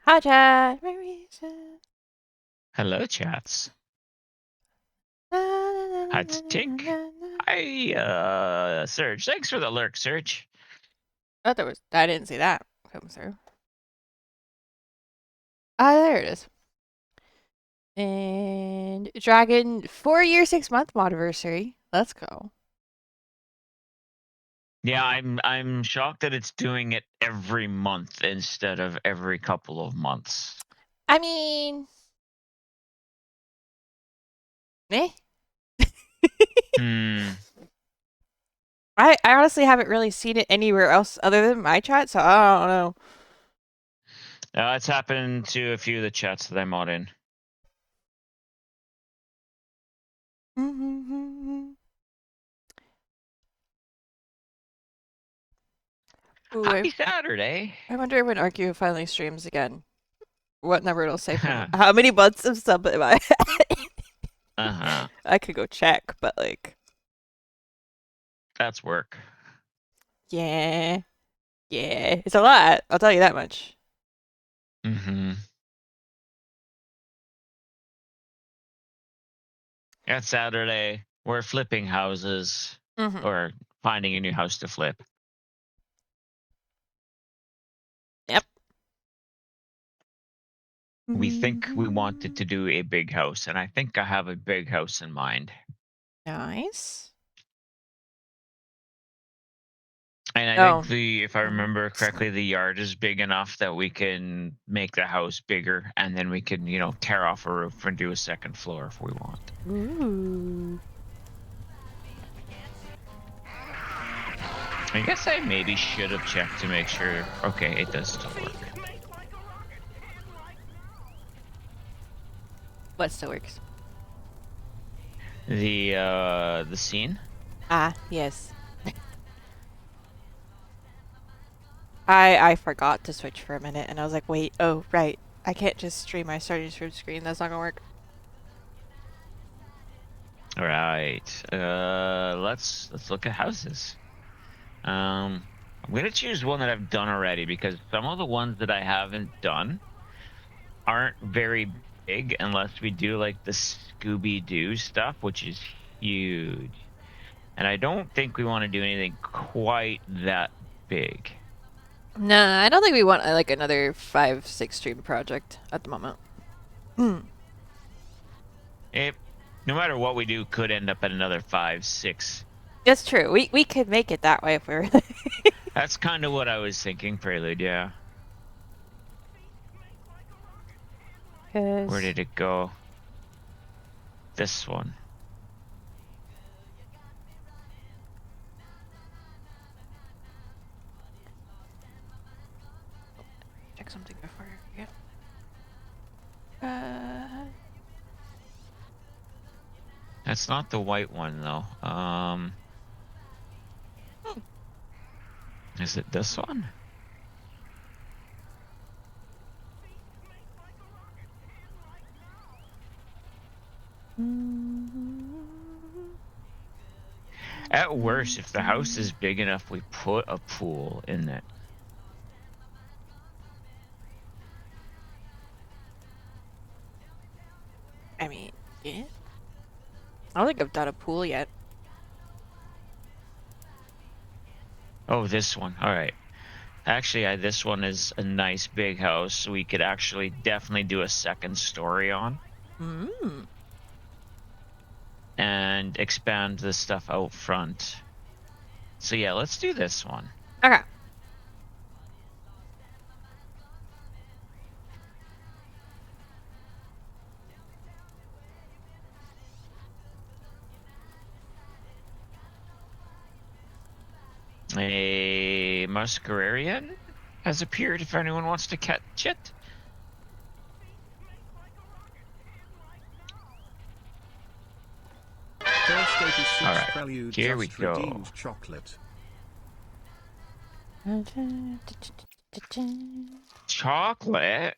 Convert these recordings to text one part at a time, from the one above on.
Hi, Chad. Hello, chats. How'd it take? Serge. Thanks for the lurk, Serge. Oh, there was. I didn't see that come through. Ah, there it is. And Dragon 4 year 6 month modiversary. Let's go. Yeah, I'm shocked that it's doing it every month instead of every couple of months. I mean, eh? Hmm. I honestly haven't really seen it anywhere else other than my chat, so I don't know. It's happened to a few of the chats that I'm on in. Ooh, Happy Saturday. I wonder when Arcu finally streams again. What number it'll say for how many months of sub am I? Uh-huh. I could go check, but like, That's work. yeah, yeah, it's a lot. I'll tell you that much. Mm-hmm. It's Saturday. We're flipping houses Mm-hmm. or finding a new house to flip. Yep. We think we wanted to do a big house, and I think I have a big house in mind. Nice. And I think Oh. if I remember correctly, the yard is big enough that we can make the house bigger, and then we can, tear off a roof and do a second floor if we want. Ooh. I guess I maybe should have checked to make sure. Okay, it does still work. What still works? The scene. Ah, yes. I forgot to switch for a minute, and I was like, wait, oh right, I can't just stream my starting stream screen. That's not gonna work. All right. Let's look at houses. I'm gonna choose one that I've done already because some of the ones that I haven't done aren't very big unless we do like the Scooby-Doo stuff, which is huge. And I don't think we want to do anything quite that big. Nah, I don't think we want like another 5, 6 stream project at the moment. It, no matter what we do, could end up at another 5, 6. It's true. We could make it that way if we were. That's kind of what I was thinking, Prelude, yeah. Where Cause did it go? This one. check something before I forget. Uh, That's not the white one, though. Is it this one? At worst, if the house is big enough, we put a pool in it. I mean, yeah. I don't think I've done a pool yet. Oh, this one. All right. Actually, this one is a nice big house. We could actually definitely do a second story on Mm. and expand the stuff out front. So yeah, let's do this one. Okay. A Muscararian has appeared if anyone wants to catch it. First 86 All right, Prelude here we just go. redeemed chocolate. Chocolate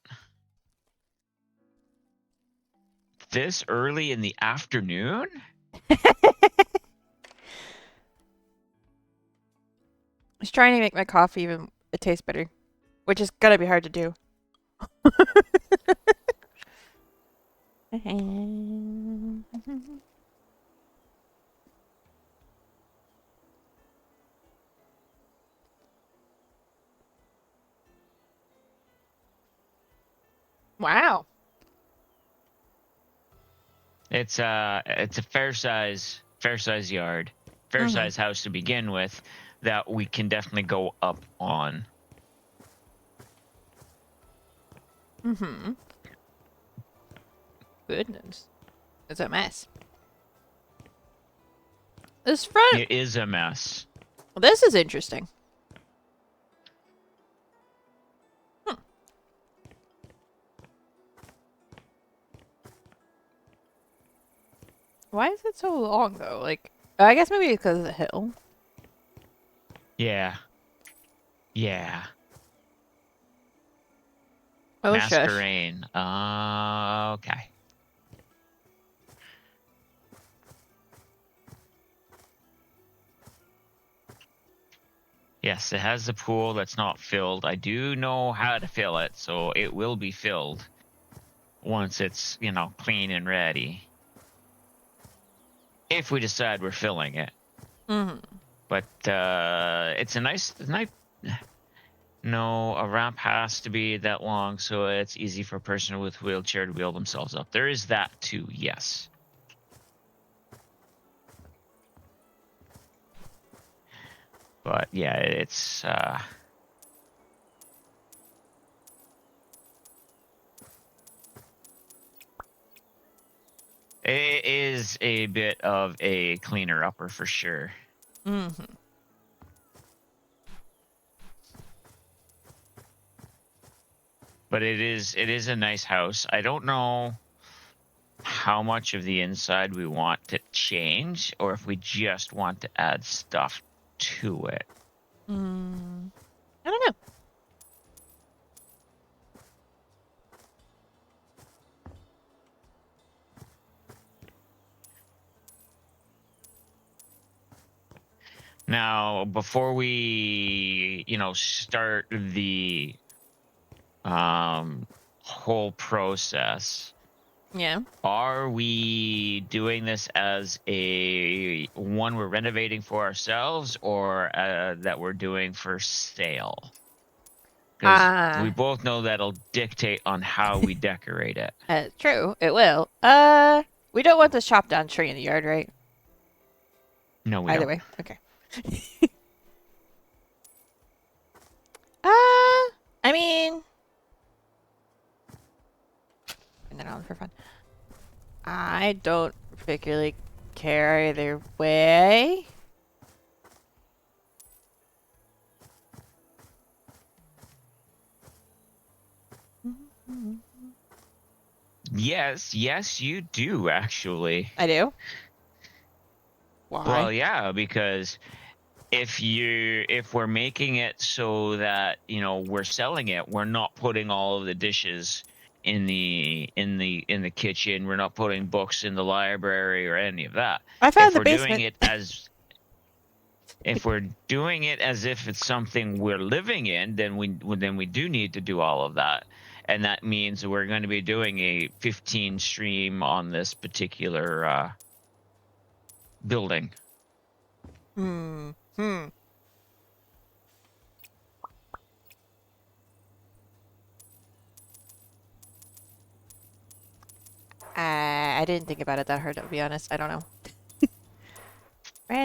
this early in the afternoon? I was trying to make my coffee even it tastes better, which is gonna be hard to do. Wow. It's a fair size yard, fair Mhm. size house to begin with that we can definitely go up on. Mm-hmm. Goodness. It's a mess. This front... It is a mess. This is interesting. Why is it so long, though? Like, I guess maybe because of the hill. Yeah. Yeah. Oh, shush. Masquerain. Okay. Yes, it has the pool that's not filled. I do know how to fill it, so it will be filled once it's, clean and ready. If we decide we're filling it. Mm-hmm. But it's a nice. No, a ramp has to be that long so it's easy for a person with wheelchair to wheel themselves up. There is that too, yes. But yeah, it's it is a bit of a cleaner upper for sure. Mm-hmm. But it is a nice house. I don't know how much of the inside we want to change or if we just want to add stuff to it. I don't know. Now, before we, start the whole process, Yeah. are we doing this as a one we're renovating for ourselves or that we're doing for sale? Because we both know that'll dictate on how we decorate it. True. It will. We don't want this chopped down tree in the yard, right? No, we Either don't. way. Okay. I mean... Bring that on for fun. I don't particularly care either way. Yes, you do actually. I do. Why? Well, yeah, because if we're making it so that we're selling it, we're not putting all of the dishes in the kitchen, we're not putting books in the library or any of that. I found If the we're doing basement. it as if it's something we're living in, then we do need to do all of that, and that means we're going to be doing a 15 stream on this particular building. I didn't think about it that hard, to be honest. I don't know.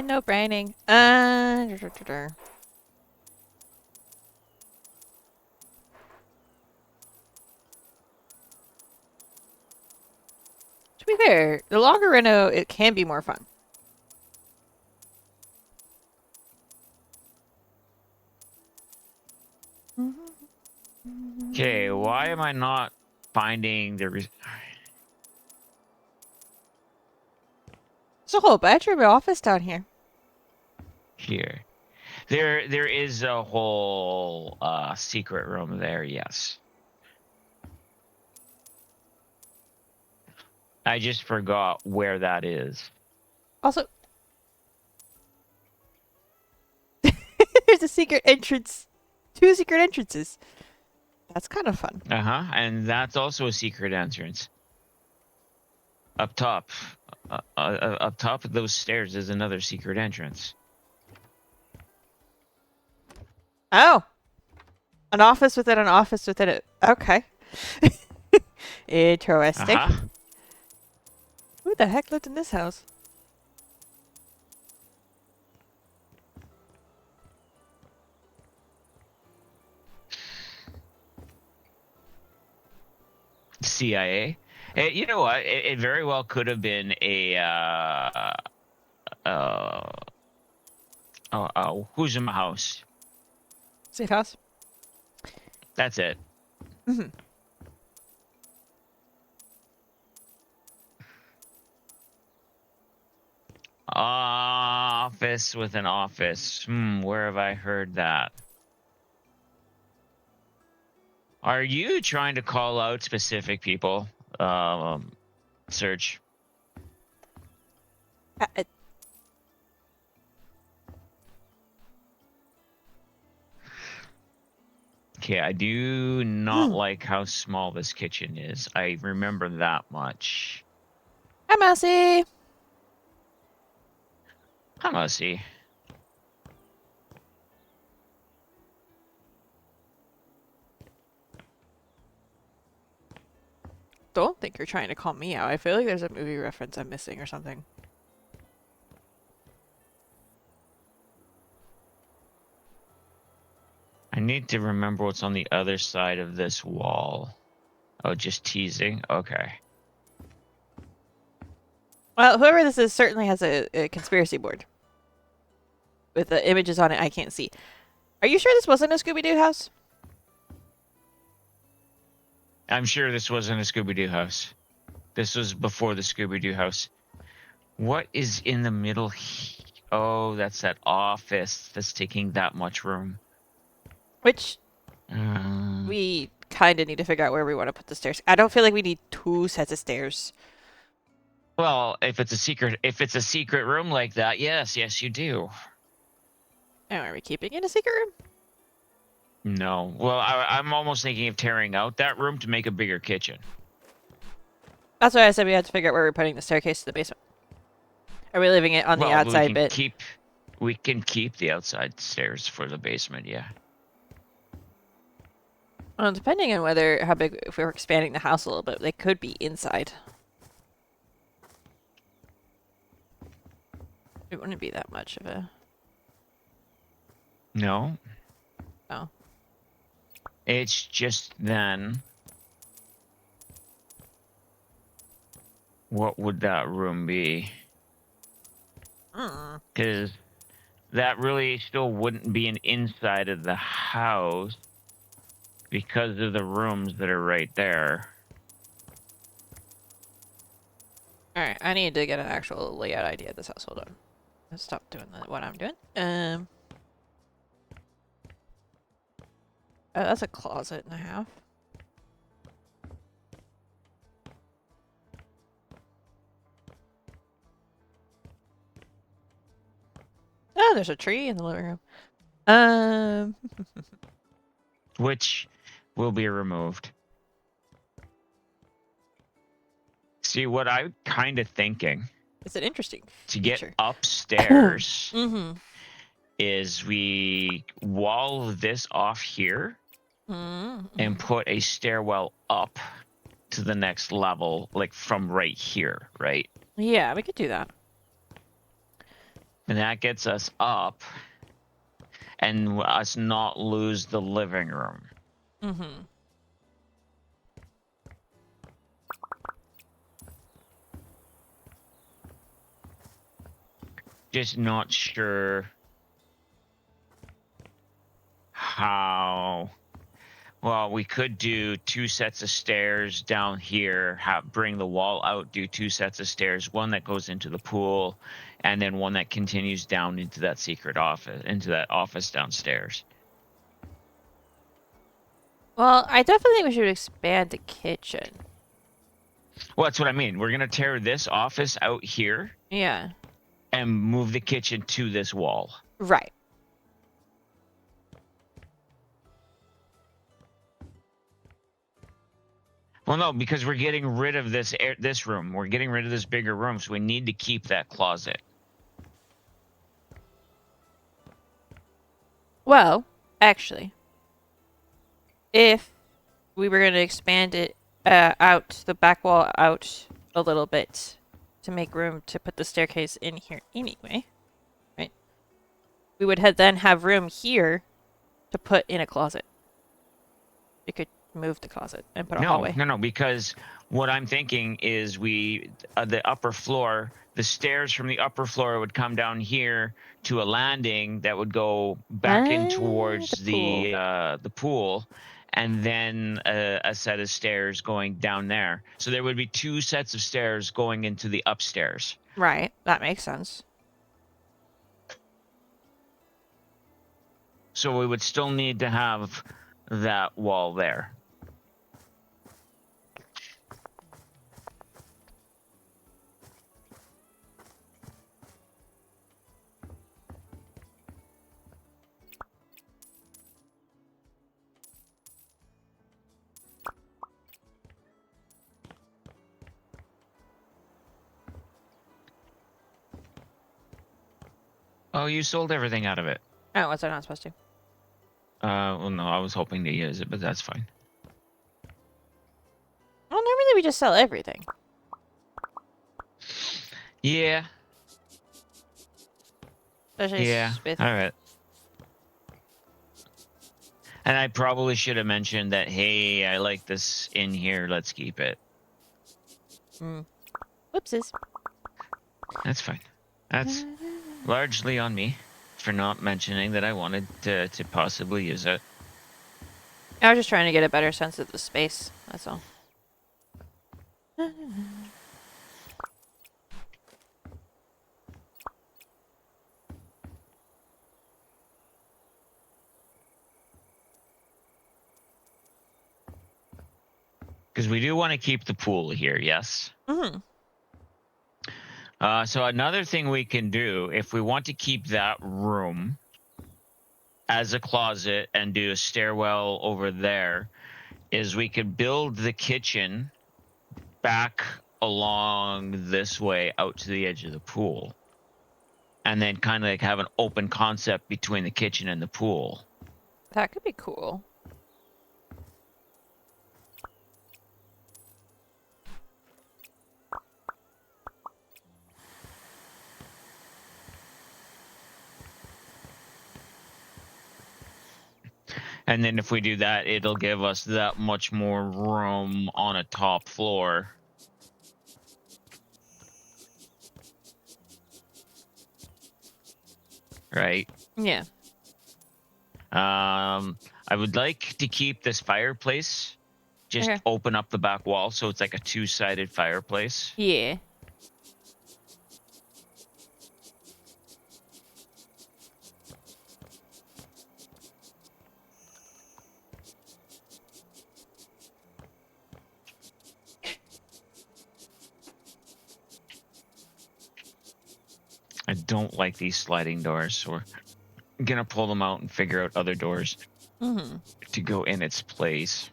No braining. To be fair, the longer reno, it can be more fun. Okay, why am I not finding the There's a whole bedroom and office down here. here? There is a whole secret room there, yes. I just forgot where that is. Also, there's a secret entrance. 2 secret entrances. That's kind of fun. And that's also a secret entrance. Up top, up top of those stairs is another secret entrance. Oh, an office within an office within it. Okay. Interesting. Who the heck lived in this house? CIA. You know what? It very well could have been a who's in my house? Safe house? That's it. Mm-hmm. Office with an office. Where have I heard that? Are you trying to call out specific people? Search. Okay, I do not like how small this kitchen is. I remember that much. Hi, Massey. I must see. Don't think you're trying to call me out. I feel like there's a movie reference I'm missing or something. I need to remember what's on the other side of this wall. Oh, just teasing? Okay. Well, whoever this is certainly has a conspiracy board. With the images on it I can't see. Are you sure this wasn't a Scooby-Doo house? I'm sure this wasn't a Scooby-Doo house. This was before the Scooby-Doo house. What is in the middle? Oh, that's that office that's taking that much room. Which we kind of need to figure out where we want to put the stairs. I don't feel like we need 2 sets of stairs. Well, if it's a secret room like that, yes, you do. Oh, are we keeping it a secret room? No. Well, I'm almost thinking of tearing out that room to make a bigger kitchen. That's why I said we had to figure out where we're putting the staircase to the basement. Are we leaving it on the outside bit? We can keep the outside stairs for the basement, yeah. Well, depending on how big, if we're expanding the house a little bit, they could be inside. It wouldn't be that much of a... No. Oh. It's just then... What would that room be? Because that really still wouldn't be an inside of the house because of the rooms that are right there. Alright, I need to get an actual layout idea of this house. Hold on. Let's stop doing what I'm doing. Oh, that's a closet and a half. Oh, there's a tree in the living room. Which will be removed. See, what I'm kind of thinking... It's an interesting to feature. get upstairs Mm-hmm. is we wall this off here and put a stairwell up to the next level, like from right here, right? Yeah, we could do that. And that gets us up and us not lose the living room. Mm-hmm. Just not sure how... Well, we could do 2 sets of stairs down here, bring the wall out, do 2 sets of stairs, one that goes into the pool, and then one that continues down into that secret office, into that office downstairs. Well, I definitely think we should expand the kitchen. Well, that's what I mean. We're going to tear this office out here. Yeah. And move the kitchen to this wall. Right. Well, no, because we're getting rid of this room. We're getting rid of this bigger room, so we need to keep that closet. Well, actually, if we were going to expand it out, the back wall out a little bit to make room to put the staircase in here anyway, right? We would then have room here to put in a closet. You could move the closet and put a hallway. No, because what I'm thinking is the upper floor, the stairs from the upper floor would come down here to a landing that would go back in towards the pool, and then a set of stairs going down there. So there would be 2 sets of stairs going into the upstairs. Right, that makes sense. So we would still need to have that wall there. Oh, you sold everything out of it. Oh, was I not supposed to? Well, no, I was hoping to use it, but that's fine. Well, normally we just sell everything. Yeah. Especially Yeah. with... All right. And I probably should have mentioned that, hey, I like this in here. Let's keep it. Whoopsies. That's fine. That's largely on me for not mentioning that I wanted to possibly use it. I was just trying to get a better sense of the space. That's all. Because we do want to keep the pool here, yes? Mm-hmm. So another thing we can do, if we want to keep that room as a closet and do a stairwell over there, is we could build the kitchen back along this way out to the edge of the pool. And then kind of like have an open concept between the kitchen and the pool. That could be cool. And then if we do that, it'll give us that much more room on a top floor. Right? Yeah. I would like to keep this fireplace. Just Okay. open up the back wall so it's like a 2-sided fireplace. Yeah. I don't like these sliding doors, so we're gonna pull them out and figure out other doors Mm-hmm. to go in its place.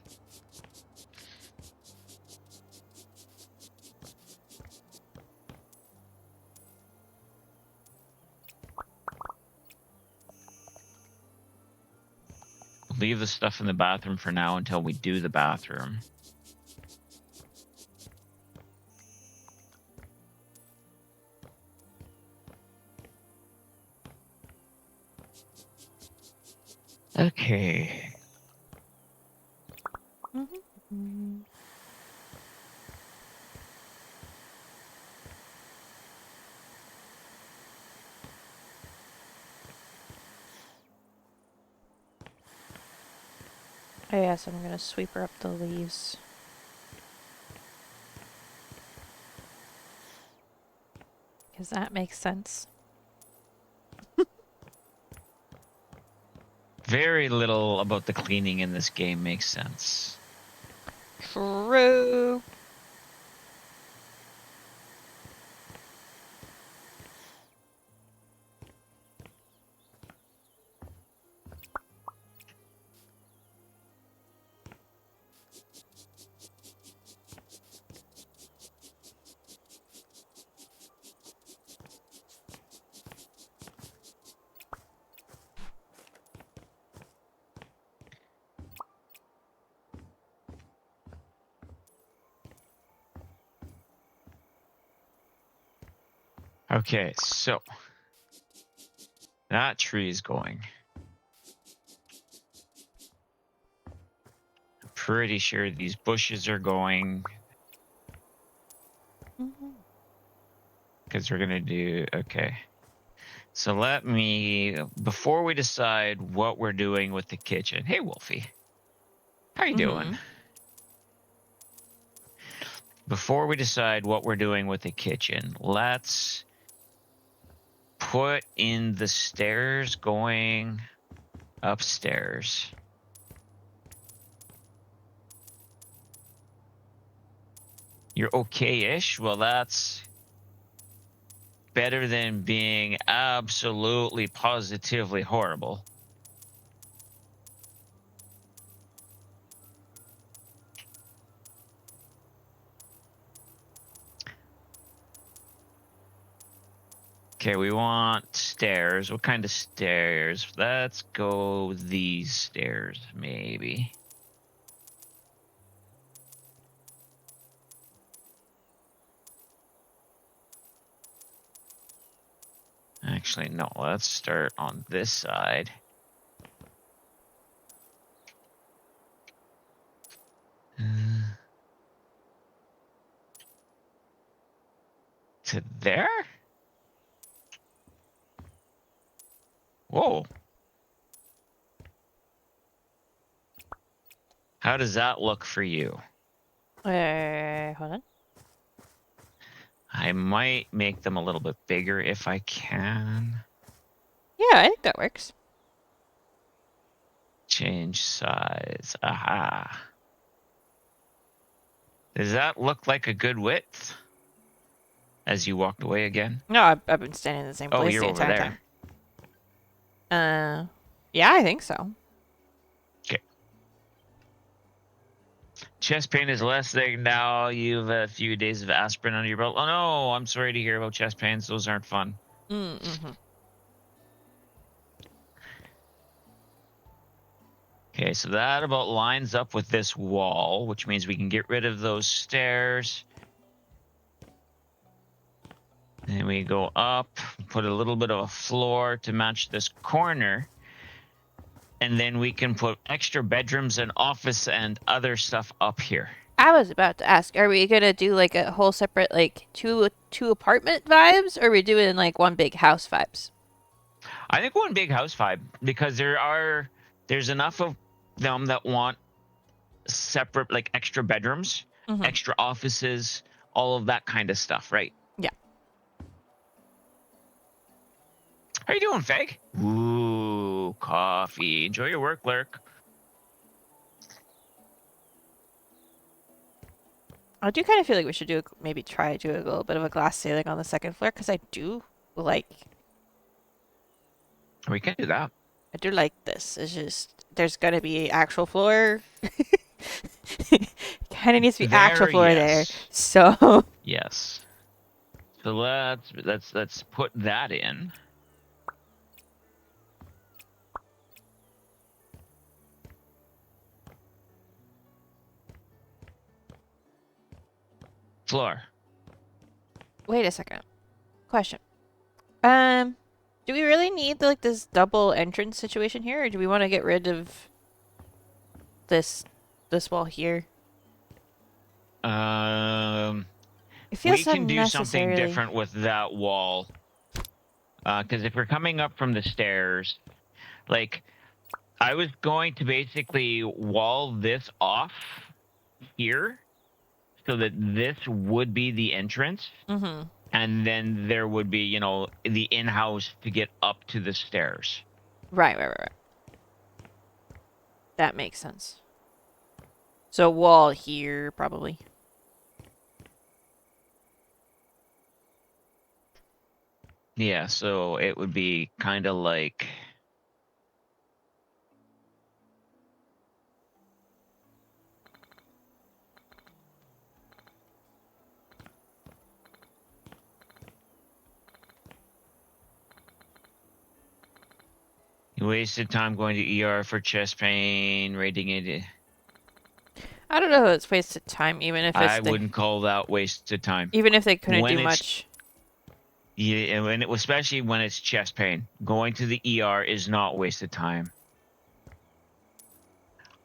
Leave the stuff in the bathroom for now until we do the bathroom. Okay. Mm-hmm. Oh yes, I'm gonna sweep her up the leaves. Because that makes sense. Very little about the cleaning in this game makes sense. True. Okay, so that tree is going. I'm pretty sure these bushes are going because we're gonna do okay. So let me, before we decide what we're doing with the kitchen. Hey, Wolfie, how you doing? Before we decide what we're doing with the kitchen, let's put in the stairs going upstairs. You're okay-ish? Well, that's better than being absolutely positively horrible. Okay, we want stairs. What kind of stairs? Let's go these stairs, maybe. Actually, no. Let's start on this side. To there? Whoa. How does that look for you? Hold on. I might make them a little bit bigger if I can. Yeah, I think that works. Change size. Aha. Does that look like a good width? As you walked away again? No, I've been standing in the same Oh, place you're the over entire there. time. Yeah, I think so. Okay. Chest pain is less than now. You've a few days of aspirin under your belt. Oh no, I'm sorry to hear about chest pains. Those aren't fun. Mm-hmm. Okay, so that about lines up with this wall, which means we can get rid of those stairs. Then we go up, put a little bit of a floor to match this corner. And then we can put extra bedrooms and office and other stuff up here. I was about to ask, are we gonna do like a whole separate like two apartment vibes, or are we doing like one big house vibes? I think one big house vibe, because there's enough of them that want separate, like extra bedrooms, Mm-hmm. extra offices, all of that kind of stuff, right? Yeah. How you doing, Fag? Ooh, coffee. Enjoy your work, Lurk. I do kind of feel like we should do maybe try to do a little bit of a glass ceiling on the second floor because I do like We can do that. this. It's just there's gonna be actual floor. Kind of needs to be actual floor there. Yes. So Yes. So let's put that in. Floor. wait a second. Question. Do we really need like this double entrance situation here, or do we want to get rid of this wall here? We It feels can do something unnecessarily. different with that wall. Because if we're coming up from the stairs, like, I was going to basically wall this off here so that this would be the entrance. Mm-hmm. And then there would be, you know, the in-house to get up to the stairs. Right. That makes sense. So wall here, probably. Yeah, so it would be kind of like... You wasted time going to ER for chest pain, rating it. I don't know if it's wasted time, even if it's I wouldn't call that wasted time. even if they couldn't When do it's- much. Yeah, and especially when it's chest pain. Going to the ER is not wasted time.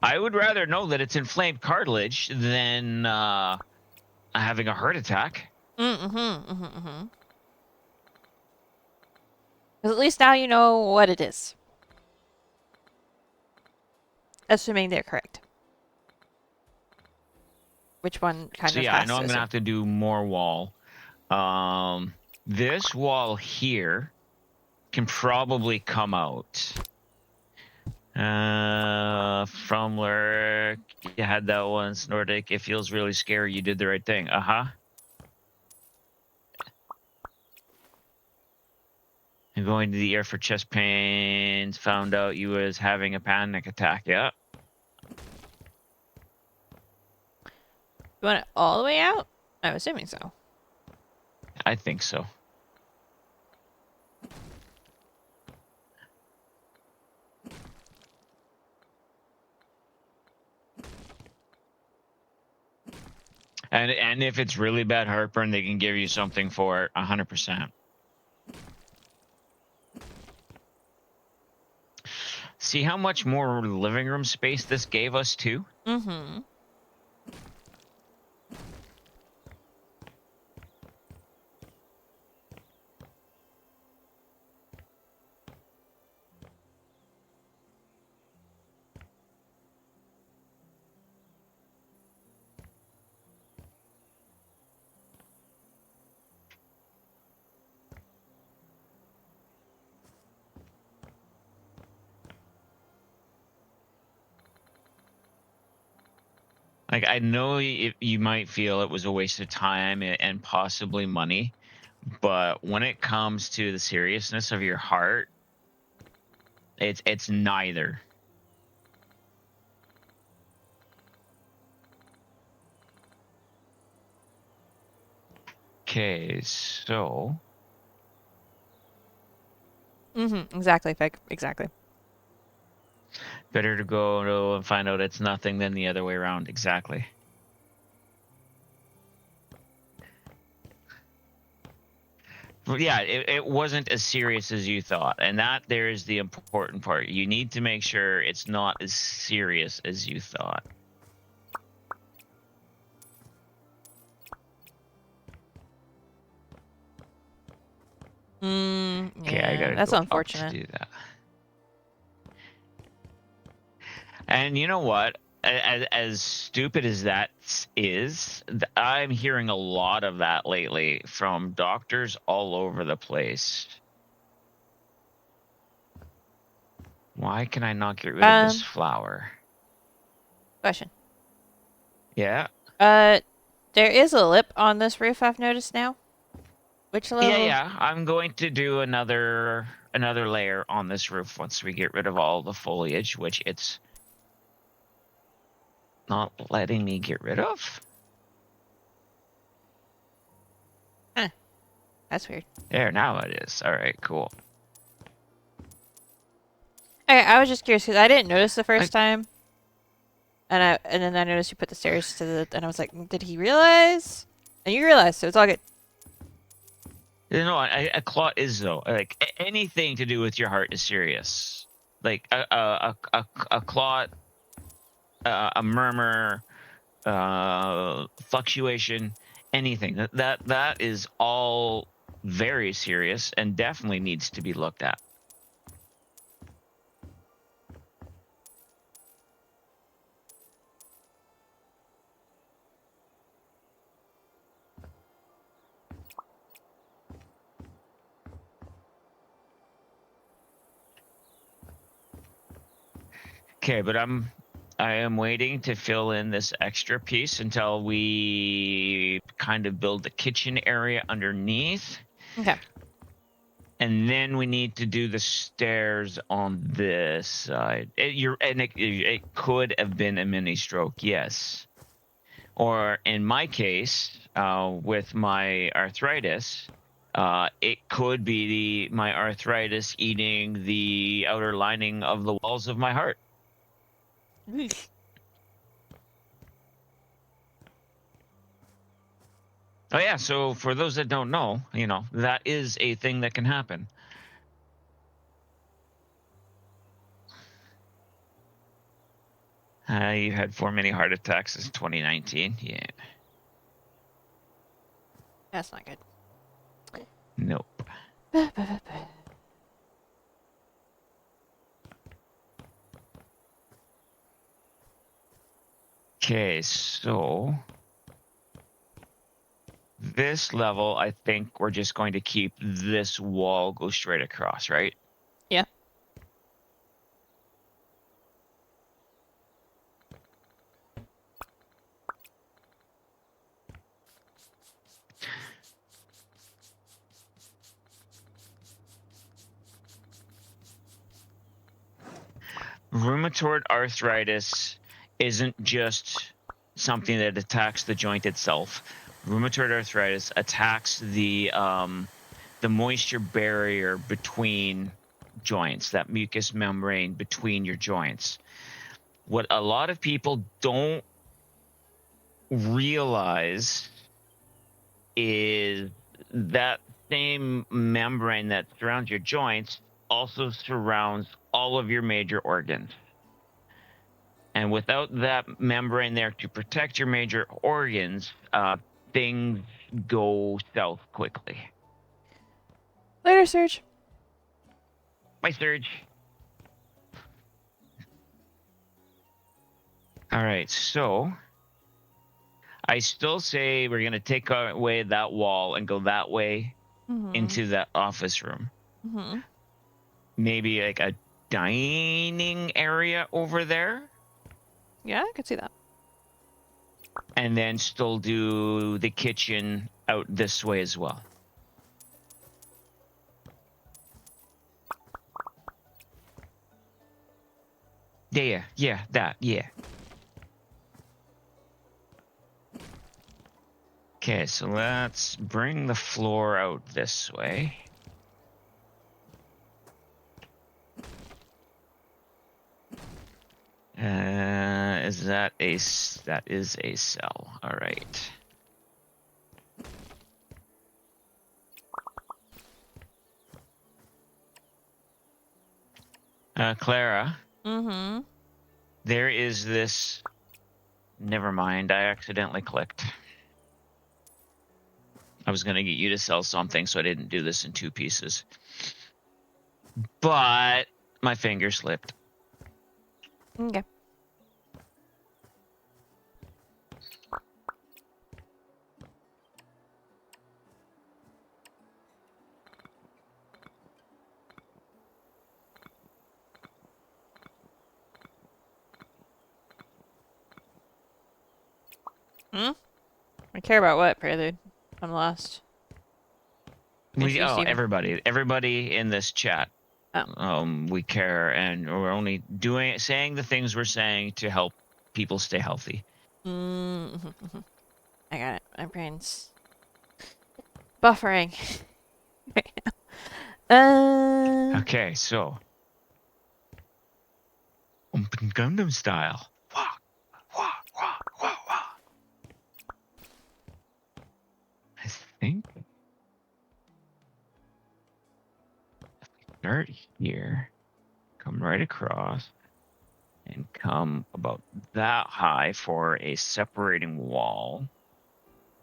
I would rather know that it's inflamed cartilage than having a heart attack. Because at least now you know what it is. Assuming they're correct. Which one kind So of yeah, I has know to I'm gonna assume. have to do more wall. This wall here can probably come out. From Lurk, you had that once, Nordic. It feels really scary. You did the right thing. Uh-huh. And going to the ER for chest pains. Found out you was having a panic attack. Yeah. You want it all the way out? I'm assuming so. I think so. And if it's really bad heartburn, they can give you something for it, 100%. See how much more living room space this gave us too? Mm-hmm. Like, I know you might feel it was a waste of time and possibly money, but when it comes to the seriousness of your heart, it's neither. Okay, so Mm-hmm. Exactly, Fig. Exactly. better to go and find out it's nothing than the other way around. Exactly. But yeah, it wasn't as serious as you thought, and that there is the important part. You need to make sure it's not as serious as you thought. Okay, I Yeah, gotta that's go up to unfortunate. do that. And you know what? As stupid as that is, I'm hearing a lot of that lately from doctors all over the place. Why can I not get rid of this flower? Question. Yeah. There is a lip on this roof I've noticed now. Which Yeah, level? yeah. I'm going to do another layer on this roof once we get rid of all the foliage, which it's not letting me get rid of. Huh. That's weird. There, now it is. All right, cool. Okay, I was just curious because I didn't notice the first time. And then I noticed you put the stairs to the, and I was like, did he realize? And you realized, so it's all good. You know, a clot is though like anything to do with your heart is serious. Like a clot, a murmur, fluctuation, anything that is all very serious and definitely needs to be looked at. Okay, but I am waiting to fill in this extra piece until we kind of build the kitchen area underneath. Okay. And then we need to do the stairs on this side. It could have been a mini stroke, yes. Or in my case, with my arthritis, it could be my arthritis eating the outer lining of the walls of my heart. Oh yeah, so for those that don't know, that is a thing that can happen. You had 4 many heart attacks since 2019. Yeah. That's not good. Nope. Okay, so this level, I think we're just going to keep this wall go straight across, right? Yeah. Rheumatoid arthritis isn't just something that attacks the joint itself. Rheumatoid arthritis attacks the moisture barrier between joints, that mucous membrane between your joints. What a lot of people don't realize is that same membrane that surrounds your joints also surrounds all of your major organs. And without that membrane there to protect your major organs, things go south quickly. Later, Serge. Bye, Surge. All right, so I still say we're going to take away that wall and go that way into that office room. Mm-hmm. Maybe like a dining area over there. Yeah, I could see that. And then still do the kitchen out this way as well. Yeah, that, yeah. Okay, so let's bring the floor out this way. That is a cell. All right. Clara. Mm-hmm. There is this. Never mind. I accidentally clicked. I was going to get you to sell something, so I didn't do this in 2 pieces. But my finger slipped. Okay. Hmm? I care about what, Prelude? I'm lost. Confused even. Everybody in this chat. Oh. We care, and we're only saying the things we're saying to help people stay healthy. Mm-hmm. I got it. My brain's buffering right now. Okay, so Open Gundam style. Wah, wah, wah, wah, wah. I think if we start here, come right across, and come about that high for a separating wall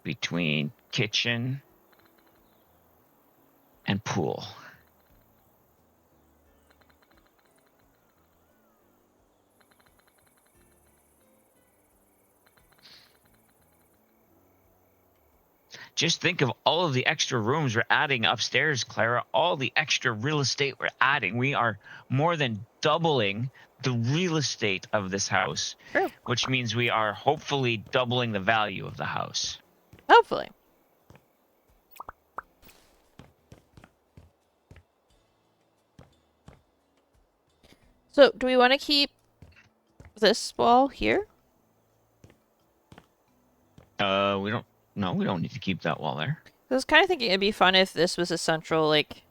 between kitchen and pool. Just think of all of the extra rooms we're adding upstairs, Clara, all the extra real estate we're adding. We are more than doubling the real estate of this house, True. which means we are hopefully doubling the value of the house. Hopefully. So, do we want to keep this wall here? We don't. No, we don't need to keep that wall there. I was kind of thinking it'd be fun if this was a central, like,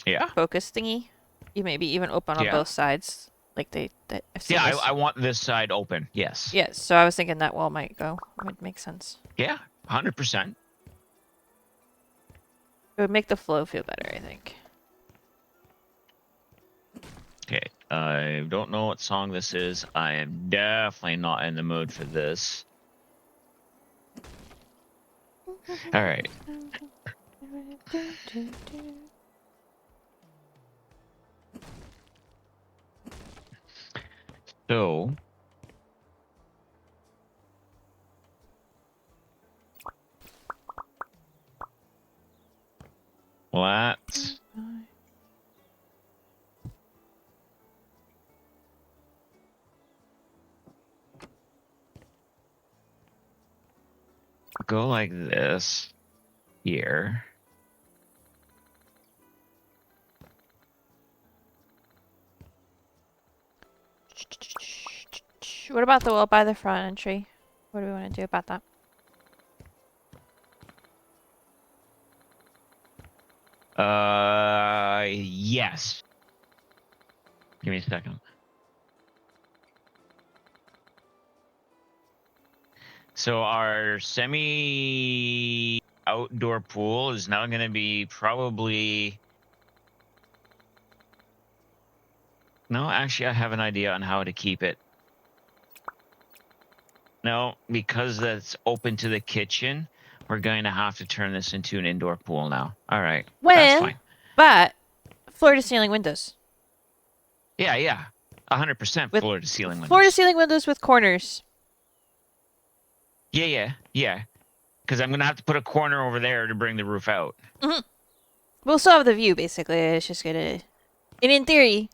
Yeah. focus thingy. You maybe even open on both sides, like I've seen Yeah, this. I want this side open. Yes. Yes. So I was thinking that wall might make sense. Yeah. 100%. It would make the flow feel better, I think. Okay, I don't know what song this is. I am definitely not in the mood for this. All right. So, let's go like this here. What about the wall by the front entry? What do we want to do about that? Yes. Give me a second. So our semi outdoor pool is now going to be probably. No, actually, I have an idea on how to keep it. No, because that's open to the kitchen, we're going to have to turn this into an indoor pool now. All right. That's fine. But floor to ceiling windows. Yeah, yeah. 100% With floor to ceiling windows. Floor to ceiling windows with corners. Yeah. Because I'm going to have to put a corner over there to bring the roof out. We'll still have the view, basically. It's just gonna... And in theory,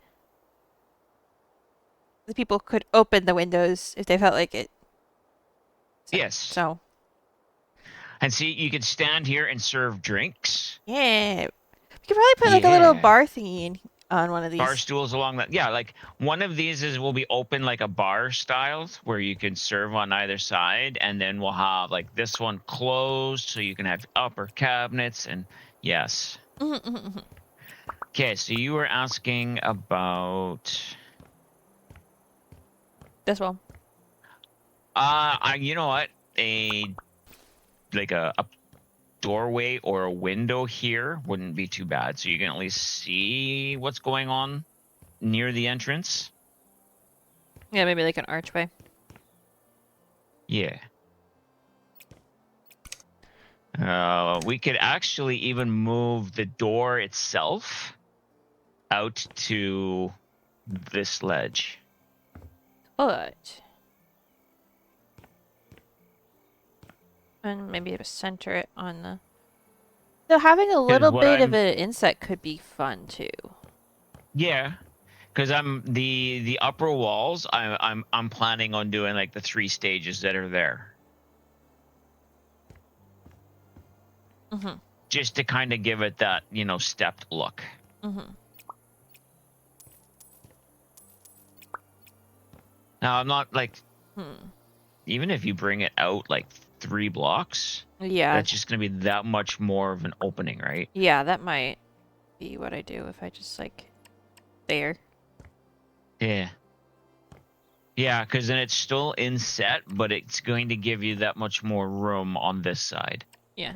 the people could open the windows if they felt like it. Yes. So, And see, you can stand here and serve drinks. yeah. We could probably put like a little bar thingy on one of these. Bar stools along that. Yeah, like one of these will be open like a bar styles where you can serve on either side. And then we'll have like this one closed so you can have upper cabinets. And yes. Okay, so you were asking about this one. you know what? A doorway or a window here wouldn't be too bad. So you can at least see what's going on near the entrance. Yeah, maybe like an archway. Yeah. We could actually even move the door itself out to this ledge. But... And maybe to center it on the... So having a little bit of an inset could be fun too. Yeah. Because I'm the upper walls, I'm planning on doing like the 3 stages that are there. Just to kind of give it that, stepped look. Now I'm not like even if you bring it out like 3 blocks, that's just gonna be that much more of an opening, right? Yeah, that might be what I do if I just like there. Yeah, because then it's still inset, but it's going to give you that much more room on this side. Yeah.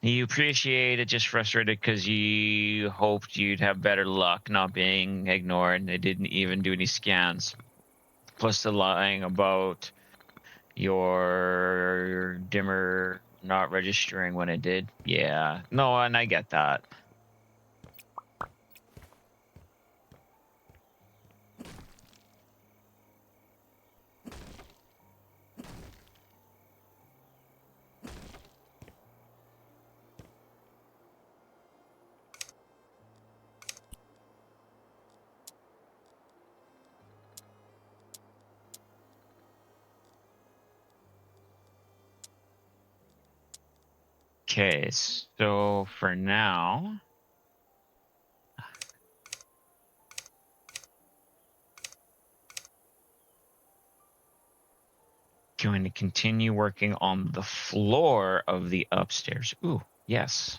You appreciate it, just frustrated because you hoped you'd have better luck not being ignored. They didn't even do any scans. Plus the lying about your dimmer not registering when it did. Yeah. No, and I get that. Okay, so for now, going to continue working on the floor of the upstairs. Ooh, yes.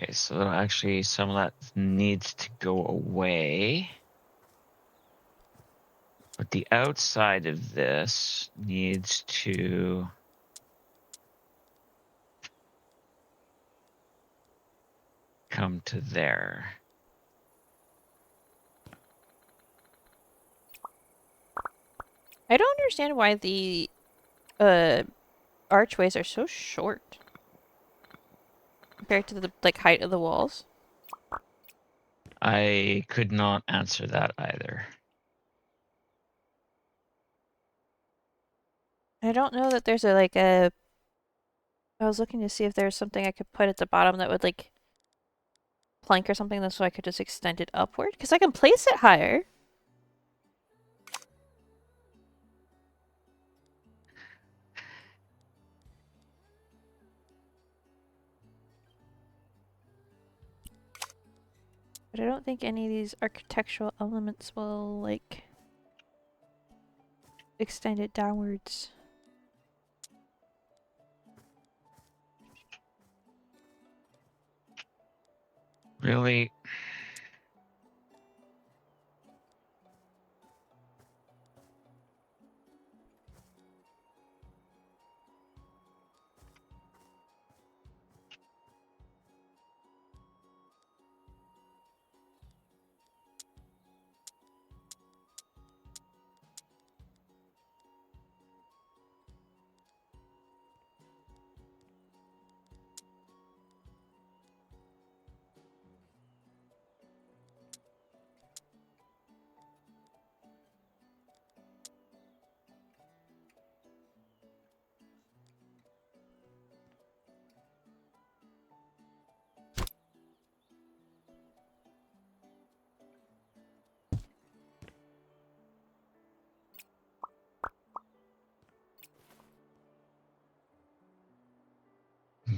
Okay, so actually some of that needs to go away. But the outside of this needs to come to there. I don't understand why the archways are so short compared to the height of the walls. I could not answer that either. I don't know that there's a I was looking to see if there's something I could put at the bottom that would plank or something so I could just extend it upward because I can place it higher. But I don't think any of these architectural elements will extend it downwards. Really?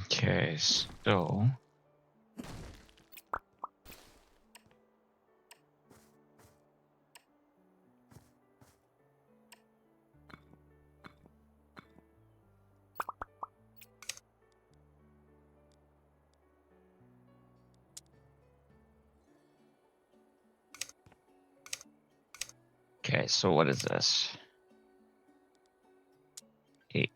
Okay, so okay, so what is this? 8.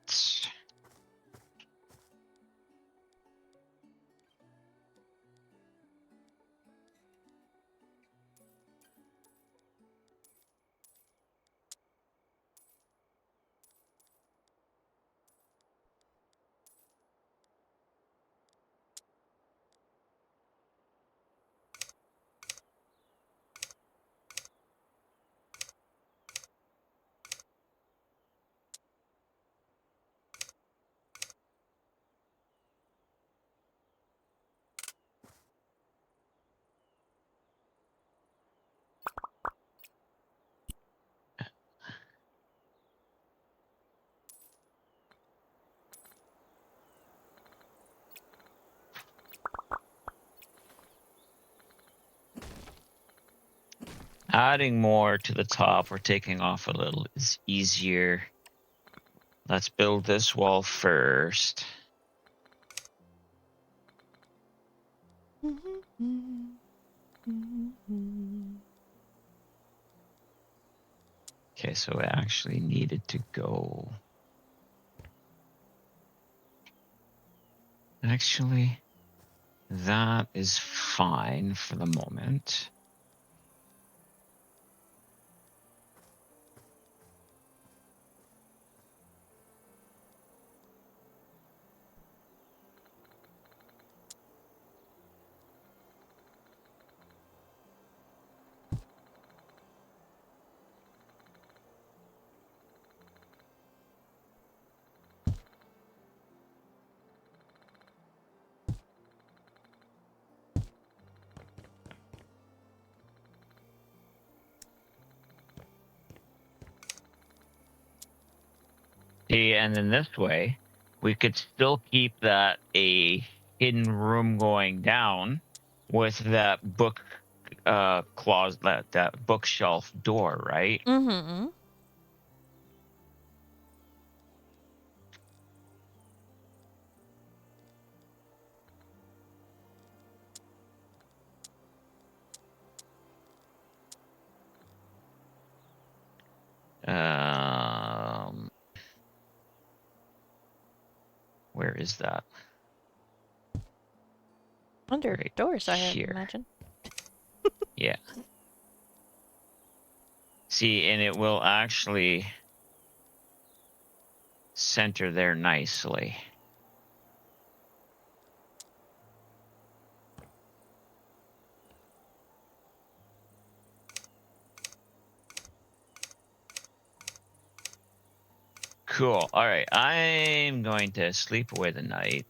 Adding more to the top or taking off a little is easier. Let's build this wall first. Okay, so it actually needed to go. Actually, that is fine for the moment. See, and in this way, we could still keep that a hidden room going down with that book closet, that bookshelf door, right? Mm-hmm. is that? Under Right doors, I here. imagine. Yeah. See, and it will actually center there nicely. Cool. All right. I'm going to sleep away the night.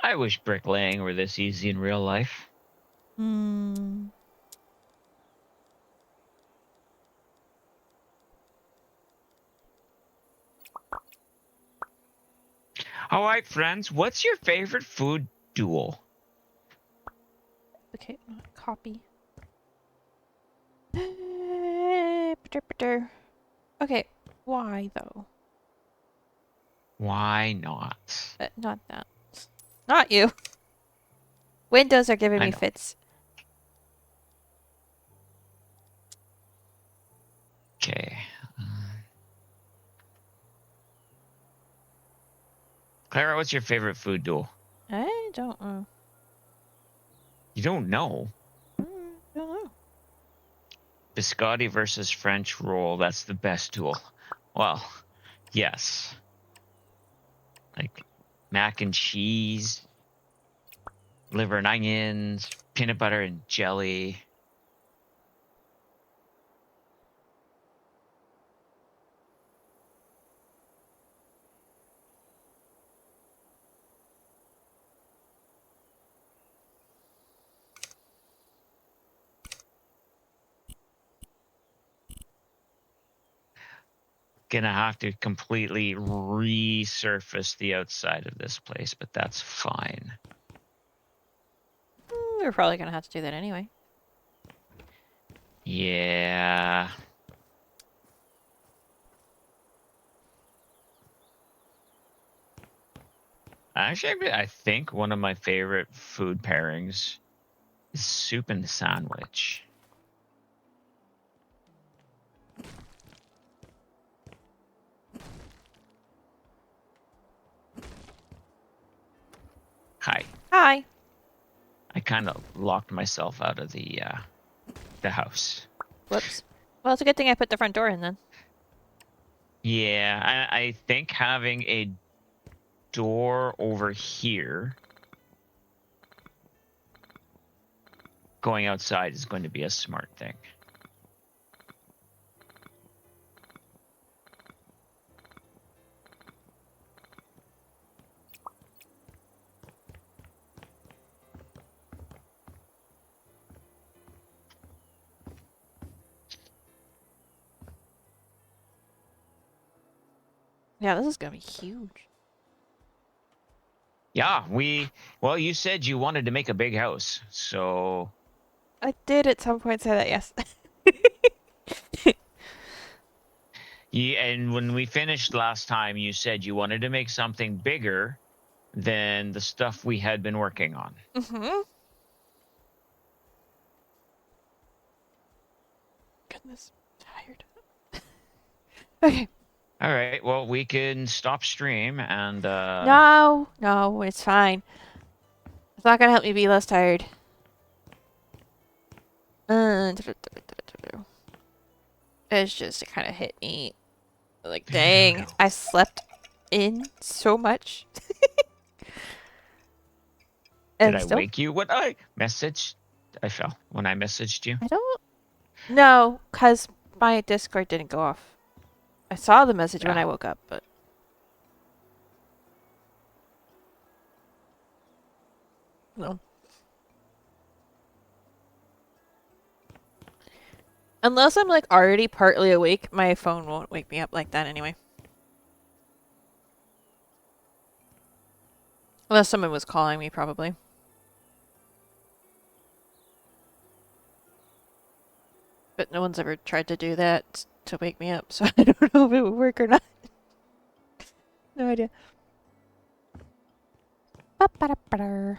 I wish bricklaying were this easy in real life. Hmm. All right, friends. What's your favorite food duel? Okay, copy. Okay, why though? Why not? Not that. Not you. Windows are giving I me know. fits. Okay. Clara, what's your favorite food duel? I don't know. You don't know. Don't know. Biscotti versus French roll. That's the best duel. Well, yes. Like mac and cheese, liver and onions, peanut butter and jelly. Gonna have to completely resurface the outside of this place, but that's fine. We're probably gonna have to do that anyway. Yeah. Actually, I think one of my favorite food pairings is soup and sandwich. Hi. Hi. I kind of locked myself out of the house. Whoops. Well, it's a good thing I put the front door in then. Yeah, I think having a door over here going outside is going to be a smart thing. Yeah, this is gonna be huge. Yeah, well, you said you wanted to make a big house, so I did at some point say that, yes. and when we finished last time, you said you wanted to make something bigger than the stuff we had been working on. Mm-hmm. Goodness, tired. Okay. All right, well, we can stop stream and No, it's fine. It's not gonna help me be less tired. It's just, it kind of hit me. Like, dang, I slept in so much. did And I still, wake you? What I messaged? I fell when I messaged you. I don't know, because my Discord didn't go off. I saw the message when Yeah. I woke up, but. No. Unless I'm like already partly awake, my phone won't wake me up like that anyway. Unless someone was calling me, probably. But no one's ever tried to do that to wake me up, so I don't know if it would work or not. No idea. Ba-ba-da-ba-da.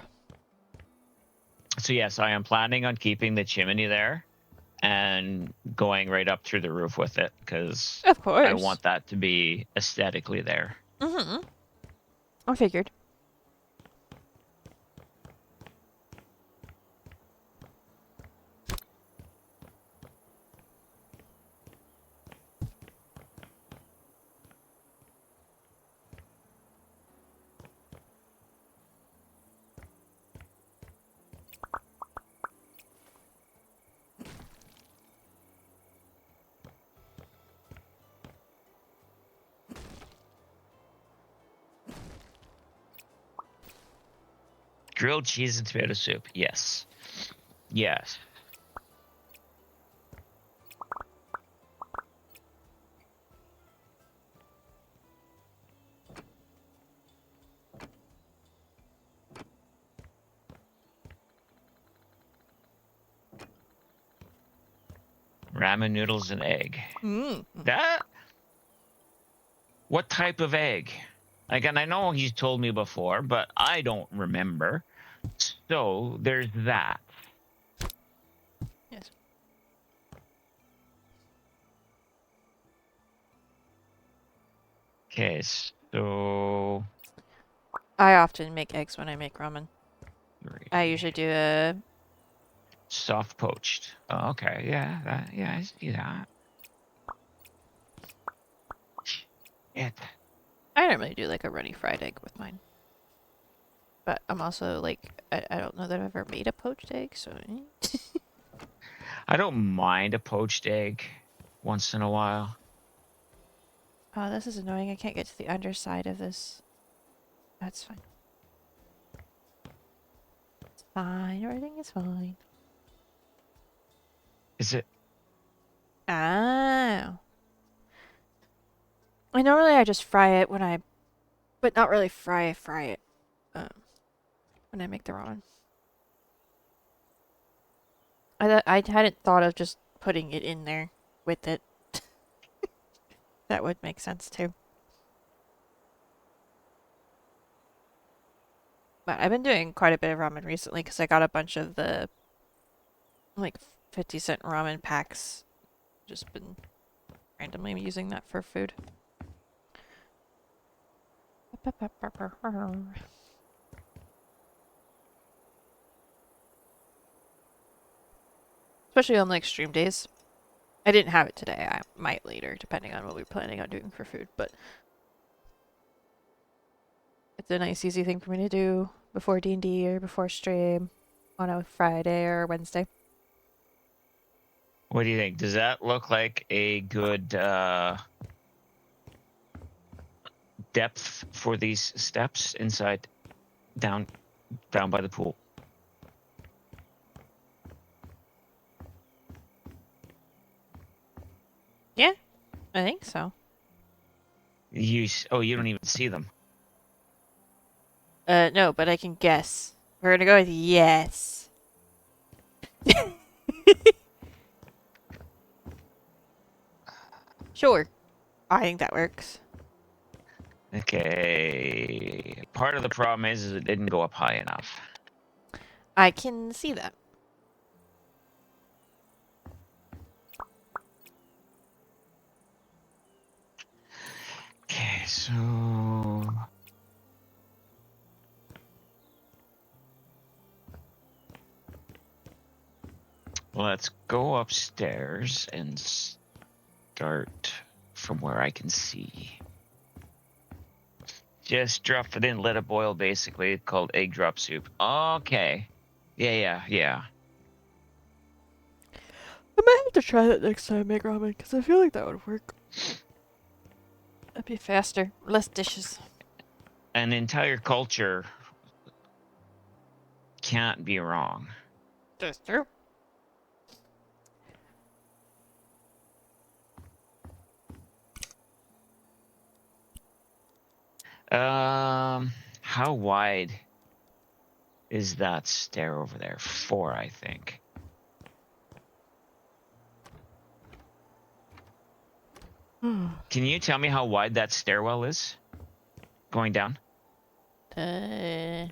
So yes, I am planning on keeping the chimney there and going right up through the roof with it because Of course. I want that to be aesthetically there. Mm-hmm. I figured. Grilled cheese and tomato soup. Yes. Yes. Ramen noodles and egg. Mm. That? What type of egg? Again, I know he's told me before, but I don't remember. So there's that. Yes. Okay, so I often make eggs when I make ramen. I usually do a... soft poached. Oh, okay, yeah, I see that. It. I normally do like a runny fried egg with mine. But I'm also like, I don't know that I've ever made a poached egg, so... I don't mind a poached egg once in a while. Oh, this is annoying. I can't get to the underside of this. That's fine. It's fine. Everything is fine. Is it? Oh. Normally I just fry it when I... But not really fry it. When I make the ramen. I hadn't thought of just putting it in there with it. That would make sense too. But I've been doing quite a bit of ramen recently because I got a bunch of the like 50-cent ramen packs. Just been randomly using that for food. Especially on like stream days. I didn't have it today. I might later, depending on what we're planning on doing for food, but it's a nice easy thing for me to do before D&D or before stream on a Friday or Wednesday. What do you think? Does that look like a good depth for these steps inside, down by the pool? Yeah, I think so. You don't even see them. No, but I can guess. We're gonna go with yes. Sure. I think that works. Okay. Part of the problem is it didn't go up high enough. I can see that. Okay, so let's go upstairs and start from where I can see. Just drop it in, let it boil, basically. It's called egg drop soup. Okay. Yeah. I might have to try that next time I make ramen, because I feel like that would work. That'd be faster. Less dishes. An entire culture can't be wrong. That's true. How wide is that stair over there? 4, I think. Can you tell me how wide that stairwell is? Going down? 1,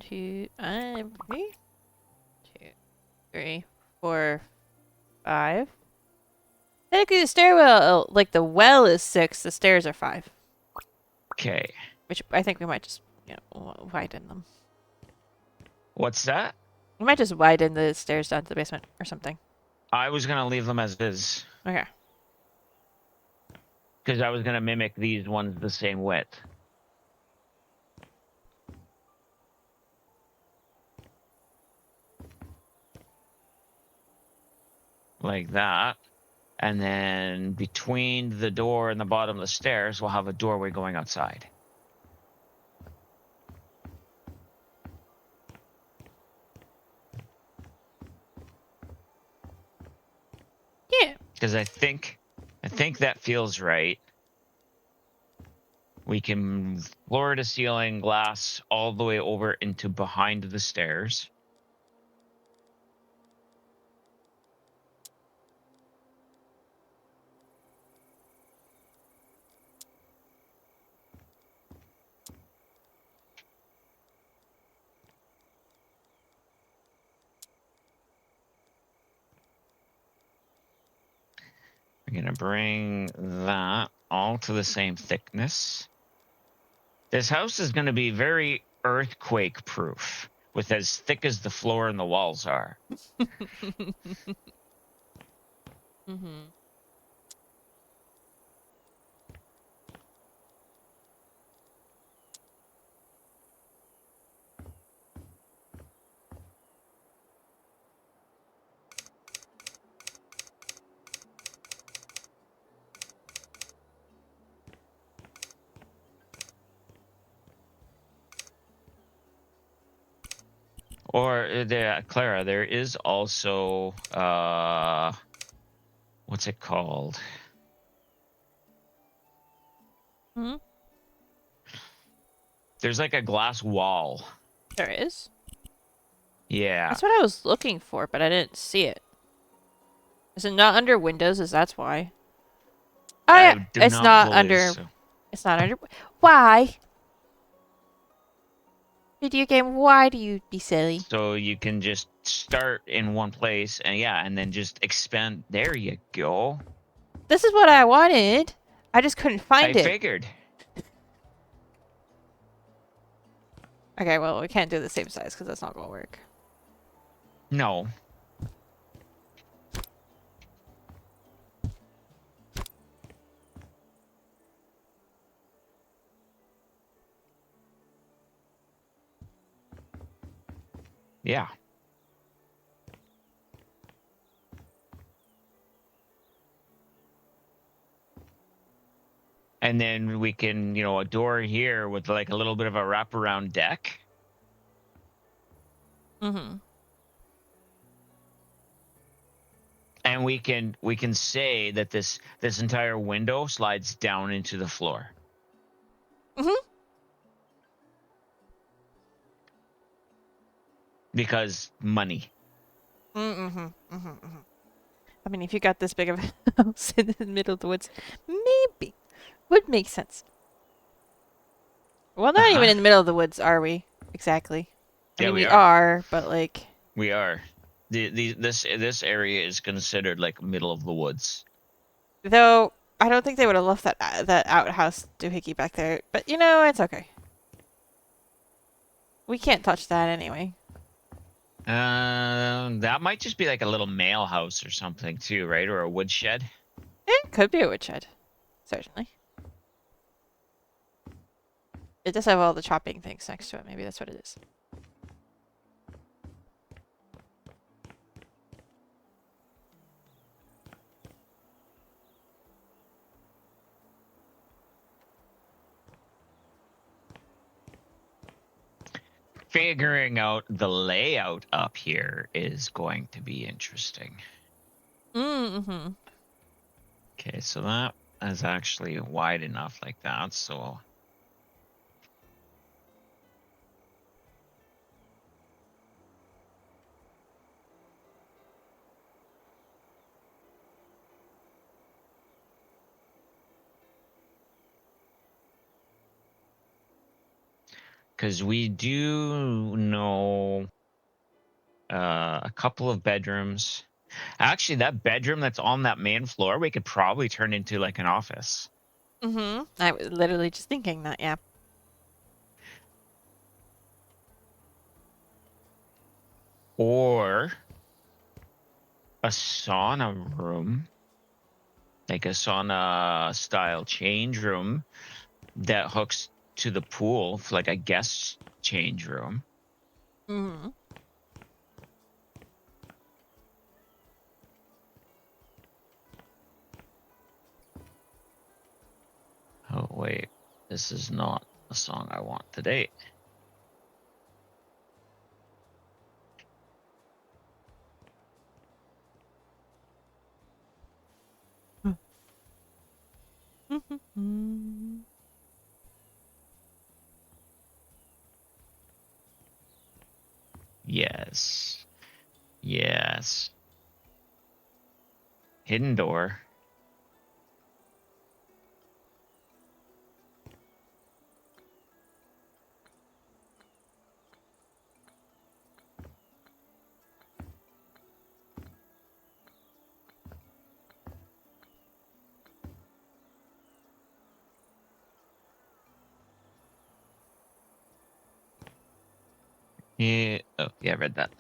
2, 3, 2, 3, 4, 5. Technically, the stairwell, like the well, is 6. The stairs are 5, Okay. which I think we might just, widen them. What's that? We might just widen the stairs down to the basement or something. I was gonna leave them as is. Okay. Because I was gonna mimic these ones the same width. Like that. And then between the door and the bottom of the stairs, we'll have a doorway going outside. Yeah. Because I think that feels right. We can floor to ceiling glass all the way over into behind the stairs. We're going to bring that all to the same thickness. This house is going to be very earthquake proof, with as thick as the floor and the walls are. Mm-hmm. Or Clara, there is also what's it called? Hmm? There's like a glass wall. There is? Yeah. That's what I was looking for, but I didn't see it. Is it not under Windows? Is that's why? Oh yeah, I do it's not believe under. so. It's not under. Why? Video game, why do you be silly? So you can just start in one place and then just expand. There you go. This is what I wanted. I just couldn't find I it. figured. Okay, well, we can't do the same size because that's not gonna work. No. Yeah. And then we can, a door here with like a little bit of a wraparound deck. Mm-hmm. And we can say that this entire window slides down into the floor. Mm-hmm. Because money. Mm-hmm. Mm-hmm. Mm-hmm. I mean, if you got this big of a house in the middle of the woods, maybe would make sense. Well, not even in the middle of the woods, are we? Exactly. I Yeah, mean, we we are. are, but like. We are. This area is considered like middle of the woods. Though I don't think they would have left that outhouse doohickey back there. But it's okay. We can't touch that anyway. That might just be like a little mail house or something too, right? Or a woodshed. It could be a woodshed, certainly. It does have all the chopping things next to it. Maybe that's what it is. Figuring out the layout up here is going to be interesting. Mm-hmm. Okay, so that is actually wide enough like that, so because we do know a couple of bedrooms. Actually, that bedroom that's on that main floor, we could probably turn into like an office. Mm-hmm. I was literally just thinking that, yeah. Or a sauna room, like a sauna style change room that hooks to the pool for like a guest change room. Mm-hmm. Oh, wait. This is not a song I want today. Mm-hmm. Yes. Yes. Hidden door. Yeah. Oh, yeah, I read that.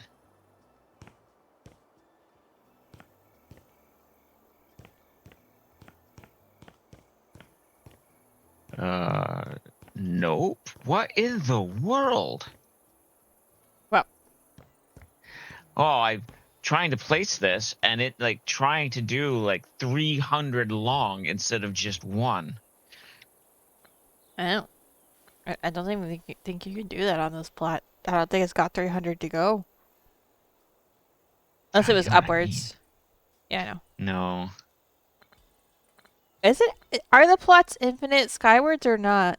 Nope. What in the world? Well, Oh, I'm trying to place this and it like trying to do like 300 long instead of just one. I don't. I don't even think you can do that on this plot. I don't think it's got 300 to go. Unless it was You know what I mean? upwards. Yeah, I know. No. Is it? Are the plots infinite skywards or not?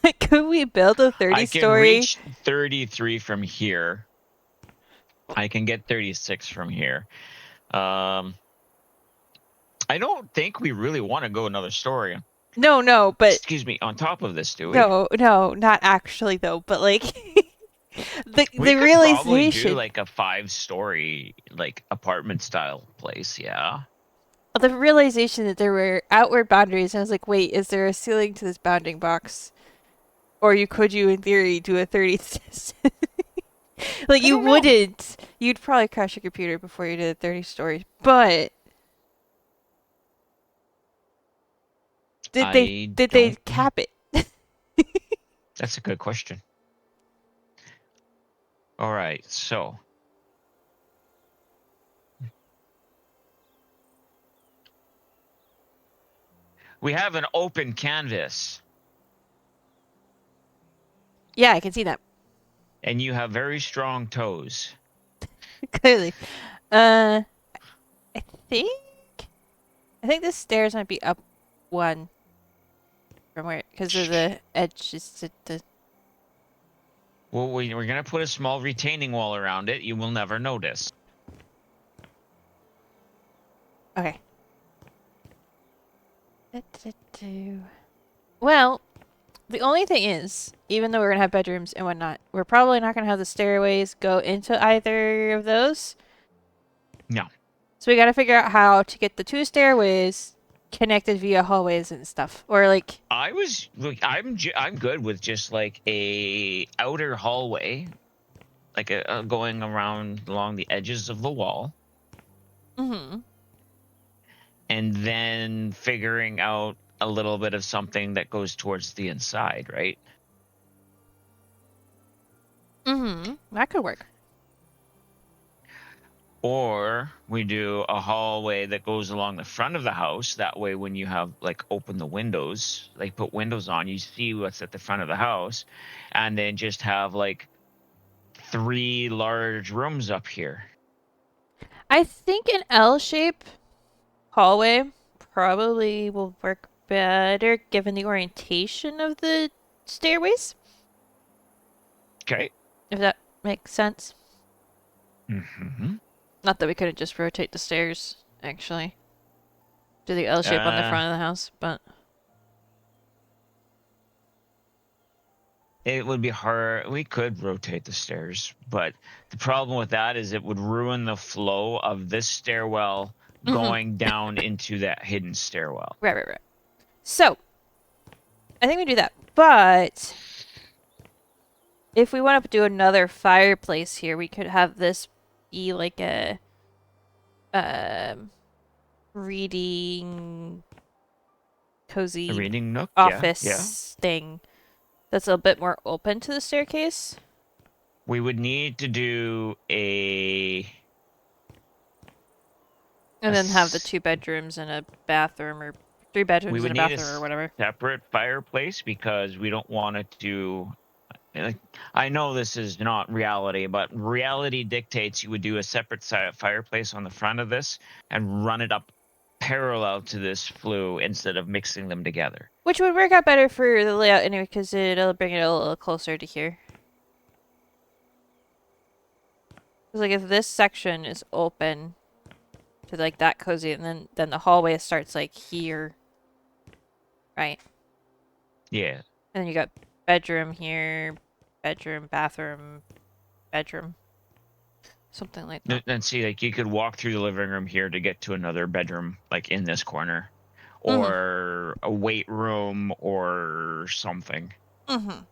Like, could we build a I can 30-story? reach 33 from here. I can get 36 from here. I don't think we really want to go another story. No, but Excuse me, on top of this, do we? no, not actually though. But like, We the could probably do realization, like a 5-story like apartment style place, yeah. the realization that there were outward boundaries. And I was like, wait, is there a ceiling to this bounding box? Or could you in theory do a 30? Like I you don't know. wouldn't. You'd probably crash your computer before you did 30 stories. But did they I did they don't know. cap it? That's a good question. All right, so we have an open canvas, Yeah, I can see that and you have very strong toes. clearly. Uh, I think I think the stairs might be up one from where because of the edges to the. Well, we're gonna put a small retaining wall around it. You will never notice. Okay. Well, the only thing is, even though we're gonna have bedrooms and whatnot, we're probably not gonna have the stairways go into either of those. No. So we gotta figure out how to get the two stairways connected via hallways and stuff, or like. I'm good with just like a outer hallway, like a going around along the edges of the wall, Mm-hmm. and then figuring out a little bit of something that goes towards the inside, right? Mm-hmm. That could work. Or we do a hallway that goes along the front of the house. That way, when you have like open the windows, like put windows on, you see what's at the front of the house, and then just have like 3 large rooms up here. I think an L-shape hallway probably will work better given the orientation of the stairways, Okay. if that makes sense. Mm-hmm. Not that we couldn't just rotate the stairs, actually. Do the L shape on the front of the house, but It would be hard. We could rotate the stairs, but the problem with that is it would ruin the flow of this stairwell Mhm. going down into that hidden stairwell. Right. So, I think we do that. But if we want to do another fireplace here, we could have this be like a reading A cozy reading nook? Yeah. office thing that's a bit more open to the staircase. We would need to do And then have the s- 2 bedrooms and a bathroom, or 3 bedrooms we and would a need a bathroom, or whatever. separate fireplace because we don't want to do. Like, I know this is not reality, but reality dictates you would do a separate fireplace on the front of this and run it up parallel to this flue instead of mixing them together. Which would work out better for the layout anyway, because it'll bring it a little closer to here. Because like if this section is open to like that cozy, and then the hallway starts like here, right? Yeah. And then you got bedroom here, bedroom, bathroom, bedroom, something like that. And see, like you could walk through the living room here to get to another bedroom, like in this corner, Mhm. or a weight room or something. Mhm.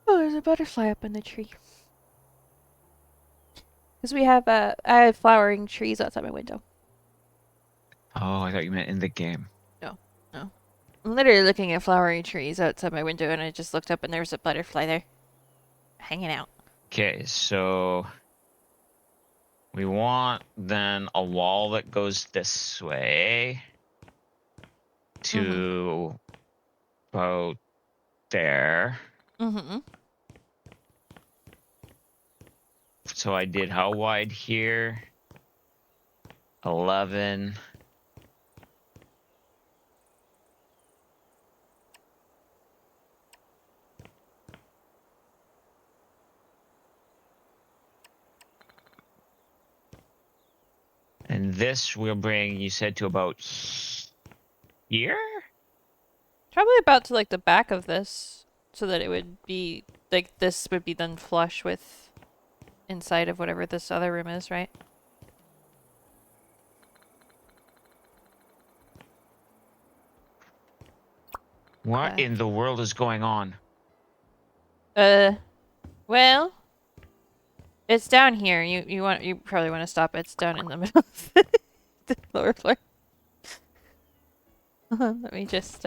Oh, there's a butterfly up in the tree. Because we have I have flowering trees outside my window. Oh, I thought you meant in the game. No, no. I'm literally looking at flowering trees outside my window, and I just looked up, and there was a butterfly there, hanging out. Okay, so we want then a wall that goes this way to about there. Mm-hmm. So I did how wide here? 11. And this will bring, you said, to about here? Probably about to like the back of this, so that it would be like this would be then flush with inside of whatever this other room is, right? What Okay. in the world is going on? Well, it's down here. You probably want to stop. It's down in the middle of the lower floor. Let me just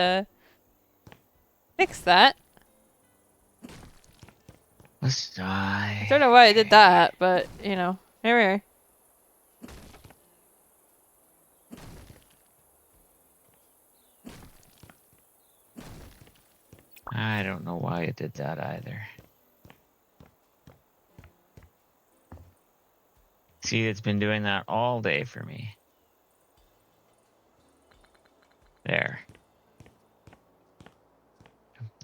fix that. Let's die. I don't know why I did that, but you know, here we are. I don't know why it did that either. See, it's been doing that all day for me. There.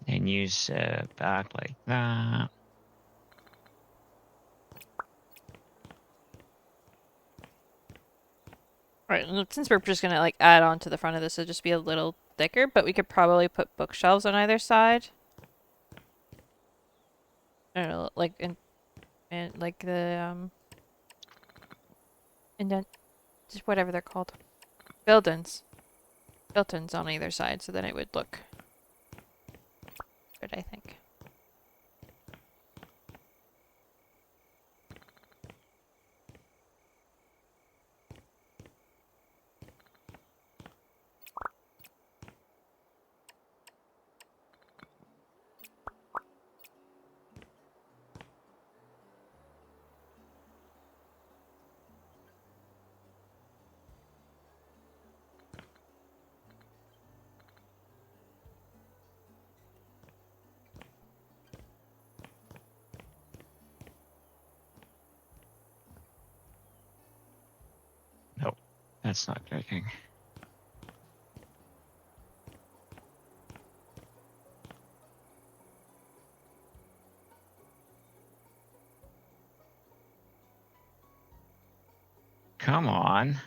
And you set back like that. Right, and since we're just gonna like add on to the front of this, it'll just be a little thicker, but we could probably put bookshelves on either side. I don't know, like in like the indent, just whatever they're called, built-ins on either side, so then it would look good, I think. that's not working. Come on.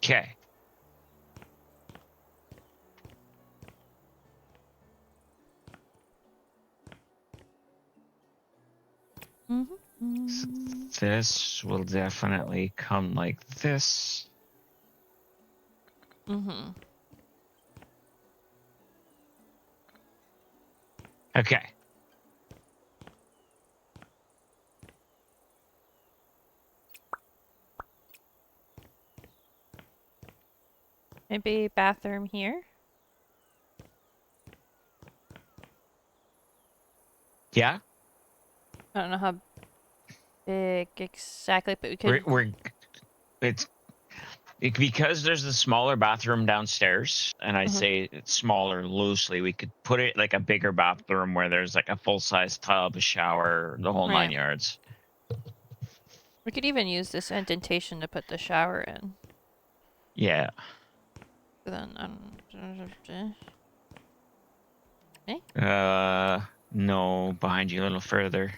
Okay. This will definitely come like this. Mm-hmm. Okay. Maybe bathroom here. Yeah. I don't know how big exactly, but we could. It's because there's the smaller bathroom downstairs, and I Mhm. say it's smaller loosely. We could put it like a bigger bathroom where there's like a full size tub, a shower, the whole Right. 9 yards. We could even use this indentation to put the shower in. Yeah. Then No, behind you a little further.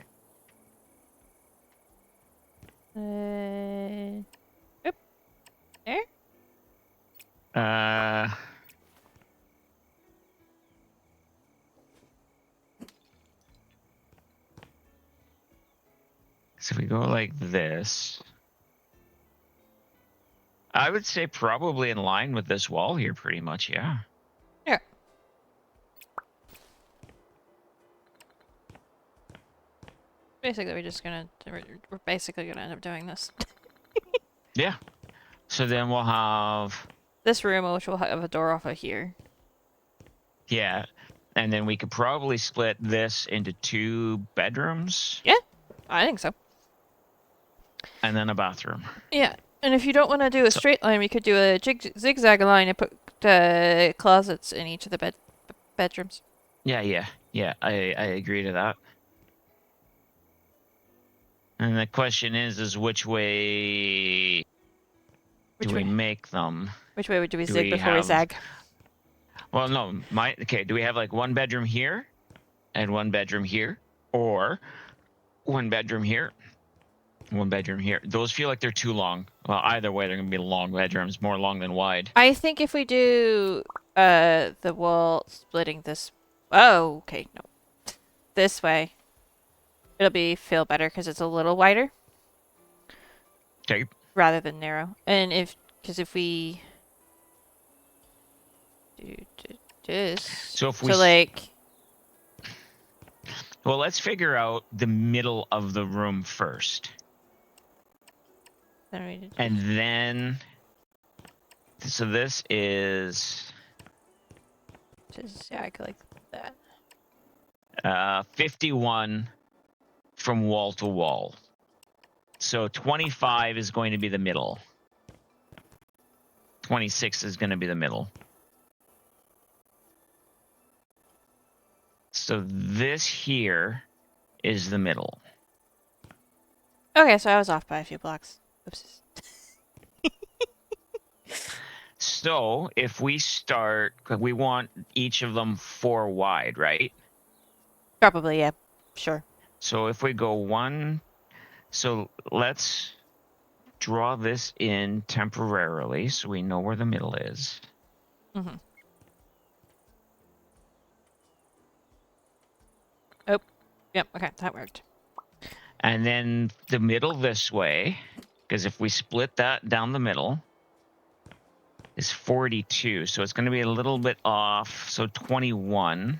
Oop, there. Uh. So if we go like this, I would say probably in line with this wall here, pretty much. Yeah. Yeah. Basically, we're basically gonna end up doing this. Yeah. So then we'll have, This room, which will have a door off of here. yeah. And then we could probably split this into 2 bedrooms Yeah, I think so. and then a bathroom. Yeah, and if you don't want to do a So, straight line, we could do a zigzag line and put closets in each of the bedrooms. yeah. I agree to that. And the question is which way Which do we way? make them? Which way do we Do zig we before we have? zag? Well, no. Okay. Do we have like 1 bedroom here and 1 bedroom here, or 1 bedroom here, 1 bedroom here? Those feel like they're too long. Well, either way, they're gonna be long bedrooms, more long than wide. I think if we do the wall splitting this, oh okay, no, this way, it'll feel better because it's a little wider Okay. rather than narrow. And because if we do this, So if we like, well, let's figure out the middle of the room first, then we and then. So this is just zag like that. 51 from wall to wall. So 25 is going to be the middle. 26 is going to be the middle. So this here is the middle. Okay, so I was off by a few blocks. Oops. So if we start, we want each of them 4 wide, right? Probably, yeah. Sure. So if we go 1, so let's draw this in temporarily so we know where the middle is. Mm-hmm. Oh, yep. Okay, that worked. And then the middle this way Because if we split that down the middle, is 42. So it's going to be a little bit off. So 21.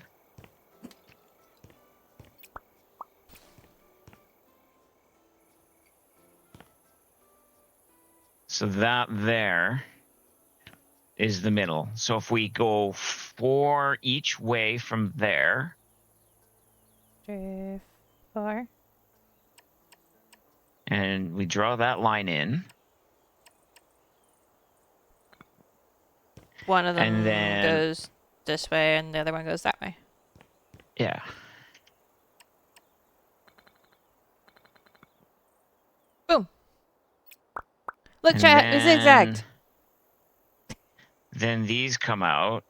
So that there is the middle. So if we go 4 each way from there, 3, 4. and we draw that line in, One of them and then goes this way, and the other one goes that way. yeah, Boom. Look, and chat, it's zigzagged. Then these come out.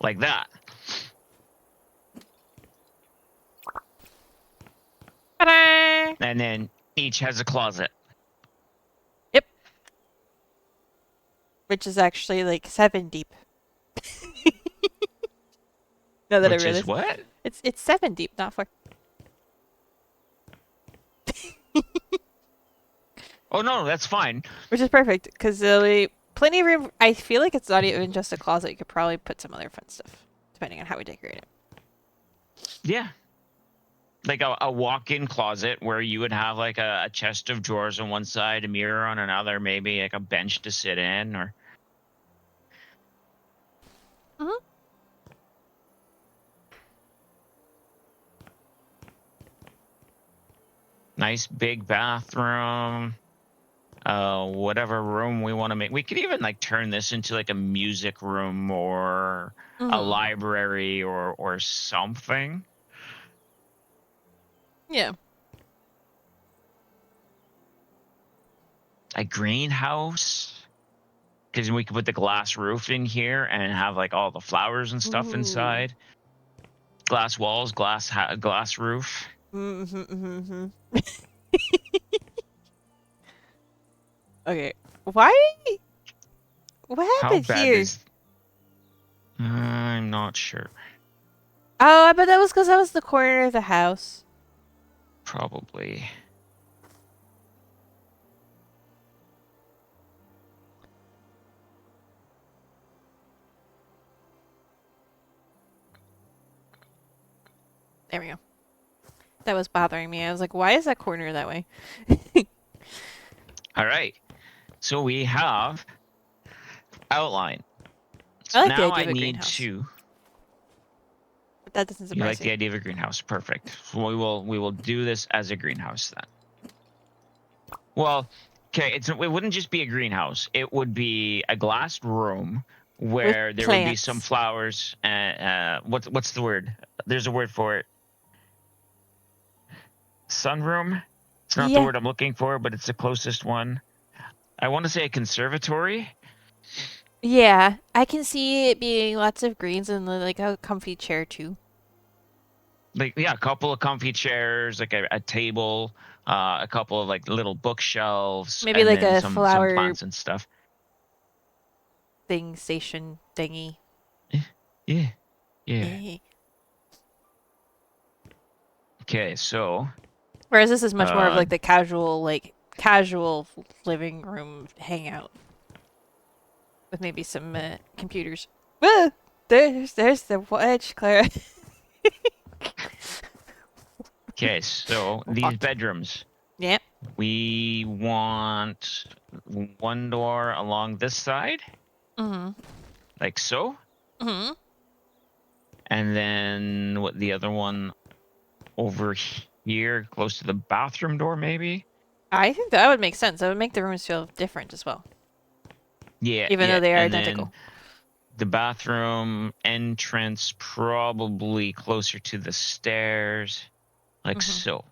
Like that. Ta-da! And then each has a closet. Yep. Which is actually like 7 deep. Now that Which I realize. is what? It's 7 deep, not 4. Oh no, that's fine. Which is perfect, because there'll be plenty of room. I feel like it's not even just a closet. You could probably put some other fun stuff, depending on how we decorate it. Yeah. Like a walk-in closet where you would have like a chest of drawers on one side, a mirror on another, maybe like a bench to sit in, or nice big bathroom. Whatever room we want to make. We could even like turn this into like a music room or a library or something. Yeah. A greenhouse. Because we could put the glass roof in here and have like all the flowers and stuff Ooh. inside. Glass walls, glass roof. Okay. Why? What How happened bad here? is? I'm not sure. Oh, I bet that was because that was the corner of the house. Probably. There we go. That was bothering me. I was like, why is that corner that way? All right. So we have outline. I like the Now idea I of a need greenhouse. to. But that doesn't surprise You like the idea of a greenhouse? Perfect. So we will do this as a greenhouse then. Well, okay. It wouldn't just be a greenhouse. It would be a glassed room where there would be some plants. flowers. What's the word? There's a word for it. Sunroom. It's not the Yeah. word I'm looking for, but it's the closest one. I want to say a conservatory. Yeah, I can see it being lots of greens and like a comfy chair too. Like, yeah, a couple of comfy chairs, like a table, a couple of like little bookshelves, Maybe and like then a some flower plants and stuff. thing station thingy. Yeah. Okay, so Whereas this is much more of like the casual living room hangout with maybe some computers. Whoa! There's the wedge, Clara. okay, so these bedrooms. Yeah. We want one door along this side, like so, and then what the other one over here, close to the bathroom door, maybe. I think that would make sense. That would make the rooms feel different as well. Yeah, Even though they are identical. Then the bathroom entrance probably closer to the stairs, like so.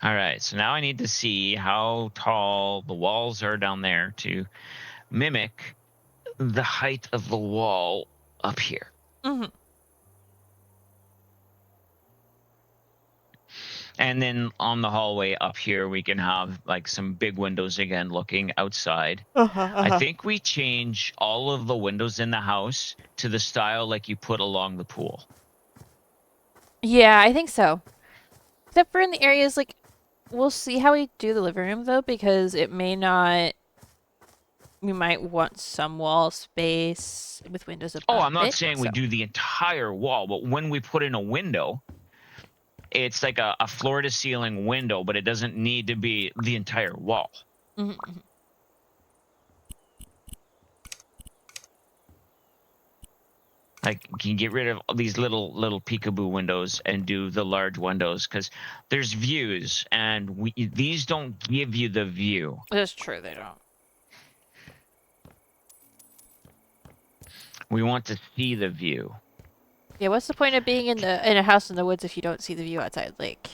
All right, so now I need to see how tall the walls are down there to mimic the height of the wall up here. And then on the hallway up here, we can have like some big windows again looking outside. I think we change all of the windows in the house to the style like you put along the pool. Yeah, I think so. Except for in the areas like, we'll see how we do the living room though, because it may not. We might want some wall space with windows Oh, above I'm not it. saying we so- do the entire wall, but when we put in a window, it's like a floor to ceiling window, but it doesn't need to be the entire wall. Mhm, mhm. Like, you can get rid of these little peekaboo windows and do the large windows because there's views, and these don't give you the view. That's true. They don't. We want to see the view. Yeah. What's the point of being in a house in the woods if you don't see the view outside lake?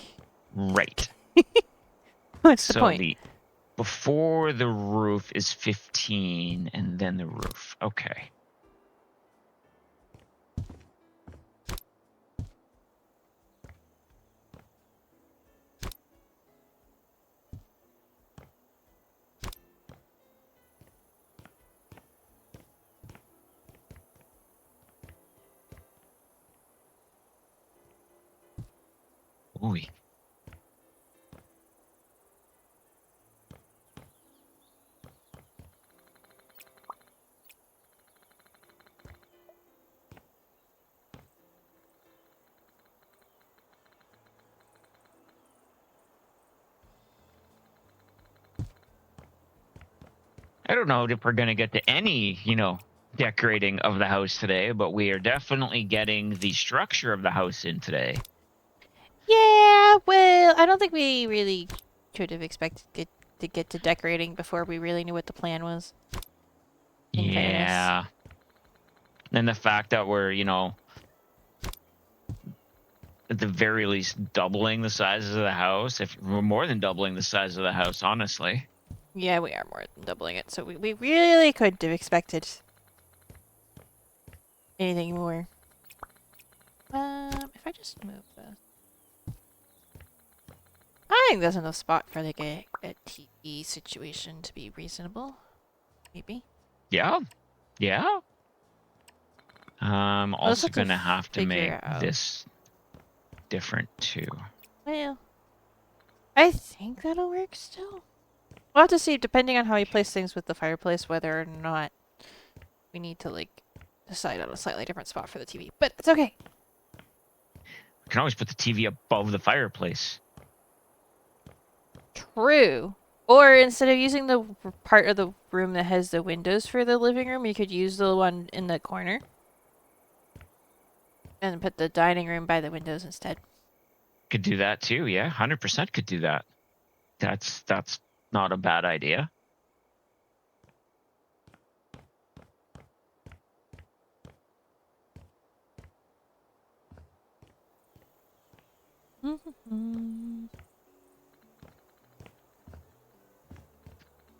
Right. What's the So point? the before the roof is 15, and then the roof. Okay. Ooh. I don't know if we're going to get to any, decorating of the house today, but we are definitely getting the structure of the house in today. Yeah. Well, I don't think we really could have expected to get to decorating before we really knew what the plan was. In fairness. Yeah. And the fact that we're, at the very least doubling the size of the house, if we're more than doubling the size of the house, honestly. Yeah, we are more than doubling it, so we really couldn't have expected anything more. If I just move this. I think there's enough spot for like a TV situation to be reasonable. Maybe. Yeah. Yeah. I'm I'll just also have to going to have to make figure out. this different too. Well, I think that'll work still. We'll have to see, depending on how we place things with the fireplace, whether or not we need to, like, decide on a slightly different spot for the TV. But it's okay. We can always put the TV above the fireplace. True. Or instead of using the part of the room that has the windows for the living room, you could use the one in the corner. And put the dining room by the windows instead. Could do that too. Yeah, 100% could do that. That's not a bad idea.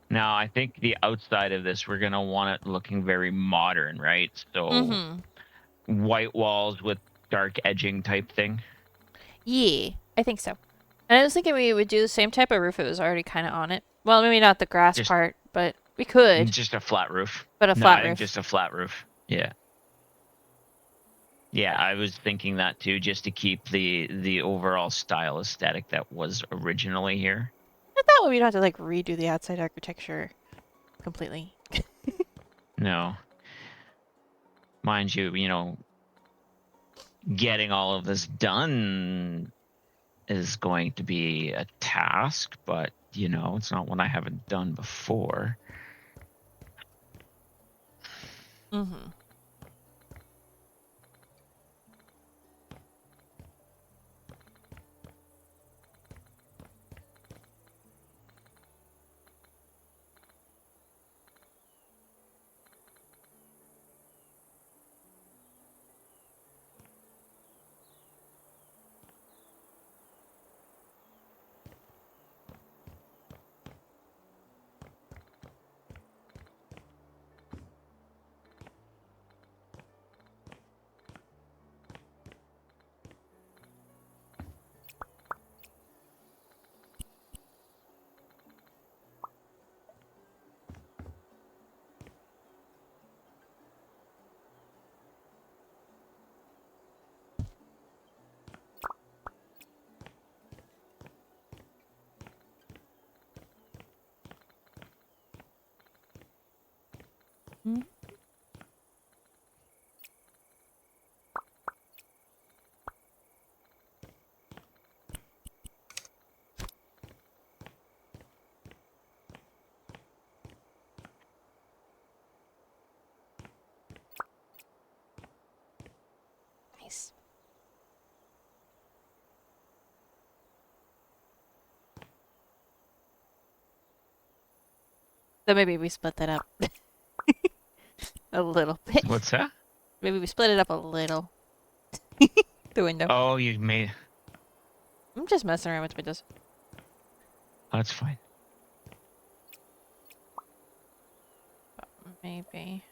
Now, I think the outside of this, we're going to want it looking very modern, right? So white walls with dark edging type thing. Yeah, I think so. And I was thinking we would do the same type of roof it was already kind of on it. Well, maybe not the grass part, but we could. Just a flat roof. But a No, flat I think roof. just a flat roof. Yeah. Yeah, I was thinking that too, just to keep the overall style aesthetic that was originally here. But that way we'd have to like redo the outside architecture completely. No. Mind you, getting all of this done is going to be a task, but it's not one I haven't done before. Mm-hmm. Hmm? Nice. So maybe we split that up a little bit. What's that? Maybe we split it up a little. The window. Oh, you made. I'm just messing around with windows. That's fine. Maybe.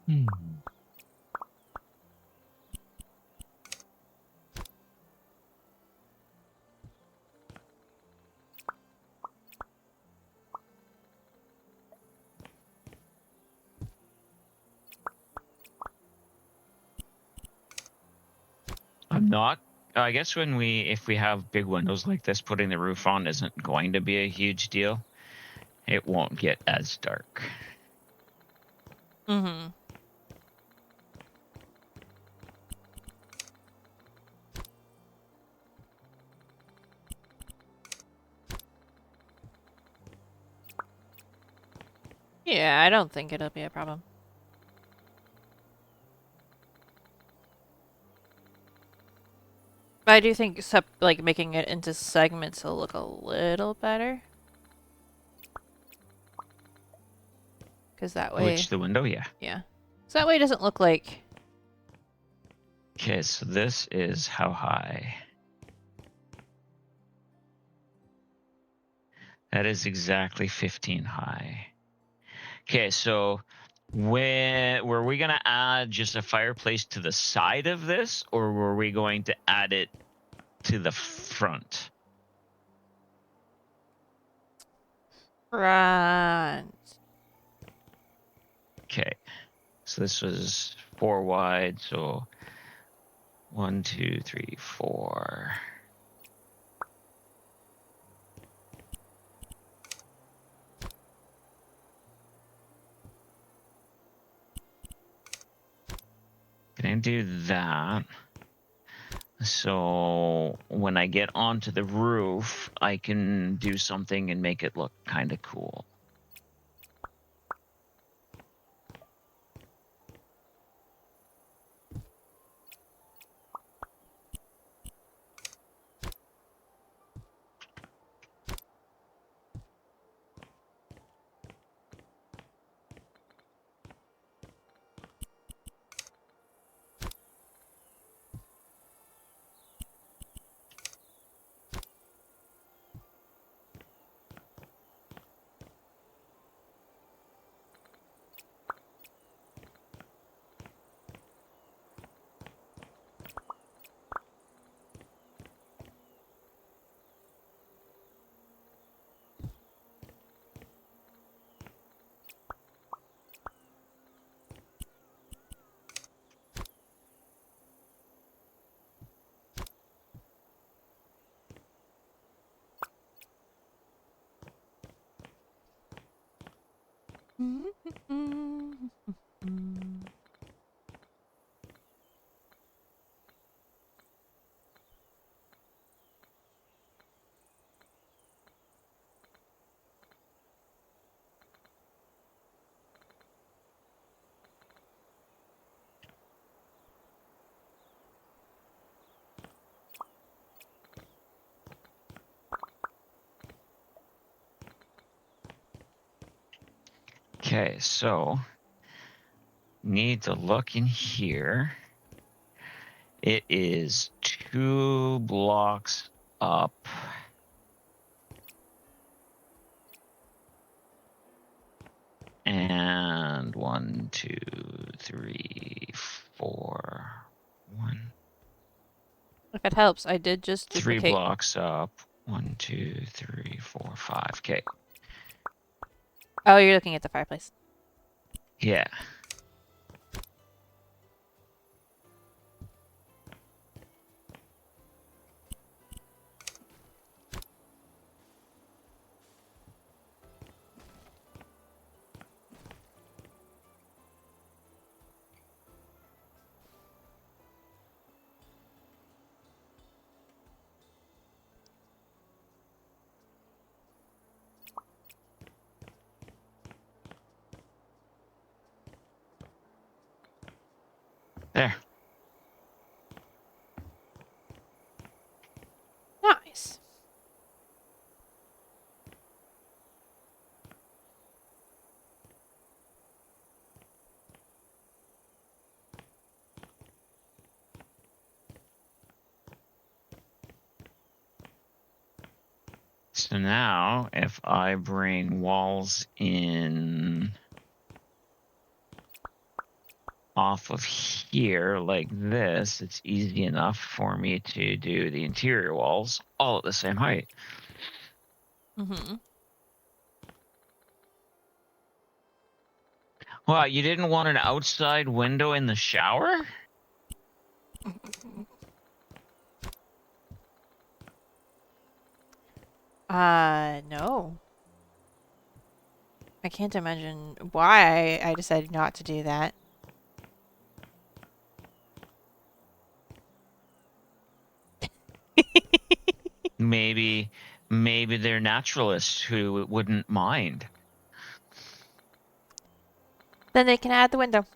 Hmm. I'm not. I guess if we have big windows like this, putting the roof on isn't going to be a huge deal. It won't get as dark. Mm-hmm. Yeah, I don't think it'll be a problem. But I do think like making it into segments will look a little better. Because that way, Which the window, yeah. yeah. So that way it doesn't look like... Okay, so this is how high. That is exactly 15 high. Okay, so were we gonna add just a fireplace to the side of this, or were we going to add it to the front? Front. Okay, so this was 4 wide, so 1, 2, 3, 4. Can I do that? So when I get onto the roof, I can do something and make it look kind of cool. Okay, so need to look in here. It is 2 blocks up. And 1, 2, 3, 4. 1, If it helps, I did just 3 duplicate. blocks up. 1, 2, 3, 4, 5. Okay. Oh, you're looking at the fireplace. Yeah. There. Nice. So now, if I bring walls in off of here like this, it's easy enough for me to do the interior walls all at the same height. Mm-hmm. Well, you didn't want an outside window in the shower? No. I can't imagine why I decided not to do that. Maybe they're naturalists who wouldn't mind. Then they can add the window.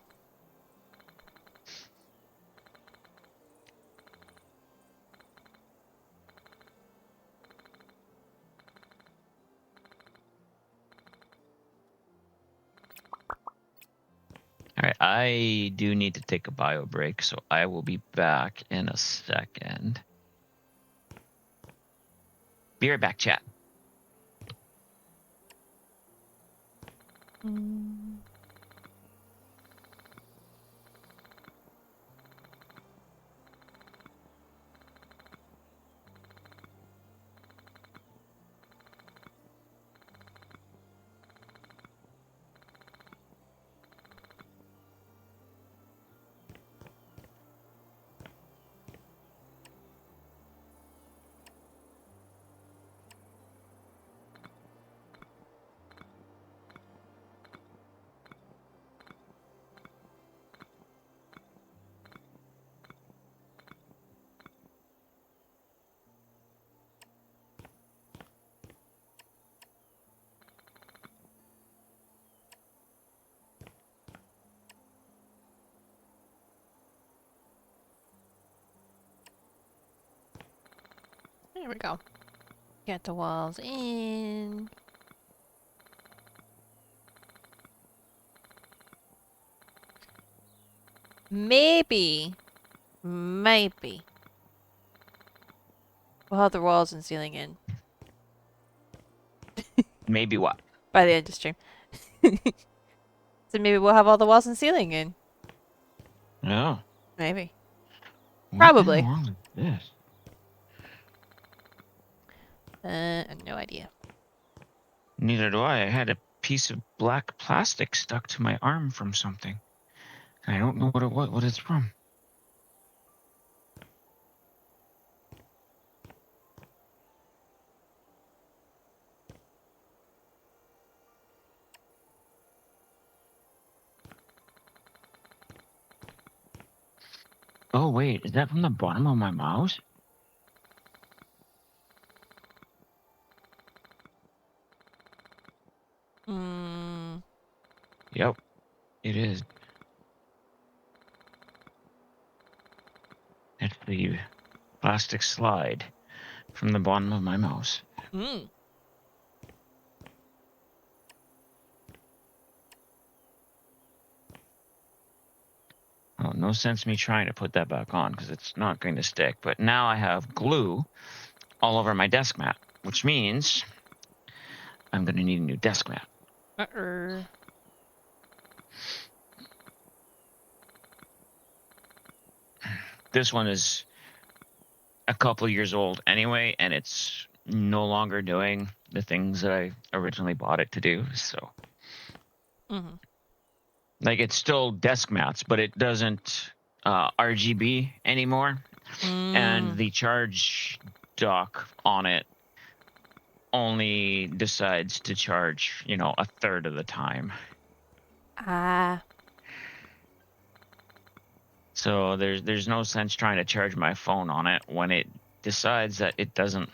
All right, I do need to take a bio break, so I will be back in a second. Be right back, chat. Mm. There we go. Get the walls in. Maybe. We'll have the walls and ceiling in Maybe what? by the end of stream. So maybe we'll have all the walls and ceiling in. No. Maybe. What Probably. in the world is this? No idea. Neither do I. I had a piece of black plastic stuck to my arm from something. I don't know what it's from. Oh wait, is that from the bottom of my mouse? Mm, Yep, it is. It's the plastic slide from the bottom of my mouse. mm. Oh, no sense me trying to put that back on because it's not going to stick. But now I have glue all over my desk mat, which means I'm going to need a new desk mat. Uh-oh. This one is a couple years old anyway, and it's no longer doing the things that I originally bought it to do. So Mm-hmm. Like it's still desk mats, but it doesn't RGB anymore, and the charge dock on it only decides to charge, a third of the time. Ah. So there's no sense trying to charge my phone on it when it decides that it doesn't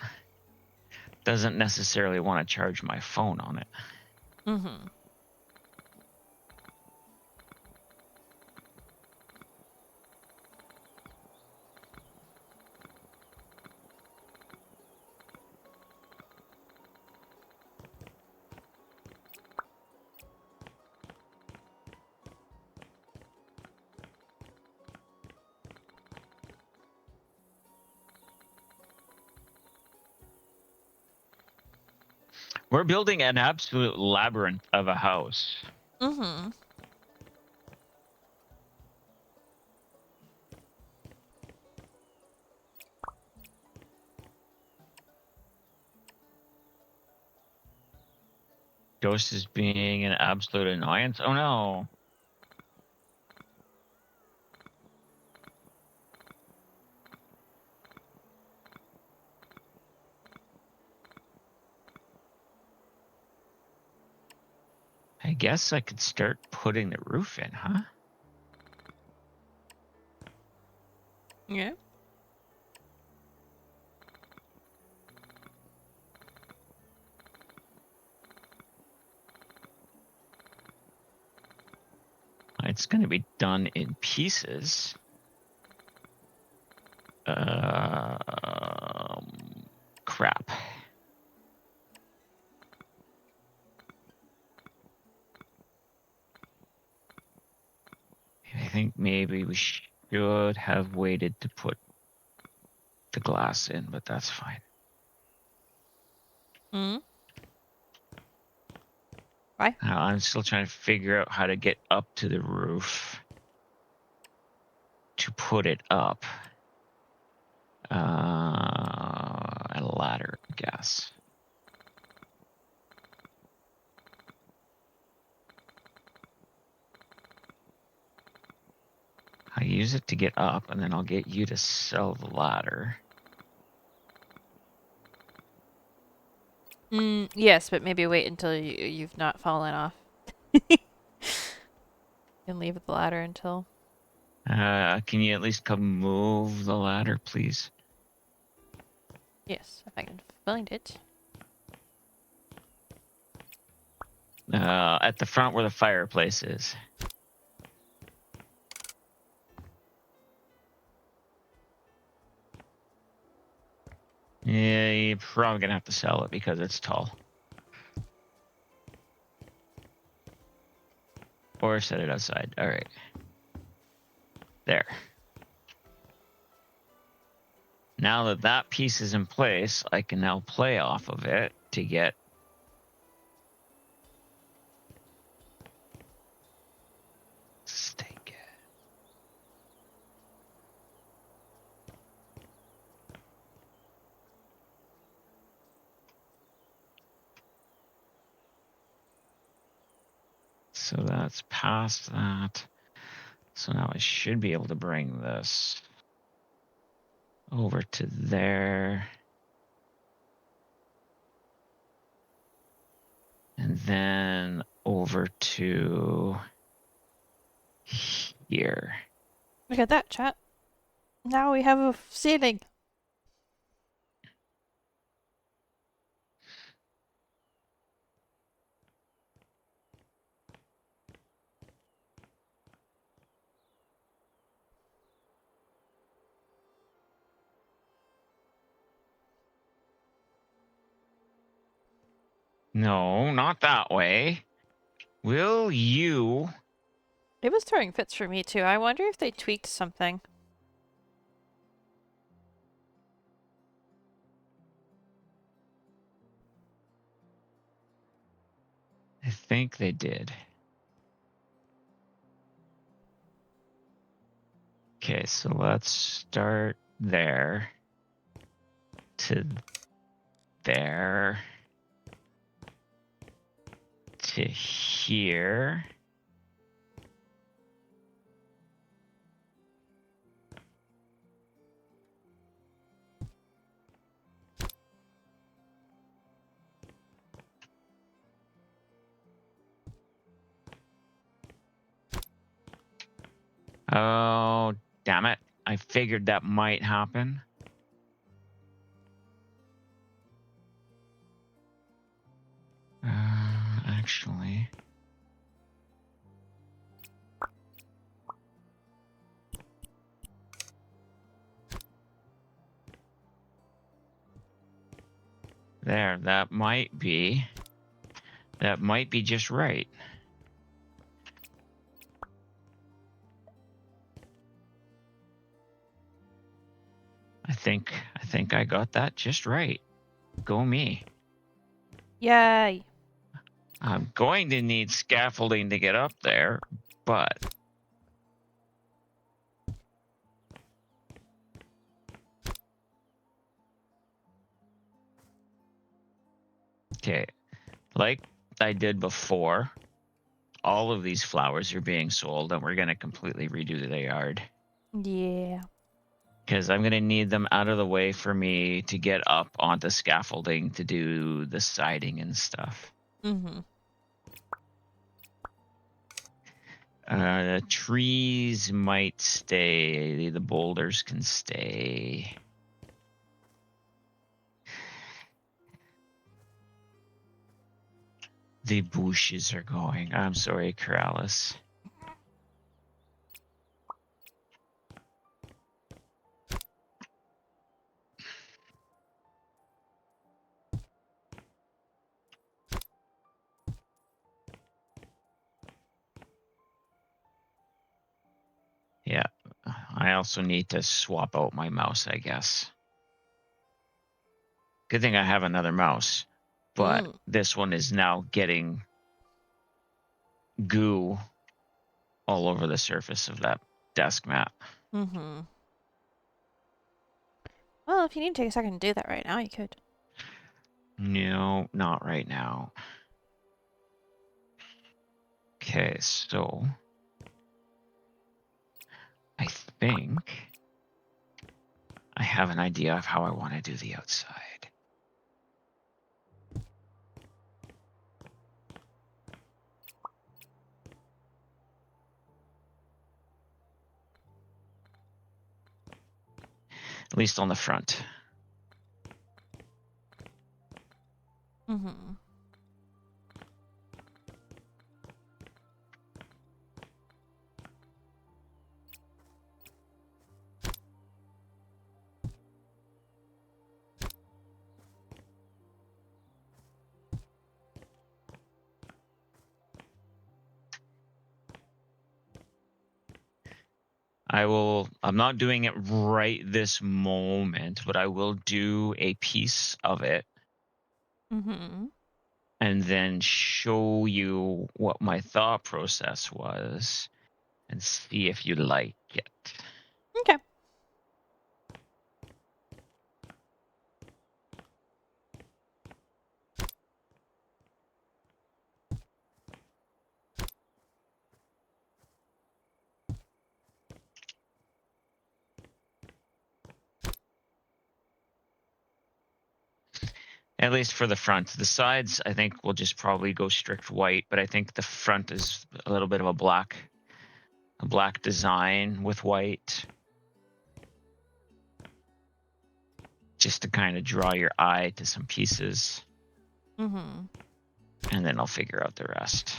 necessarily want to charge my phone on it. Mm-hmm. We're building an absolute labyrinth of a house. Mm-hmm. Ghost is being an absolute annoyance. Oh no. I guess I could start putting the roof in, huh? Yeah. It's going to be done in pieces. Crap. I think maybe we should have waited to put the glass in, but that's fine. Mm-hmm. Why? I'm still trying to figure out how to get up to the roof to put it up. A ladder, I guess. I use it to get up, and then I'll get you to sell the ladder. Yes, but maybe wait until you've not fallen off. And leave the ladder until. Can you at least come move the ladder, please? Yes, if I can find it. At the front where the fireplace is. Yeah, you're probably gonna have to sell it because it's tall. Or set it outside. All right. There. Now that that piece is in place, I can now play off of it to get steak. So that's past that. So now I should be able to bring this over to there. And then over to here. Look at that, chat. Now we have a ceiling. No, not that way. Will you? It was throwing fits for me too. I wonder if they tweaked something. I think they did. Okay, so let's start there to there to here. Oh, damn it. I figured that might happen. Actually. There, that might be just right. I think I got that just right. Go me. Yay. I'm going to need scaffolding to get up there, but okay, like I did before, all of these flowers are being sold and we're going to completely redo the yard. Yeah. Because I'm going to need them out of the way for me to get up onto scaffolding to do the siding and stuff. Mm-hmm. The trees might stay. The boulders can stay. The bushes are going. I'm sorry, Corrales. Yeah. I also need to swap out my mouse, I guess. Good thing I have another mouse. But this one is now getting goo all over the surface of that desk mat. Mm-hmm. Well, if you need to take a second to do that right now, you could. No, not right now. Okay, so I think I have an idea of how I want to do the outside. At least on the front. Mm-hmm. I'm not doing it right this moment, but I will do a piece of it Mm-hmm. and then show you what my thought process was and see if you like it. Okay. At least for the front. The sides, I think we'll just probably go strict white, but I think the front is a little bit of a black design with white. Just to kind of draw your eye to some pieces. Mm-hmm. And then I'll figure out the rest.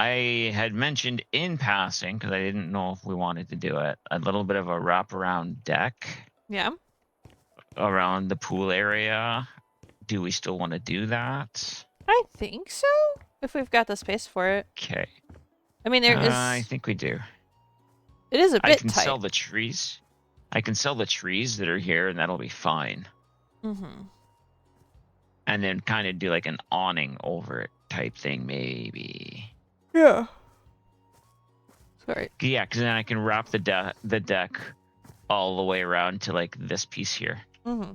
I had mentioned in passing, because I didn't know if we wanted to do it, a little bit of a wraparound deck Yeah. around the pool area. Do we still want to do that? I think so. If we've got the space for it. Okay. I mean, there is. I think we do. It is a I bit can tight. sell the trees. I can sell the trees that are here, and that'll be fine. Mm-hmm. And then kind of do like an awning over it type thing, maybe. Yeah. Sorry. Yeah, because then I can wrap the deck all the way around to like this piece here. Mm-hmm.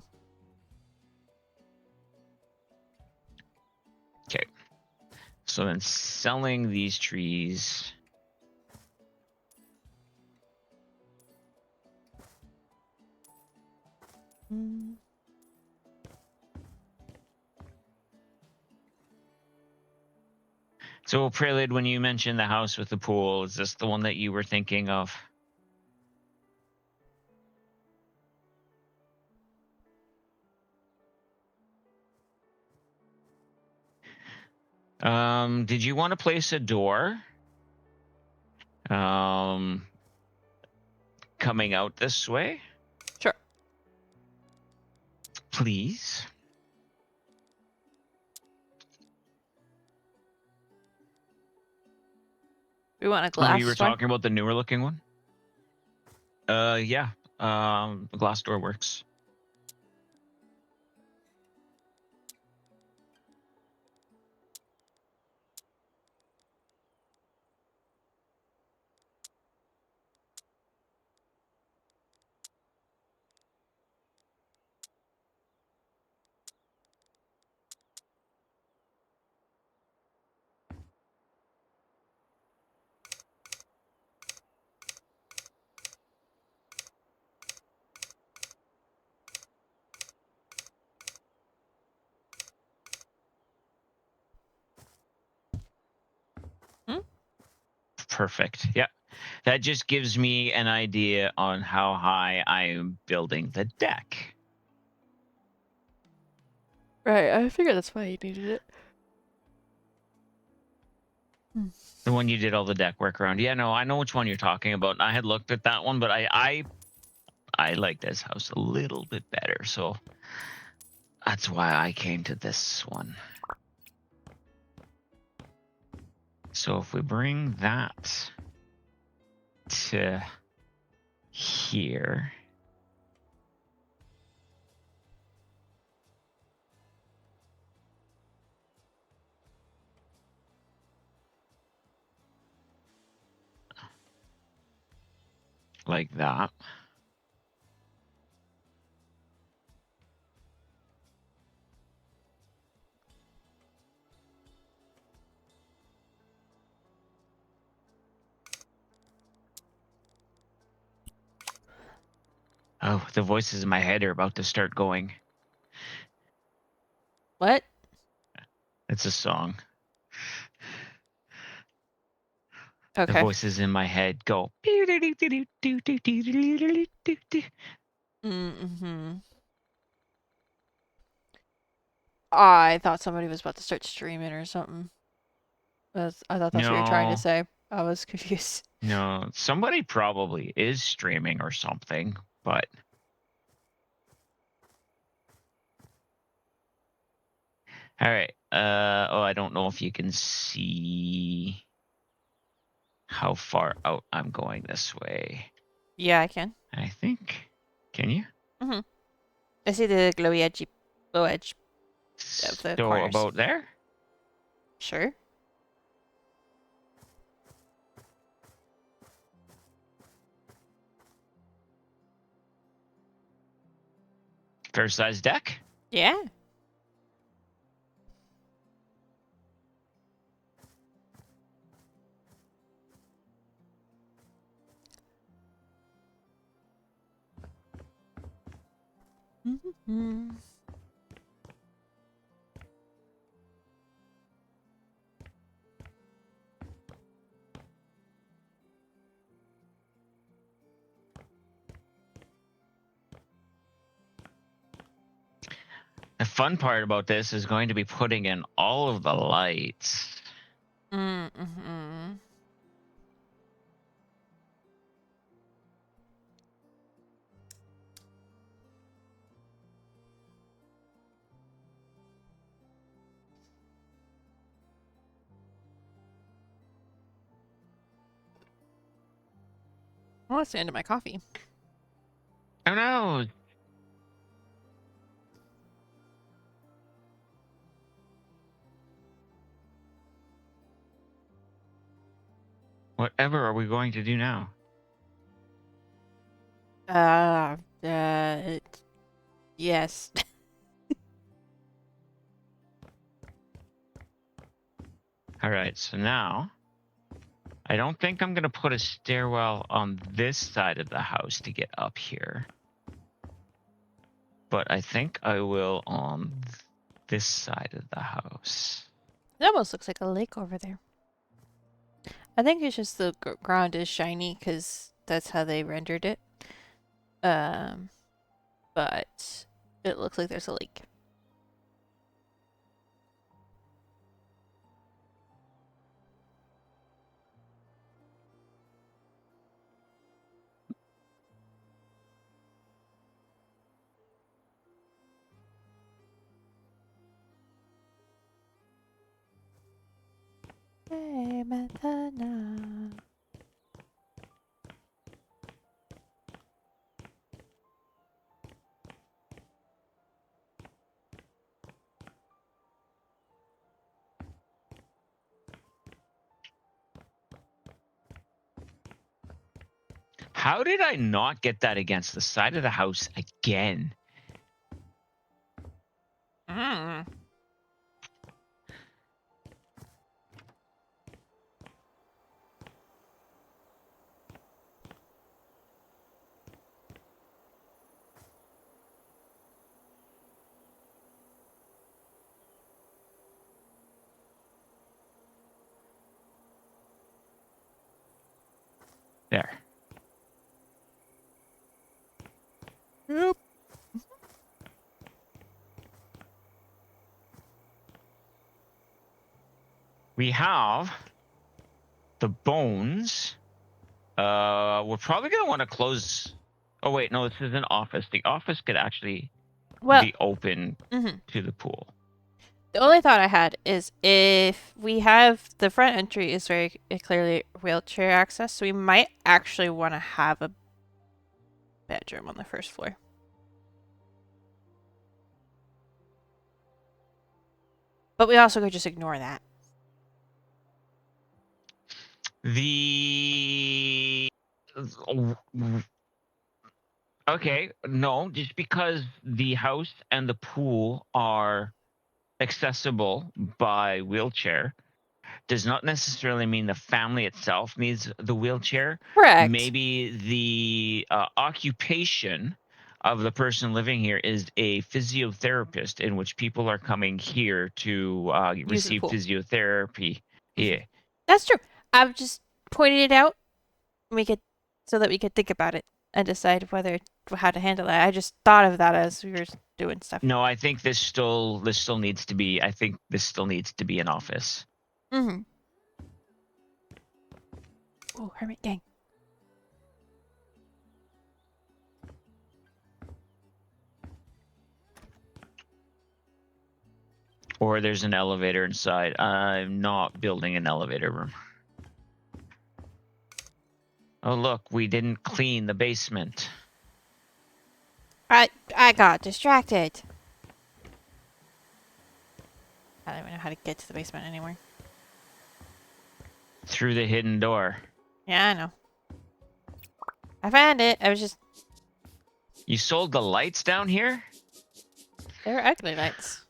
Okay. So then selling these trees. Mm. So Prelude, when you mentioned the house with the pool, is this the one that you were thinking of? Did you want to place a door? Coming out this way, Sure. please. We want a Oh, glass you were door. talking about the newer looking one? Yeah. The glass door works. Hmm? Perfect. Yeah. That just gives me an idea on how high I am building the deck. Right. I figured that's why you needed it. The one you did all the deck work around. Yeah, no, I know which one you're talking about. I had looked at that one, but I like this house a little bit better, so that's why I came to this one. So if we bring that to here. Like that. Oh, the voices in my head are about to start going. What? It's a song. The Okay. voices in my head go. Mm-hmm. I thought somebody was about to start streaming or something. I thought that's what you were trying to No, say. I was confused. no. Somebody probably is streaming or something, but all right. Oh, I don't know if you can see how far out I'm going this way. Yeah, I can. I think. Can you? Mm-hmm. I see the glow edge of the So corners. about there? Sure. Fair size deck? Yeah. Mm-hmm. The fun part about this is going to be putting in all of the lights. Mm-hmm. Well, that's the end of my coffee. Oh no! Whatever are we going to do now? Uh, yes. All right, so now I don't think I'm gonna put a stairwell on this side of the house to get up here, but I think I will on this side of the house. It almost looks like a lake over there. I think it's just the ground is shiny because that's how they rendered it. Um, but it looks like there's a lake. Hey, Mathana. How did I not get that against the side of the house again? Mm. There. Yep. We have the bones. We're probably gonna want to close. Oh wait, no, this is an office. The office could actually Well, be open mhm. to the pool. The only thought I had is if we have the front entry is very clearly wheelchair access, so we might actually want to have a bedroom on the first floor. But we also could just ignore that. The okay, no, just because the house and the pool are accessible by wheelchair does not necessarily mean the family itself needs the wheelchair. Correct. Maybe the occupation of the person living here is a physiotherapist, in which people are coming here to Use the receive pool. physiotherapy. Yeah. That's true. I've just pointed it out. We could so that we could think about it and decide how to handle it. I just thought of that as we were doing stuff. No, I think this still needs to be. I think this still needs to be an office. Mm-hmm. Oh, hermit gang. Or there's an elevator inside. I'm not building an elevator room. Oh look, we didn't clean the basement. I got distracted. I don't even know how to get to the basement anymore. Through the hidden door. Yeah, I know. I found it. I was just You sold the lights down here? they were ugly lights.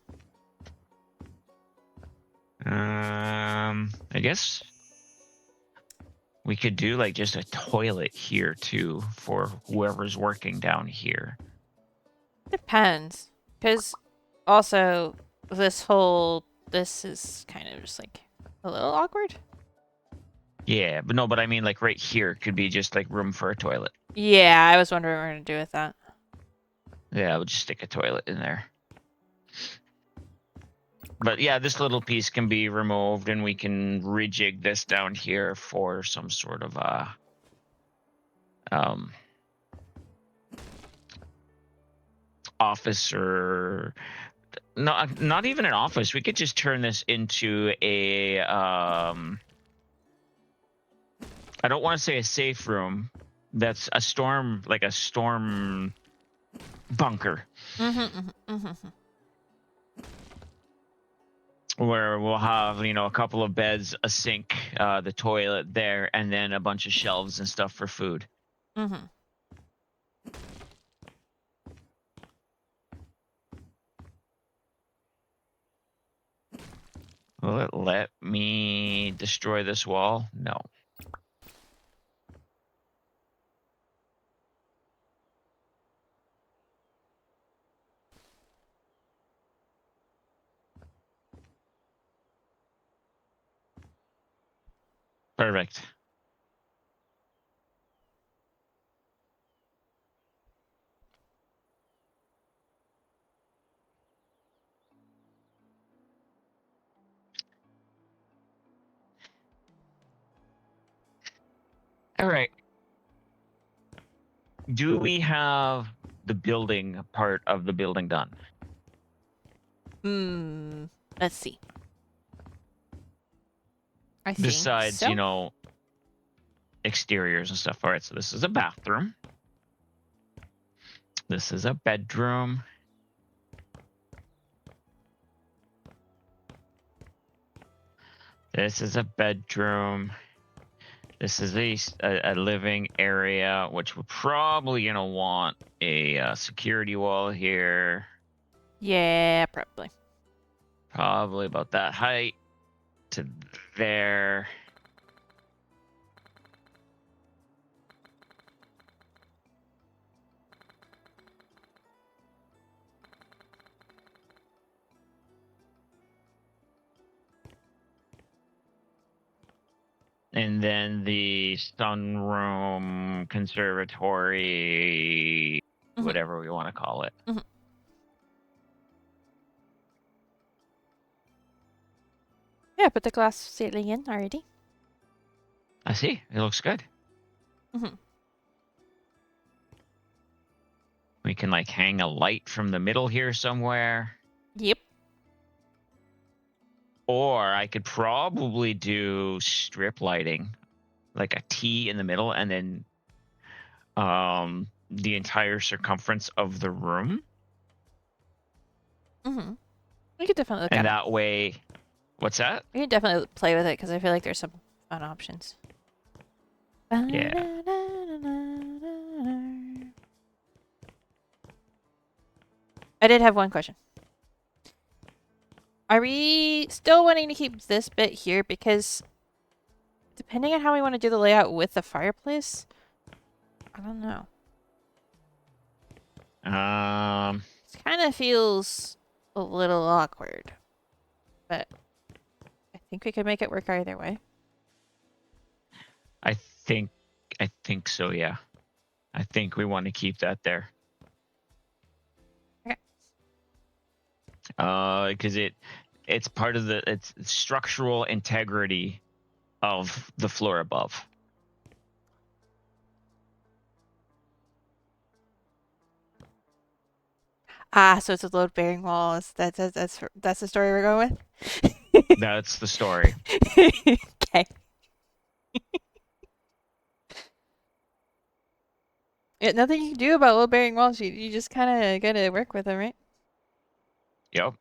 I guess we could do like just a toilet here too for whoever's working down here. Depends, because also this is kind of just like a little awkward. Yeah, but I mean like right here could be just like room for a toilet. Yeah, I was wondering what we're gonna do with that. Yeah, we'll just stick a toilet in there. But yeah, this little piece can be removed and we can rejig this down here for some sort of office, or not even an office. We could just turn this into a I don't want to say a safe room. That's a storm bunker. Where we'll have, a couple of beds, a sink, the toilet there, and then a bunch of shelves and stuff for food. Mm-hmm. Will it let me destroy this wall? No. Perfect. All right. Do we have the building part of the building done? Let's see. I think Besides, so. you know, exteriors and stuff. All right, so this is a bathroom. This is a bedroom. This is a bedroom. This is a living area, which we're probably gonna want a security wall here. Yeah, probably. Probably about that height to there. And then the sunroom, conservatory, Mhm. whatever we want to call it. Yeah, put the glass ceiling in already. I see. It looks good. Mhm. We can like hang a light from the middle here somewhere. Yep. Or I could probably do strip lighting, like a T in the middle, and then the entire circumference of the room. Mm-hmm. We could definitely look And at it. that way, what's that? We could definitely play with it because I feel like there's some fun options. Yeah. I did have one question. Are we still wanting to keep this bit here? Because depending on how we want to do the layout with the fireplace, I don't know. It kind of feels a little awkward. But I think we could make it work either way. I think so, yeah. I think we want to keep that there. Okay. Because it's part of it's structural integrity of the floor above. Ah, so it's a load-bearing wall. That's the story we're going That's the story. with? Okay. Yeah, nothing you can do about load-bearing walls. You just kind of gotta work with them, right? Yep.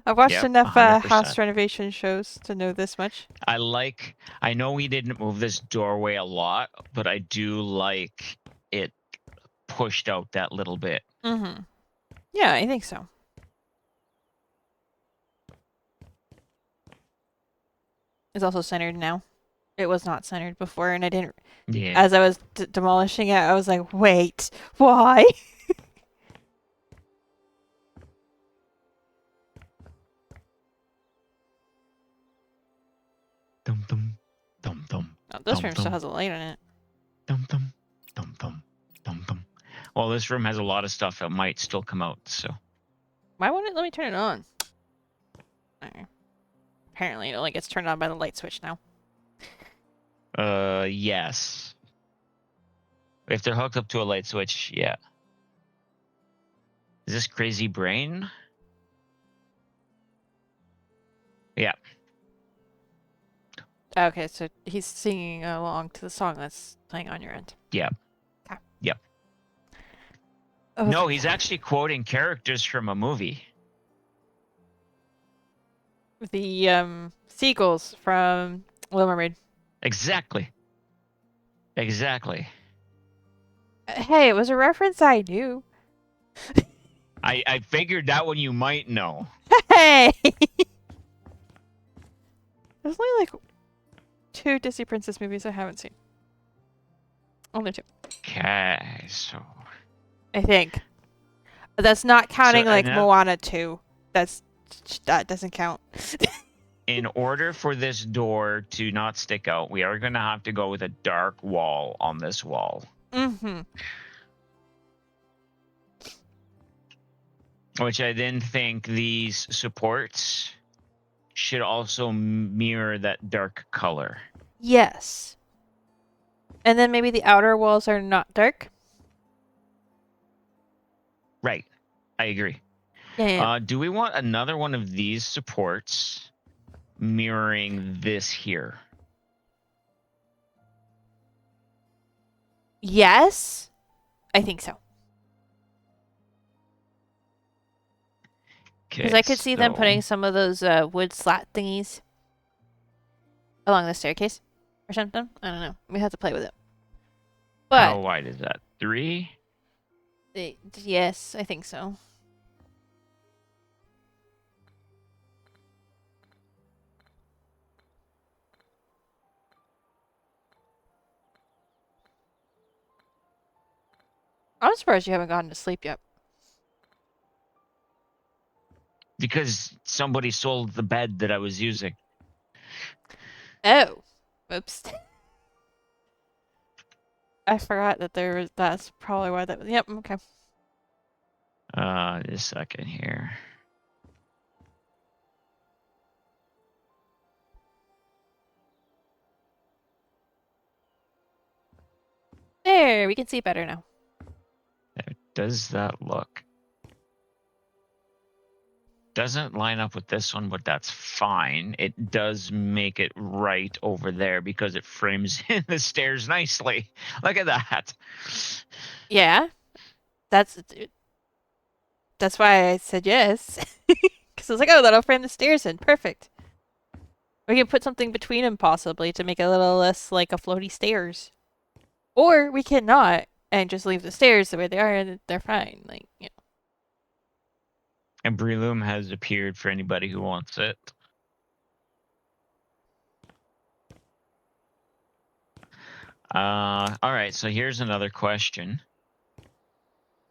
I've watched Yep, enough 100%. house renovation shows to know this much. I know we didn't move this doorway a lot, but I do like it pushed out that little bit. Mm-hmm. Yeah, I think so. It's also centered now. It was not centered before, and I didn't. Yeah. As I was demolishing it, I was like, "Wait, why?" Dum dum dum dum. Oh, this Dum, room still dum. has a light in it. Dum dum dum dum dum dum. Well, this room has a lot of stuff that might still come out, so. Why won't it let me turn it on? Okay. Apparently, it only gets turned on by the light switch now. Yes. If they're hooked up to a light switch, yeah. Is this Crazy Brain? Yeah. Okay, so he's singing along to the song that's playing on your end. Yeah. Okay. Yep. Okay. No, he's actually quoting characters from a movie. The seagulls from Little Mermaid. Exactly. Exactly. Hey, it was a reference I knew. I figured that one you might know. Hey! There's only like 2 Disney princess movies I haven't seen. Only 2, Okay, so I think. But that's not counting like enough- Moana 2. That doesn't count. in order for this door to not stick out, we are going to have to go with a dark wall on this wall. Mm-hmm. Which I then think these supports should also mirror that dark color. Yes. And then maybe the outer walls are not dark. Right. I agree. Yeah. Do we want another one of these supports mirroring this here? Yes. I think so. Because I could see them putting some of those wood slat thingies along the staircase or something. I don't know. We have to play with it. But how wide is that? 3? yes, I think so. I'm surprised you haven't gotten to sleep yet. Because somebody sold the bed that I was using. Oh. Oops. I forgot that there was. That's probably why that. Yep. Okay. Just a second here. There. We can see better now. How does that look? Doesn't line up with this one, but that's fine. It does make it right over there because it frames in the stairs nicely. Look at that. Yeah. That's why I said yes. Because I was like, oh, that'll frame the stairs in. Perfect. We can put something between them possibly to make it a little less like a floaty stairs. Or we can not and just leave the stairs the way they are and they're fine. Like, you know. And Breloom has appeared for anybody who wants it. All right, so here's another question.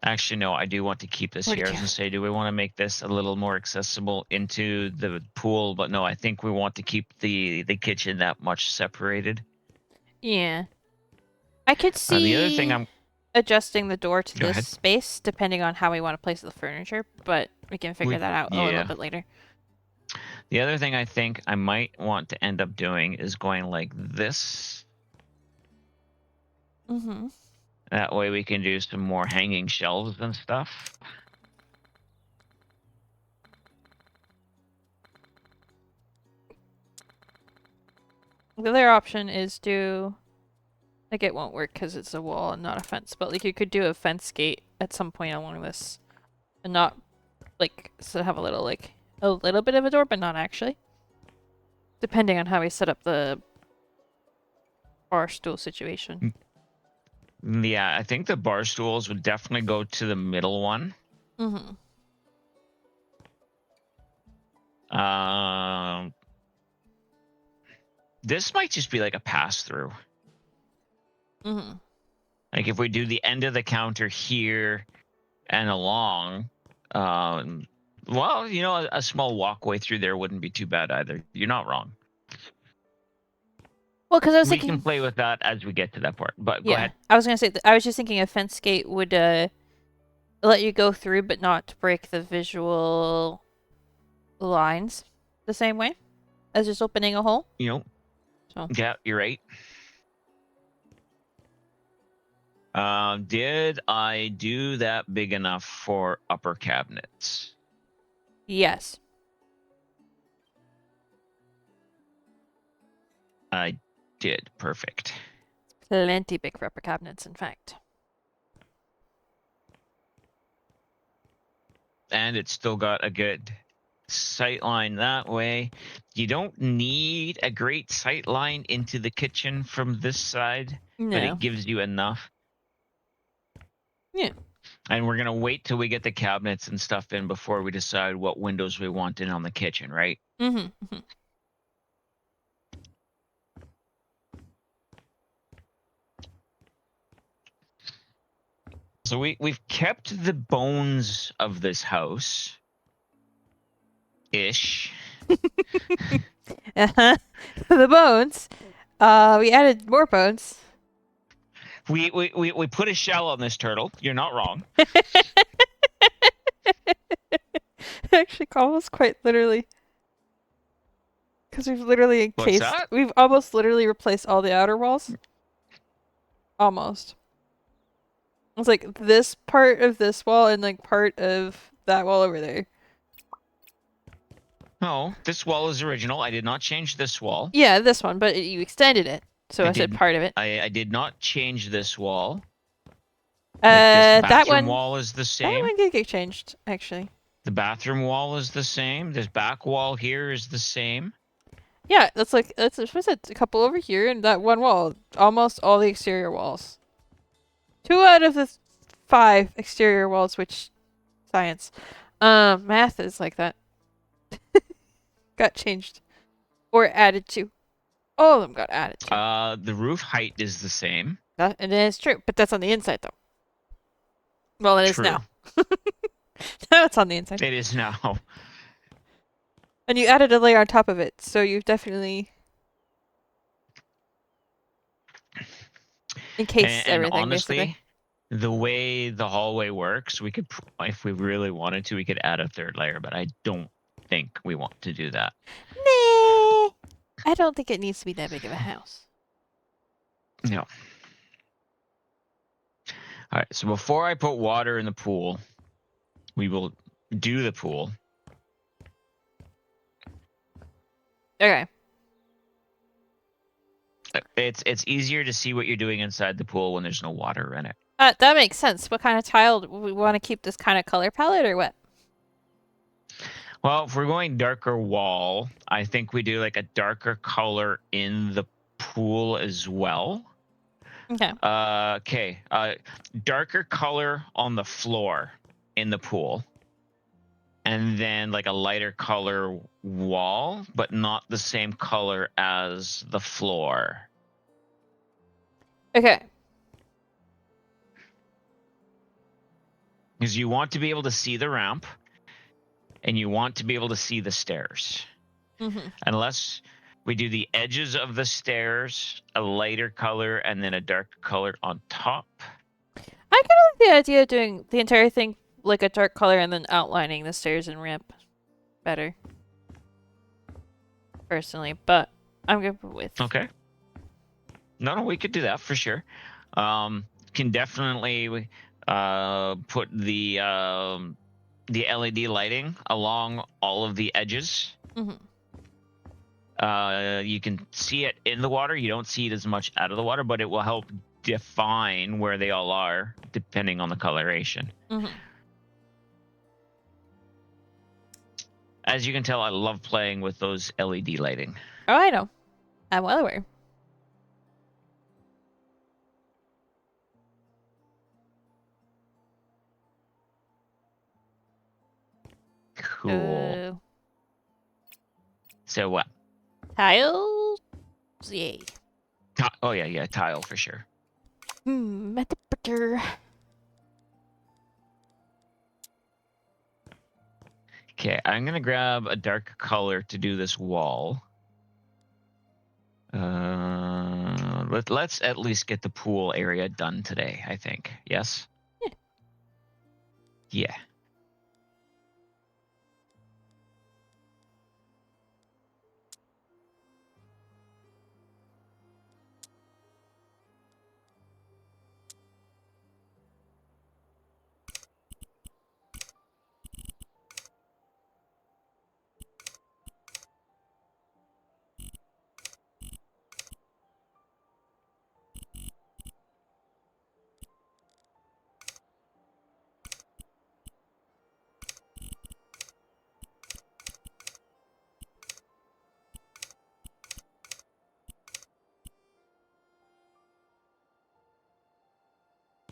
Actually, no, I do want to keep this Where'd here. it I was go? going to say, do we want to make this a little more accessible into the pool? But no, I think we want to keep the kitchen that much separated. Yeah. I could see The other thing I'm... adjusting the door to Go this ahead. space depending on how we want to place the furniture, but we can figure that out a little yeah. bit later. The other thing I think I might want to end up doing is going like this. Mm-hmm. That way we can do some more hanging shelves and stuff. The other option is like it won't work because it's a wall and not a fence, but like you could do a fence gate at some point along this and not like so have a little bit of a door, but not actually. Depending on how we set up the bar stool situation. Yeah, I think the bar stools would definitely go to the middle one. Mm-hmm. This might just be like a pass through. Mm-hmm. Like if we do the end of the counter here and along, well, you know, a small walkway through there wouldn't be too bad either. You're not wrong. Well, because I was We thinking, can play with that as we get to that part. But go yeah, ahead. I was gonna say I was just thinking a fence gate would let you go through, but not break the visual lines the same way as just opening a hole. You know, So. yeah, you're right. Did I do that big enough for upper cabinets? Yes. I did. Perfect. Plenty big for upper cabinets, in fact. And it's still got a good sight line that way. You don't need a great sight line into the kitchen from this side, but No. it gives you enough. Yeah. And we're going to wait till we get the cabinets and stuff in before we decide what windows we want in on the kitchen, right? Mm-hmm. Mm-hmm. So we've kept the bones of this house. Ish. Uh-huh. The bones. We added more bones. We put a shell on this turtle. You're not wrong. Actually, almost quite literally. Because we've literally What's encased. that? We've almost literally replaced all the outer walls. Almost. It's like this part of this wall and like part of that wall over there. No, this wall is original. I did not change this wall. Yeah, this one, but you extended it. So I said did- part of it. I did not change this wall. Like this That bathroom one. wall is the That same. one did get changed, actually. The bathroom wall is the same. This back wall here is the same. Yeah, that's what's it? A couple over here and that one wall. Almost all the exterior walls. 2 out of the 5 exterior walls, which science. Math is like that. Got changed. Or added to. All of them got added to. The roof height is the same. And then it's true, but that's on the inside though. Well, it is True. now. Now it's on the inside. It is now. And you added a layer on top of it, so you've definitely encased And everything, honestly, basically. the way the hallway works, we could, if we really wanted to, we could add a third layer, but I don't think we want to do that. Nah. I don't think it needs to be that big of a house. No. All right, so before I put water in the pool, we will do the pool. Okay. It's easier to see what you're doing inside the pool when there's no water in it. That makes sense. What kind of tile? We want to keep this kind of color palette or what? Well, if we're going darker wall, I think we do like a darker color in the pool as well. Okay. Okay. Darker color on the floor in the pool. And then like a lighter color wall, but not the same color as the floor. Okay. Because you want to be able to see the ramp and you want to be able to see the stairs. Mm-hmm. Unless we do the edges of the stairs a lighter color and then a darker color on top. I kind of like the idea of doing the entire thing like a dark color and then outlining the stairs and ramp better. Personally, but I'm good with. Okay. No, we could do that for sure. Can definitely put the LED lighting along all of the edges. Mm-hmm. You can see it in the water. You don't see it as much out of the water, but it will help define where they all are depending on the coloration. Mm-hmm. As you can tell, I love playing with those LED lighting. Oh, I know. I'm well aware. Cool. So what? Tiles? Yay. Oh yeah, tile for sure. Method butter. Okay, I'm gonna grab a dark color to do this wall. Let's at least get the pool area done today, I think. Yes? Yeah. Yeah.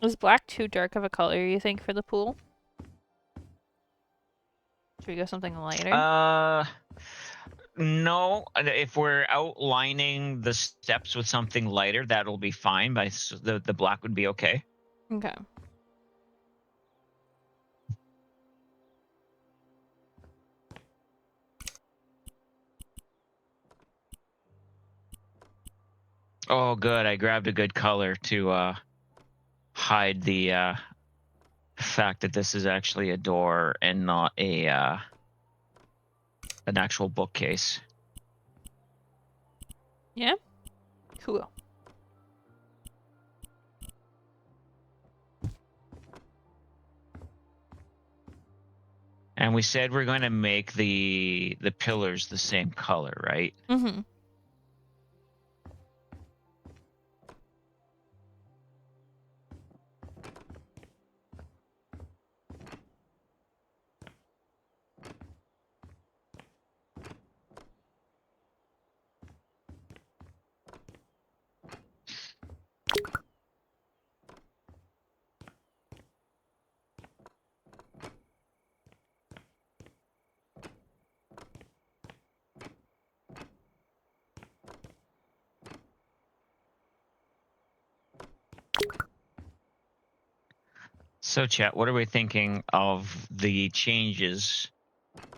Is black too dark of a color, you think, for the pool? Should we go something lighter? No. If we're outlining the steps with something lighter, that'll be fine. But the black would be okay. Okay. Oh, good. I grabbed a good color to hide the fact that this is actually a door and not a an actual bookcase. Yeah? Cool. And we said we're going to make the pillars the same color, right? Mm-hmm. So, chat, what are we thinking of the changes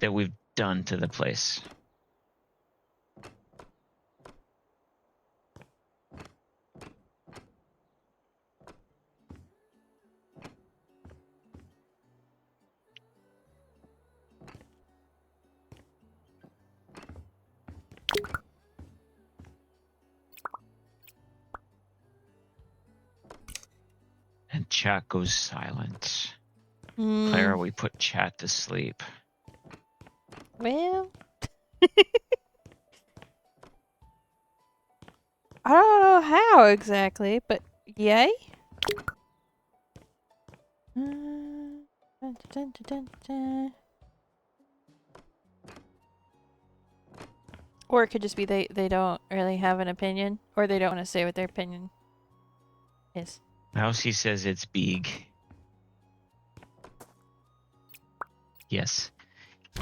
that we've done to the place? And chat goes silent. Clara, we put chat to sleep. Well... I don't know how exactly, but yay? Dun, dun, dun, dun, dun. Or it could just be they don't really have an opinion, or they don't want to say what their opinion is. Mousy says it's big. Yes.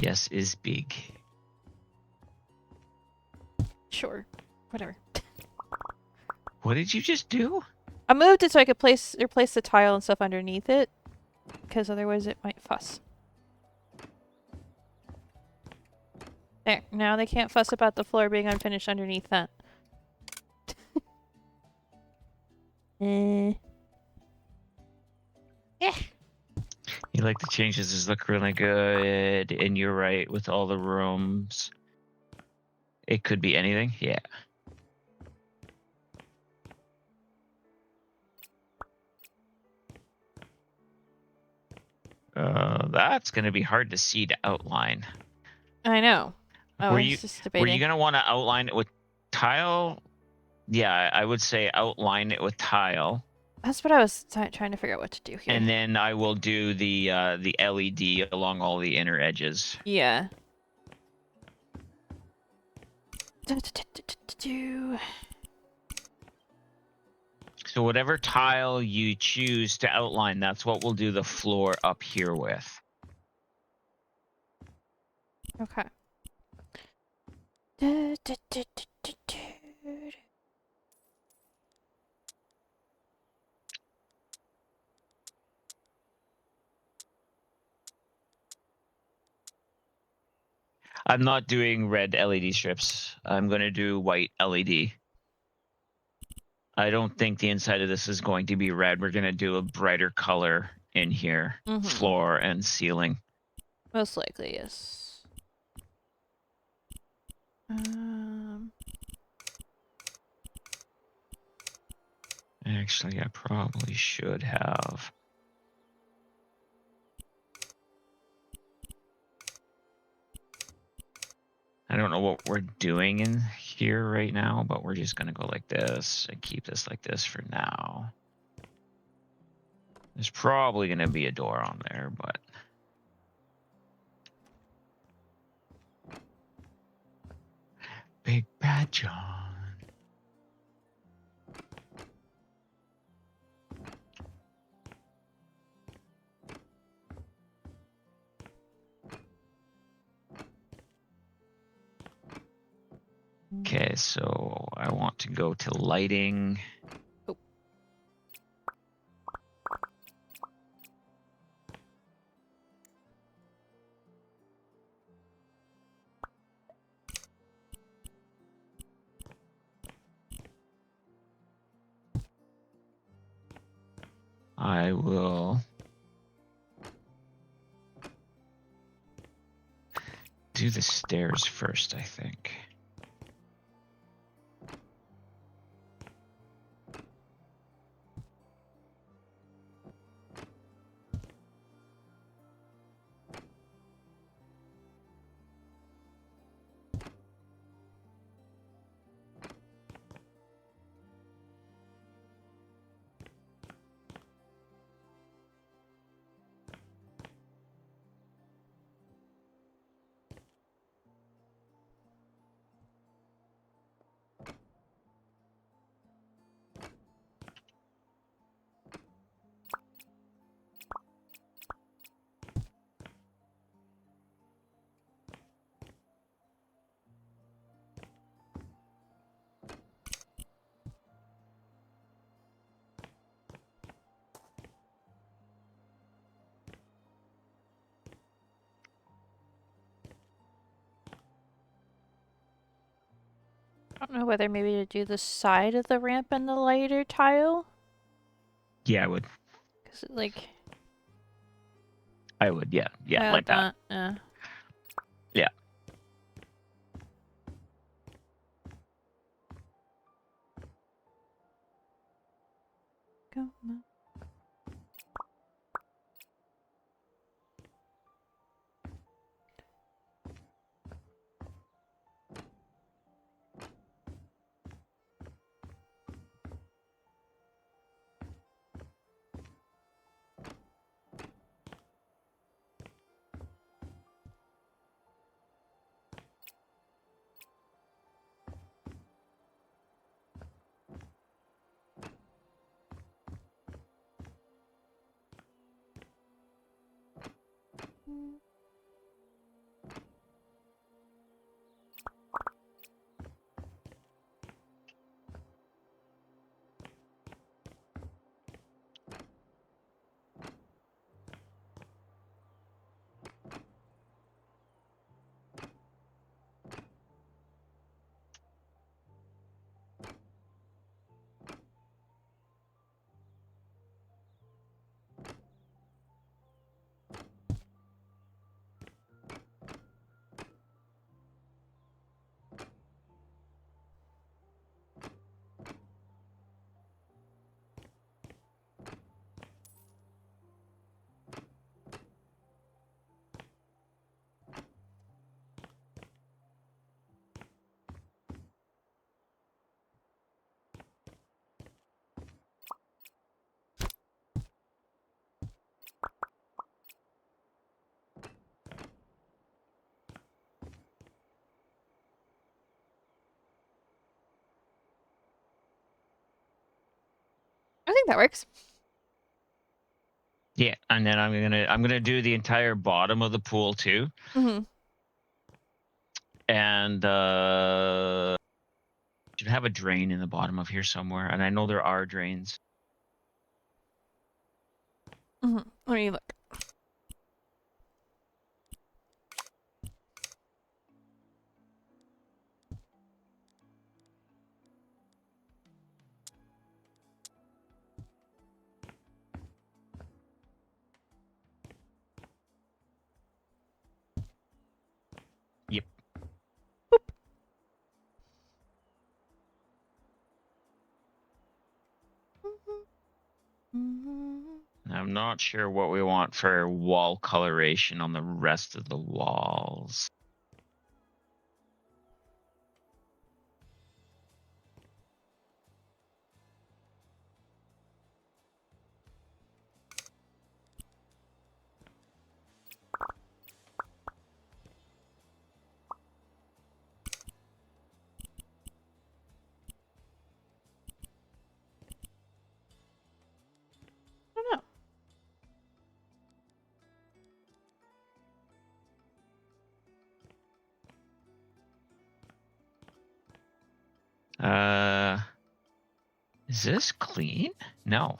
Yes is big. Sure. Whatever. What did you just do? I moved it so I could replace the tile and stuff underneath it, because otherwise it might fuss. There. Now they can't fuss about the floor being unfinished underneath that. You like the changes? These look really good. And you're right, with all the rooms. It could be anything. Yeah. That's going to be hard to see to outline. I know. I Were was you just were debating. you going to want to outline it with tile? Yeah, I would say outline it with tile. That's what I was trying to figure out what to do here. And then I will do the LED along all the inner edges. Yeah. So whatever tile you choose to outline, that's what we'll do the floor up here with. Okay. I'm not doing red LED strips. I'm going to do white LED. I don't think the inside of this is going to be red. We're going to do a brighter color in here, floor and ceiling. Most likely, yes. Actually, I probably should have. I don't know what we're doing in here right now, but we're just going to go like this and keep this like this for now. There's probably going to be a door on there, but... Big Bad John. Okay, so I want to go to lighting. Oh. I will do the stairs first, I think. I don't know whether maybe to do the side of the ramp and the lighter tile. Yeah, I would. Cause like I would. Yeah. Yeah, like that. Yeah. Yeah. Come on. I think that works. Yeah, and then I'm gonna do the entire bottom of the pool too, Mm-hmm. and should have a drain in the bottom of here somewhere. And I know there are drains. Mm-hmm. Let me look. Yep. I'm not sure what we want for wall coloration on the rest of the walls. I don't know. Is this clean? No.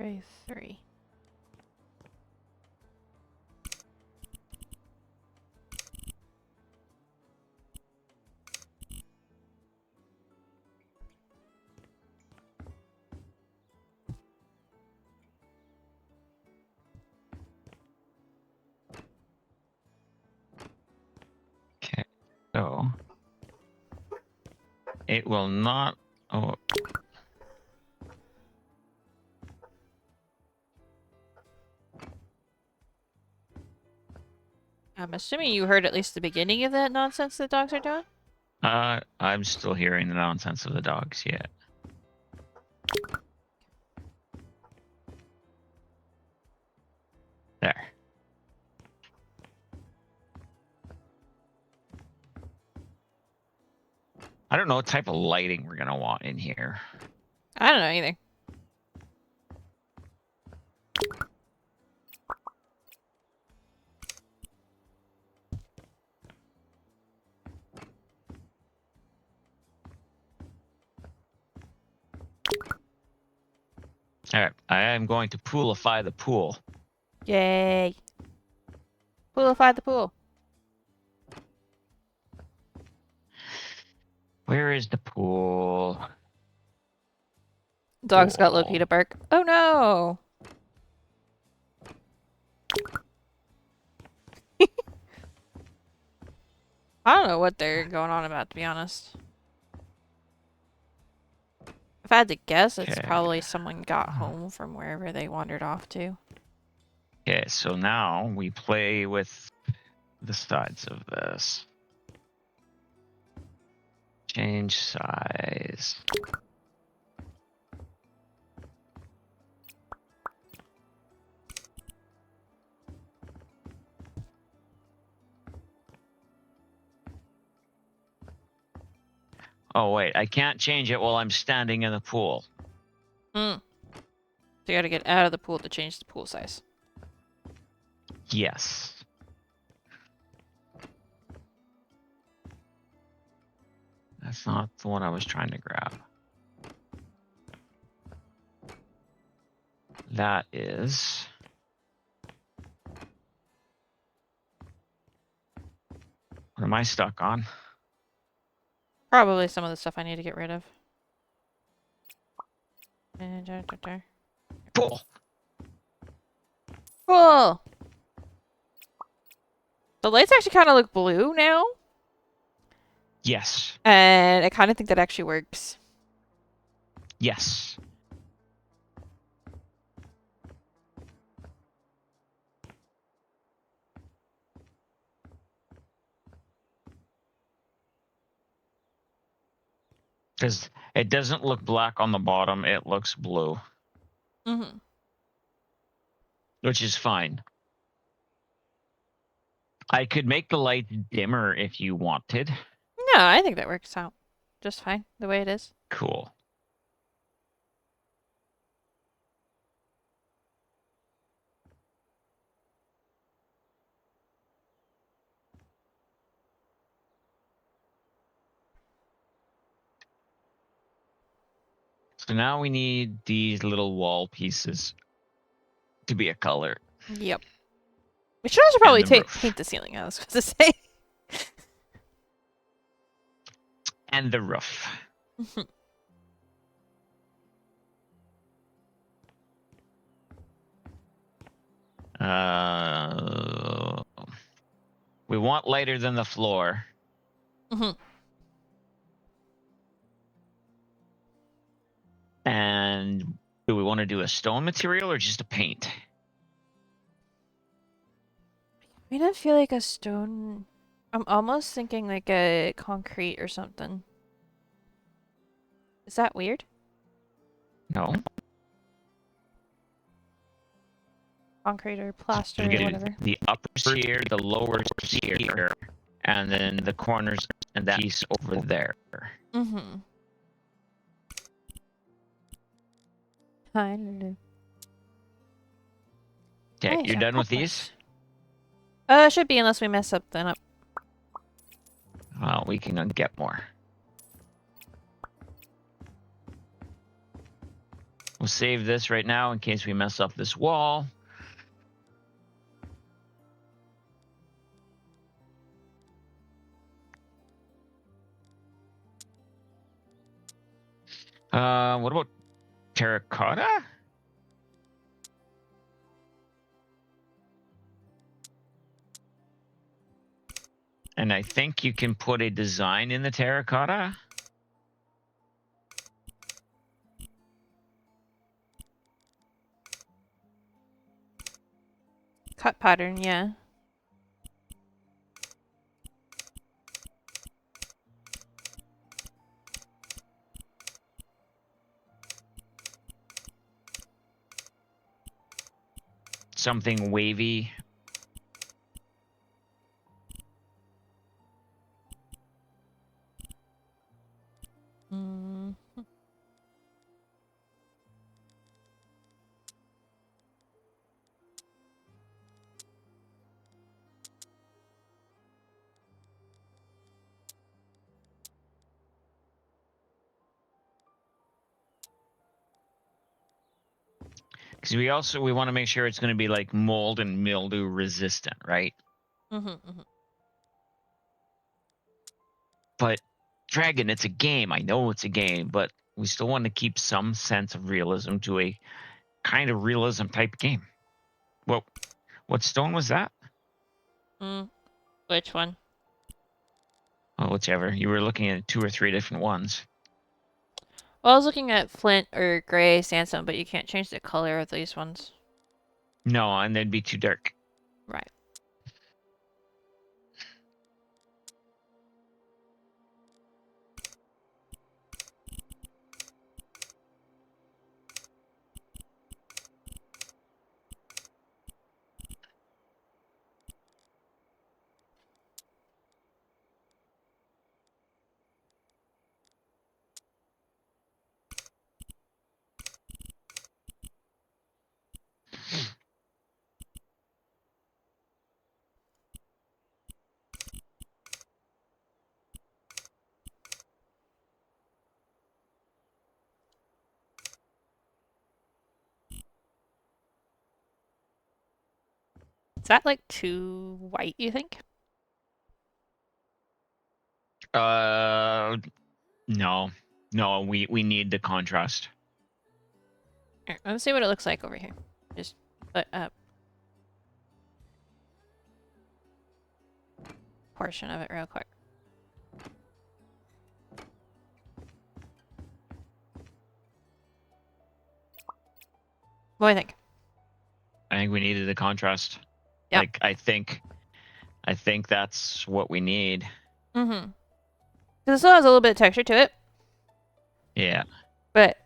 Gray 3. Okay, so it will not. Oh, I'm assuming you heard at least the beginning of that nonsense the dogs are doing? I'm still hearing the nonsense of the dogs. Yeah. There. I don't know what type of lighting we're gonna want in here. I don't know either. All right, I am going to poolify the pool. Yay. Poolify the pool. Where is the pool? Dog's got Pool. Loki to bark. Oh no! I don't know what they're going on about, to be honest. If I had to guess, it's Okay. probably someone got home from wherever they wandered off to. Okay, so now we play with the sides of this. Change size. Oh wait, I can't change it while I'm standing in the pool. Hmm. So you gotta get out of the pool to change the pool size. Yes. That's not the one I was trying to grab. That is. What am I stuck on? Probably some of the stuff I need to get rid of. Pool. Cool! The lights actually kind of look blue now, Yes. and I kind of think that actually works. Yes. Because it doesn't look black on the bottom, it looks blue, Mm-hmm. which is fine. I could make the lights dimmer if you wanted. No, I think that works out just fine the way it is. Cool. So now we need these little wall pieces to be a color. Yep. We should also probably the roof. paint the ceiling, I was going to say. And the roof. We want lighter than the floor. Mhm. And do we want to do a stone material or just a paint? I don't feel like a stone. I'm almost thinking like a concrete or something. Is that weird? No. Concrete or plaster You or get whatever. the upper tier, the lower tier, and then the corners and that piece over there. Mm-hmm. Hi, Lulu. Okay, Nice, you're our done with cobwebs. these? Should be unless we mess something up. Well, we can get more. We'll save this right now in case we mess up this wall. What about terracotta? And I think you can put a design in the terracotta. Cut pattern, yeah. Something wavy. Mm. Because we want to make sure it's going to be like mold and mildew resistant, right? But Dragon, it's a game. I know it's a game, but we still want to keep some sense of realism to a kind of realism type game. Well, what stone was that? Which one? Oh, whichever. You were looking at 2 or 3 different ones. Well, I was looking at flint or gray sandstone, but you can't change the color of these ones. No, and they'd be too dark. Right. Is that like too white, you think? No. No, we need the contrast. Here, let's see what it looks like over here. Just put up portion of it real quick. What do you think? I think we needed the contrast. Yeah. Like I think that's what we need. Because it still has a little bit of texture to it, Yeah. but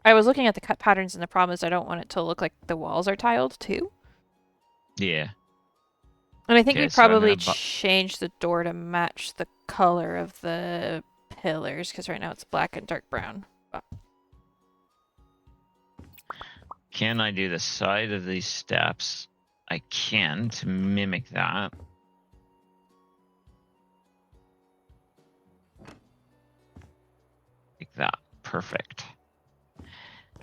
I was looking at the cut patterns, and the problem is I don't want it to look like the walls are tiled too. Yeah. And I think Okay, we so I'm probably gonna change the door to match the color of the pillars, because right now it's black and dark brown. Can I do the side of these steps? I can to mimic that. Like that. Perfect.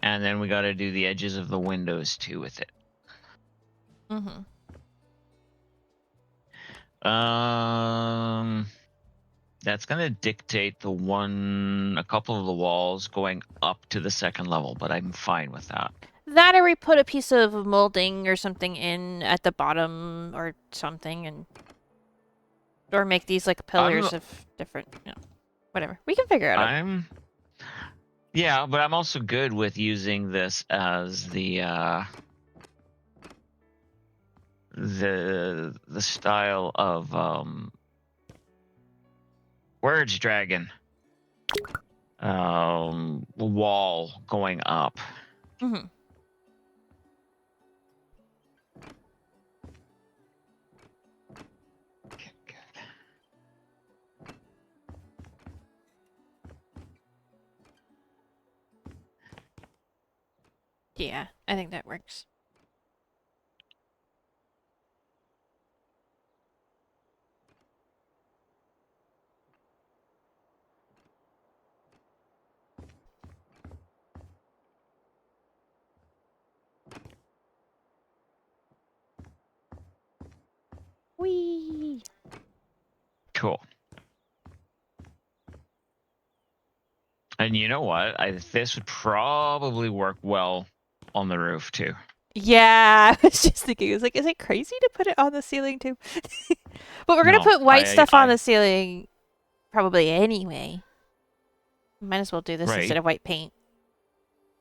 And then we got to do the edges of the windows too with it. That's gonna dictate a couple of the walls going up to the second level, but I'm fine with that. That, or we put a piece of molding or something in at the bottom or something, and or make these like pillars of different, whatever. We can figure it out. Yeah, but I'm also good with using this as the style of words dragon wall going up. Okay, good. Yeah, I think that works. Whee! Cool. And you know what? This would probably work well on the roof too. Yeah, I was just thinking, is it crazy to put it on the ceiling too? But we're gonna No, put white stuff on I the ceiling probably anyway. Might as well do this instead right, of white paint.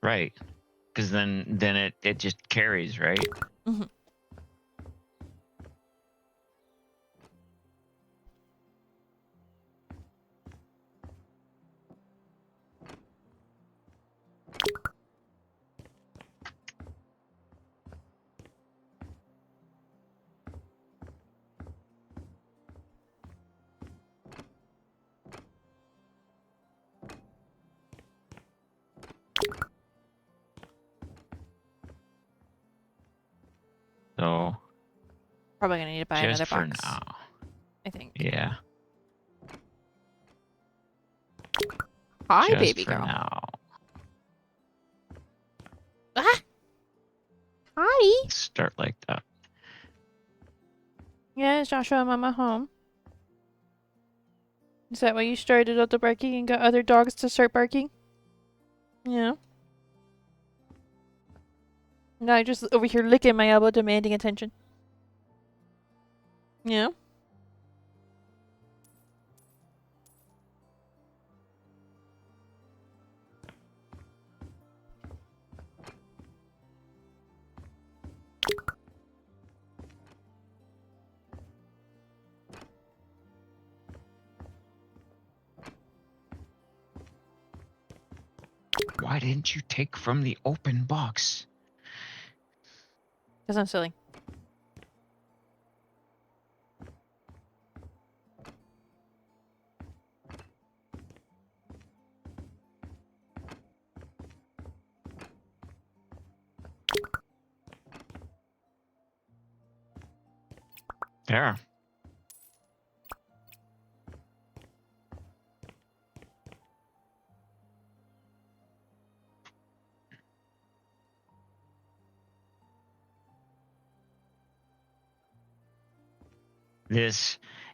right. Because then it just carries, right? Mhm. So Probably gonna need to buy just another for box, now, I think. yeah. Hi, Just baby for girl. now. Ah! Hi! Let's start like that. Yeah, is Joshua and Mama home? Is that why you started out the barking and got other dogs to start barking? Yeah. Now you're just over here licking my elbow, demanding attention. Yeah. Why didn't you take from the open box? Because I'm silly. There.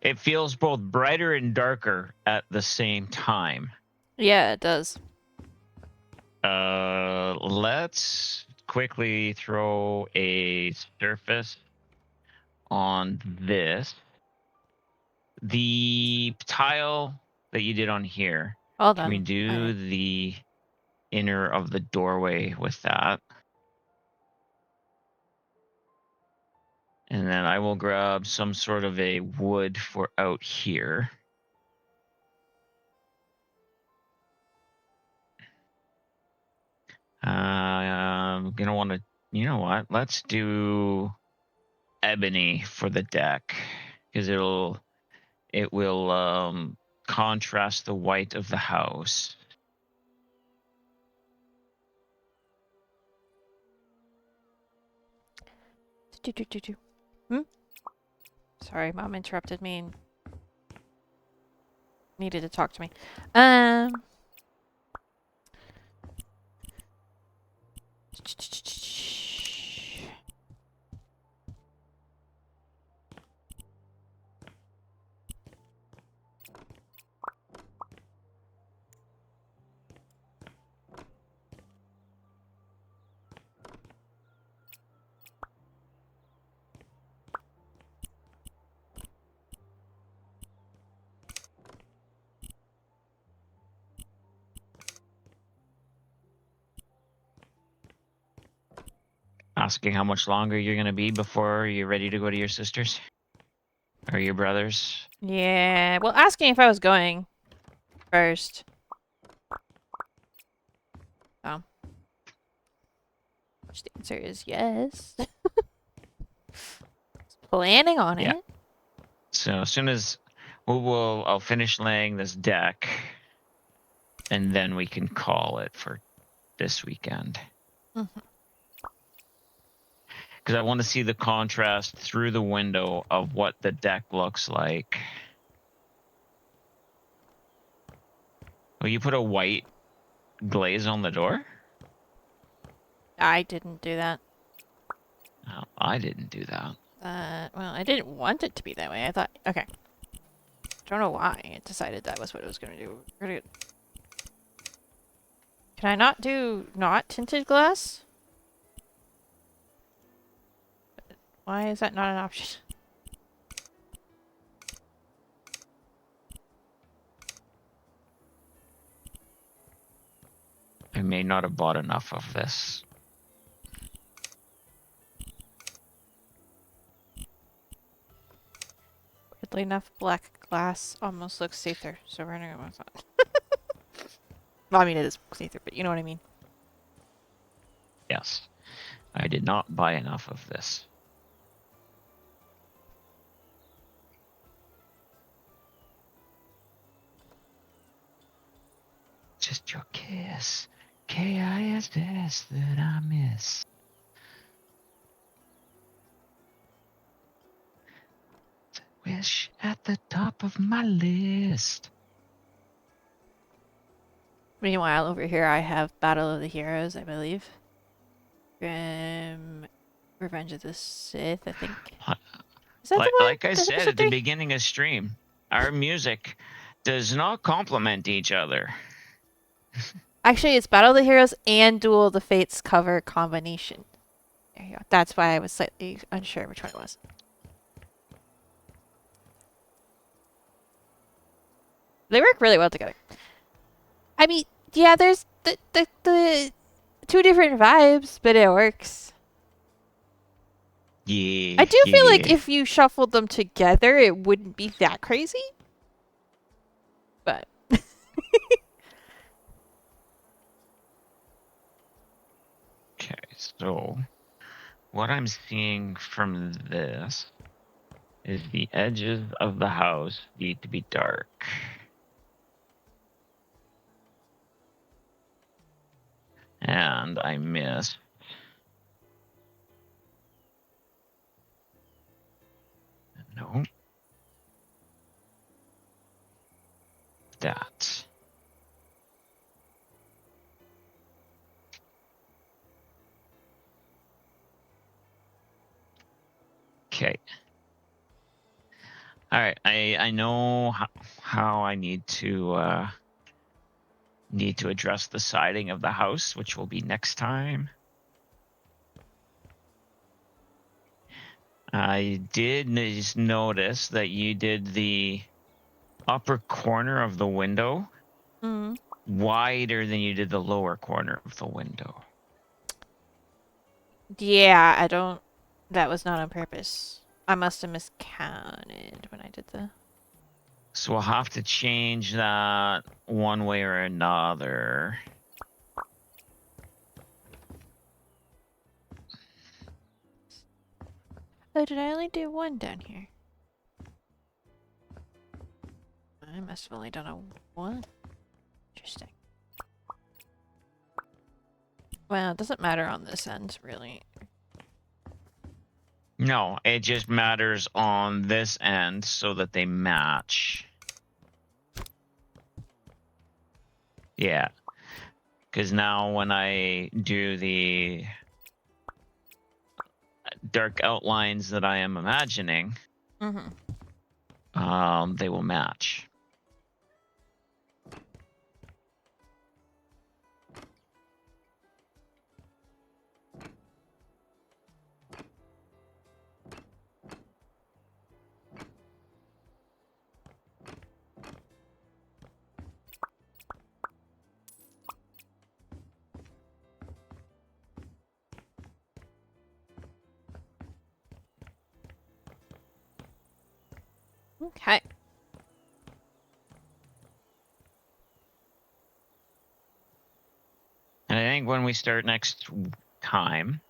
It feels both brighter and darker at the same time. Yeah, it does. Let's quickly throw a surface on this. The tile that you did on here, All can we done. do Okay. the inner of the doorway with that? And then I will grab some sort of a wood for out here. I'm gonna want to, you know what? Let's do ebony for the deck because it will contrast the white of the house. Hmm? Sorry, Mom interrupted me and needed to talk to me. Asking how much longer you're gonna be before you're ready to go to your sisters or your brothers. Yeah, well, asking if I was going first. Oh. Which the answer is yes. Planning on Yeah. it. So as soon as I'll finish laying this deck, and then we can call it for this weekend. Mm-hmm. Because I want to see the contrast through the window of what the deck looks like. Will you put a white glaze on the door? I didn't do that. No, I didn't do that. Well, I didn't want it to be that way. I thought, okay. Don't know why it decided that was what it was going to do. Can I not do not tinted glass? Why is that not an option? I may not have bought enough of this. Weirdly enough, black glass almost looks safer, so we're gonna go with that. Well, I mean, it is safer, but you know what I mean. Yes. I did not buy enough of this. Just your kiss. Kiss that I miss. Wish at the top of my list. Meanwhile, over here I have Battle of the Heroes, I believe. Revenge of the Sith, I think. Is that the one? Like I That's said episode at the 3? beginning of stream, our music does not complement each other. Actually, it's Battle of the Heroes and Duel of the Fates cover combination. There you go. That's why I was slightly unsure which one it was. They work really well together. I mean, yeah, there's the two different vibes, but it works. Yeah. I do feel like if you shuffled them together, it wouldn't be that crazy. But Okay, so what I'm seeing from this is the edges of the house need to be dark. And I missed. No. That. Okay. All right. I know how I need to address the siding of the house, which will be next time. I did just notice that you did the upper corner of the window wider than you did the lower corner of the window. yeah, I don't. That was not on purpose. I must have miscounted when I did the. So we'll have to change that one way or another. Oh, did I only do one down here? I must have only done a one. Interesting. Well, it doesn't matter on this end, really. No, it just matters on this end so that they match. Yeah. Because now when I do the dark outlines that I am imagining, they will match. Okay. And I think when we start next time,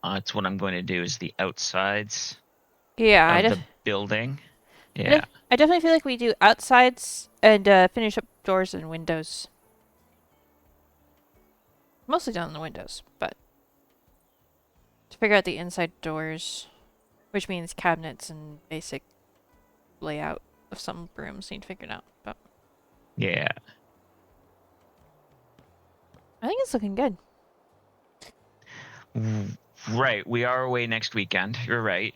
it's what I'm going to do is the outsides Yeah, of the building. Yeah. I definitely feel like we do outsides and finish up doors and windows. Mostly done on the windows, but to figure out the inside doors, which means cabinets and basic layout of some rooms need figured out. But Yeah. I think it's looking good. Right. We are away next weekend. You're right.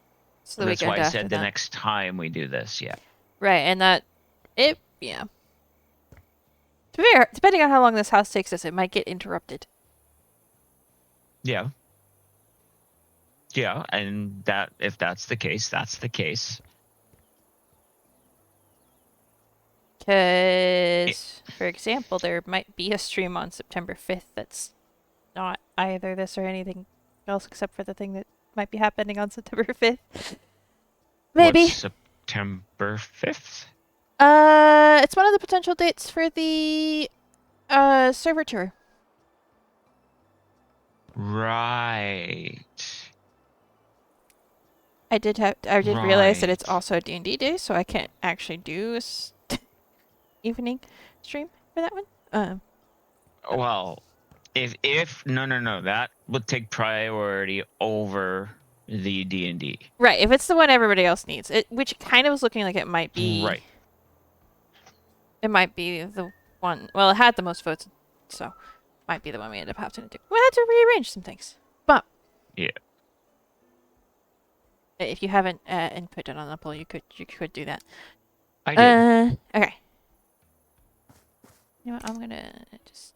It's the That's weekend why I after said the that. next time we do this. Yeah. Right, and yeah. To be fair, depending on how long this house takes us, it might get interrupted. Yeah. Yeah, and that if that's the case, that's the case. Because, for example, there might be a stream on September 5th that's not either this or anything else except for the thing that might be happening on September 5th. Maybe. What's September 5th? It's one of the potential dates for the server tour. Right. I did realize that it's Right. also a D&D day, so I can't actually do a evening stream for that one. Well, if no, that would take priority over the D&D. Right, if it's the one everybody else needs, which kind of was looking like it might be. Right. It might be the one. Well, it had the most votes, so might be the one we end up having to do. We had to rearrange some things, but Yeah. if you haven't inputted on the poll, you could do that. I did. Okay. You know what? I'm gonna just.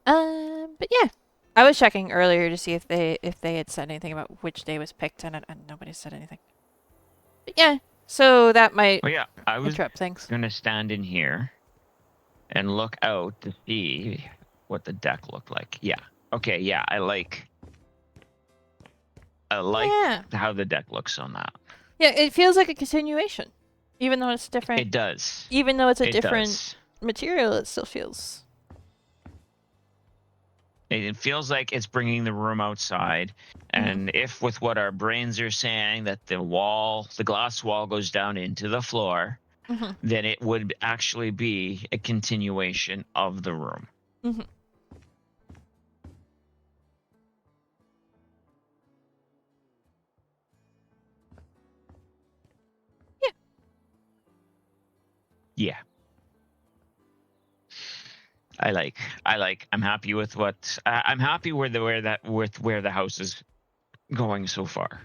But yeah, I was checking earlier to see if they had said anything about which day was picked, and nobody said anything. But yeah, so that might Well, yeah, I was interrupt things. gonna stand in here and look out to see what the deck looked like. Yeah. Okay. Yeah, I like Yeah. how the deck looks on that. Yeah, it feels like a continuation, even though it's different. It does. Even though it's a It different does. material, it still feels. It feels like it's bringing the room outside. And if with what our brains are saying that the glass wall goes down into the floor, Mhm. then it would actually be a continuation of the room. Mhm. Yeah. I'm happy with I'm happy with where the house is going so far.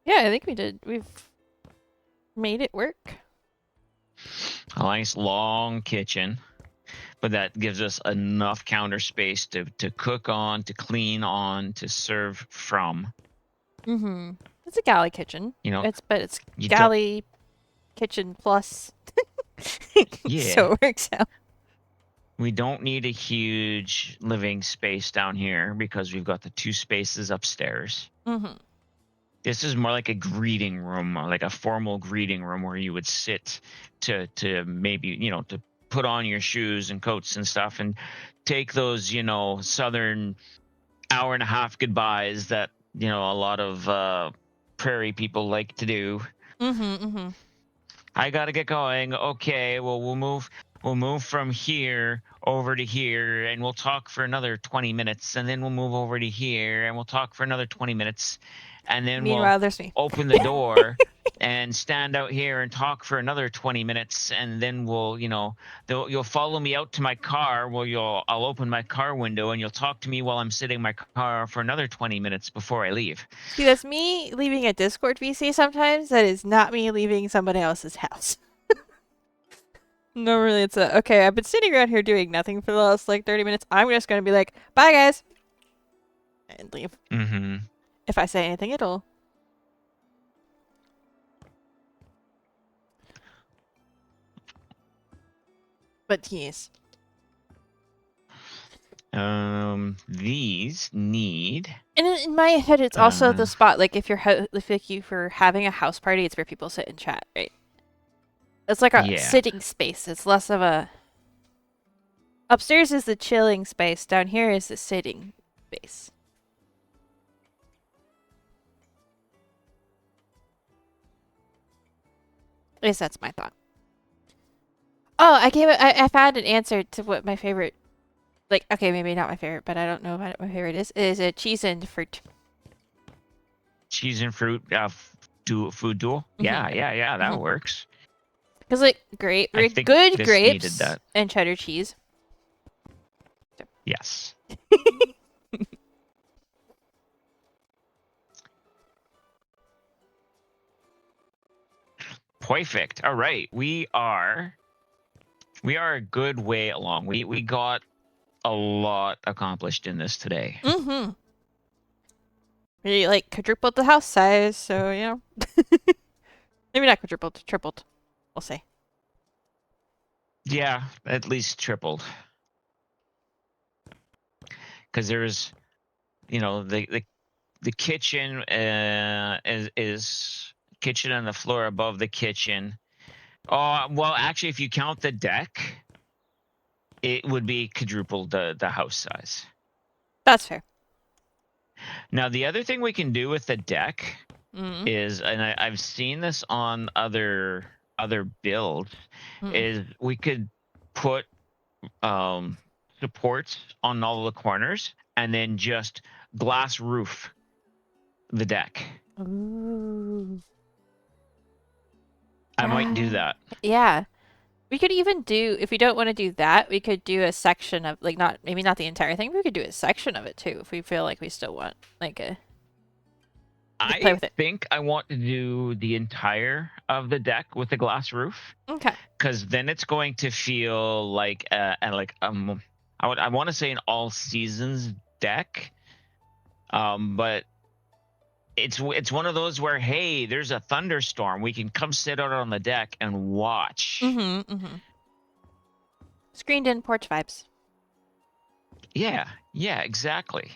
Yeah, I think we did. We've made it work. A nice long kitchen, but that gives us enough counter space to cook on, to clean on, to serve from. Mm-hmm. It's a galley kitchen. You know, It's you don't. galley kitchen plus. Yeah. So it works out. We don't need a huge living space down here because we've got the 2 spaces upstairs. Mm-hmm. This is more like a greeting room, like a formal greeting room where you would sit to maybe, to put on your shoes and coats and stuff and take those, southern hour and a half goodbyes that, a lot of prairie people like to do. Mm-hmm. Mm-hmm. I got to get going. Okay, well, we'll move from here over to here and we'll talk for another 20 minutes and then we'll move over to here and we'll talk for another 20 minutes and then Meanwhile, there's me. we'll open the door and stand out here and talk for another 20 minutes and then we'll, you'll follow me out to my car. Well, I'll open my car window and you'll talk to me while I'm sitting in my car for another 20 minutes before I leave. See, that's me leaving a Discord VC sometimes. That is not me leaving somebody else's house. Normally it's okay, I've been sitting around here doing nothing for the last 30 minutes. I'm just gonna be like, bye guys, and leave. Mm-hmm. If I say anything at all. But yes. These need. And in my head, it's also the spot. If you're having a house party, it's where people sit and chat, right? It's like a sitting space. It's less of a. Upstairs is the chilling space. Down here is the sitting space. At least that's my thought. Oh, I found an answer to what my favorite. Okay, maybe not my favorite, but I don't know what my favorite is. Is a cheese and fruit. Cheese and fruit food duel? Mm-hmm. Yeah, that works. Because good this grapes that. and cheddar cheese. Yes. Perfect. All right, we are a good way along. We got a lot accomplished in this today. Mm-hmm. We like quadrupled the house size, so you know. Maybe not quadrupled, tripled. We'll see. Yeah, at least tripled. Because there's, the kitchen is kitchen and the floor above the kitchen. Oh, well, actually, if you count the deck, it would be quadrupled the house size. That's fair. Now, the other thing we can do with the deck Mm-hmm. is, and I've seen this on other builds, is we could put supports on all the corners and then just glass roof the deck. Ooh. I might do that. Yeah. We could even do, if we don't want to do that, we could do a section of, like, maybe not the entire thing, but we could do a section of it too, if we feel like we still want, like, play I with it. think I want to do the entire of the deck with the glass roof, Okay. because then it's going to feel like I want to say an all seasons deck, but it's one of those where, hey, there's a thunderstorm, we can come sit out on the deck and watch. Mm-hmm. Mm-hmm. Screened in porch vibes. Yeah, exactly.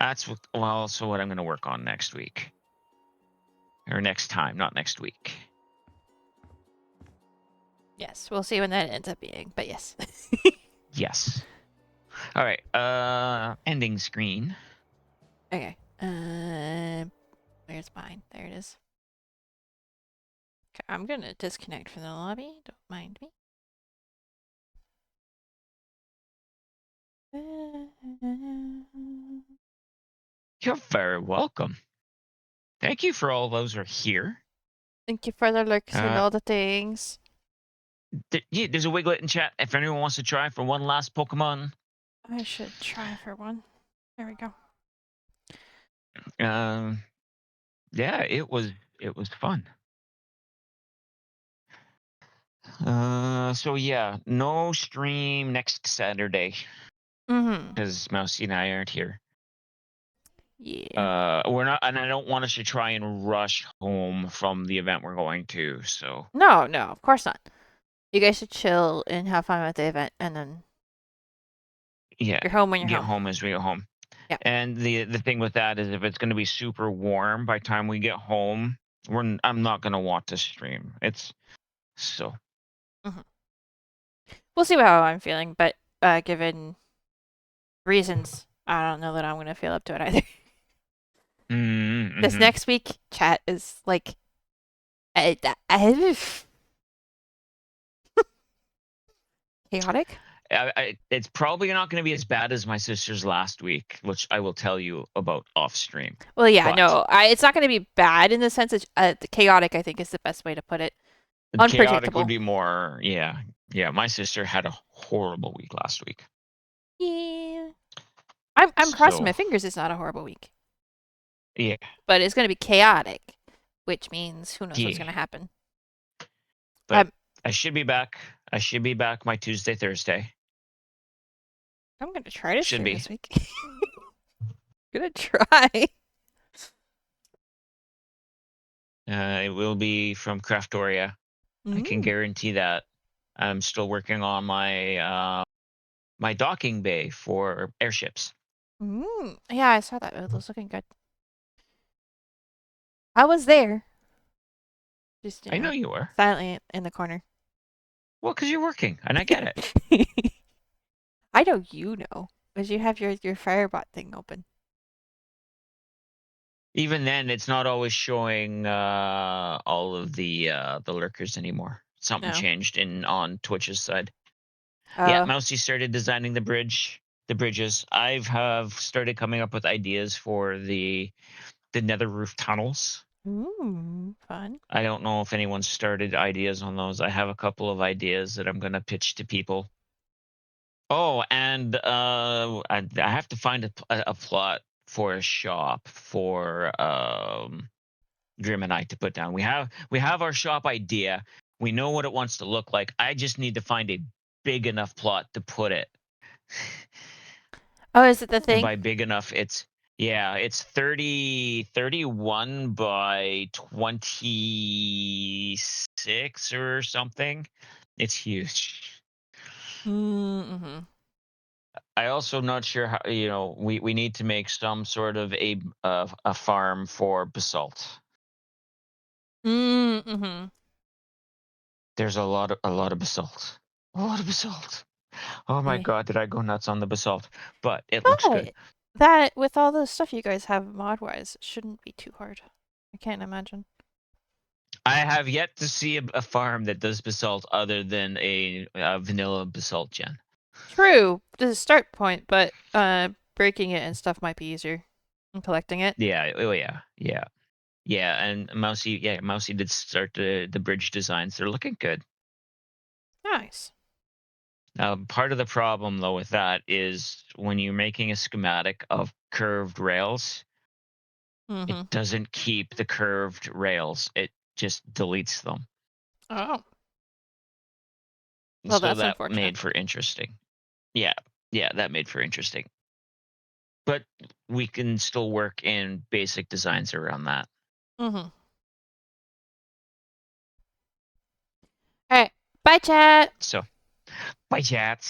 That's what I'm going to work on next week. Or next time, not next week. Yes, we'll see when that ends up being, but yes. Yes. All right, ending screen. Okay. Where's mine? There it is. Okay, I'm gonna disconnect from the lobby. Don't mind me. You're very welcome. Thank you for all those who are here. Thank you for the lurks and all the things. There's a Wiglet in chat. If anyone wants to try for one last Pokemon. I should try for one. There we go. Yeah, it was fun. So yeah, no stream next Saturday Mm-hmm. because Mousy and I aren't here. Yeah. We're not, and I don't want us to try and rush home from the event we're going to. So No, of course not. You guys should chill and have fun with the event, and then yeah, you're home when you're get home. home as we get home. Yeah. And the thing with that is, if it's going to be super warm by the time we get home, I'm not going to want to stream. It's so. Mm-hmm. We'll see how I'm feeling, but given reasons, I don't know that I'm gonna feel up to it either. Mm-hmm. This next week, chat is like, chaotic. It's probably not going to be as bad as my sister's last week, which I will tell you about off stream. Well, yeah, But no, it's not going to be bad in the sense of chaotic. I think is the best way to put it. Chaotic Unpredictable. would be more, yeah. My sister had a horrible week last week. Yeah, I'm crossing my fingers. It's not a horrible week. Yeah, but it's going to be chaotic, which means who knows what's going to happen. But I should be back. I should be back my Tuesday, Thursday. I'm going to try to Should stream be. this week. Gonna try. It will be from Craftoria. I can guarantee that. I'm still working on my my docking bay for airships. Yeah, I saw that. It was looking good. I was there. Just I know you were. Silently in the corner. Well, because you're working, and I get it. I know you know, because you have your Firebot thing open. Even then, it's not always showing all of the lurkers anymore. Something changed on Twitch's side. Yeah, Mousy started designing the bridges. I've started coming up with ideas for the nether roof tunnels. Ooh, fun. I don't know if anyone's started ideas on those. I have a couple of ideas that I'm going to pitch to people. Oh, and I have to find a plot for a shop for Grim and I to put down. We have our shop idea. We know what it wants to look like. I just need to find a big enough plot to put it. Oh, is it the And thing? by big enough, it's 31 by 26 or something. It's huge. Mm-hmm. I also not sure how, we need to make some sort of a farm for basalt. Mm-hmm. There's a lot of basalt. A lot of basalt. Oh my Yeah. god, did I go nuts on the basalt? But it looks good. But that, with all the stuff you guys have mod-wise, shouldn't be too hard. I can't imagine. I have yet to see a farm that does basalt other than a vanilla basalt gen. True, this is a start point, but breaking it and stuff might be easier. And collecting it. Yeah. Oh yeah. Yeah. Yeah. And Mousy did start the bridge designs. They're looking good. Nice. Part of the problem though with that is when you're making a schematic of curved rails, Mm-hmm. it doesn't keep the curved rails. It just deletes them. Oh. Well, So that's that unfortunate. made for interesting. Yeah. Yeah, that made for interesting. But we can still work in basic designs around that. Mm-hmm. All right. Bye, chat. So, bye, chats.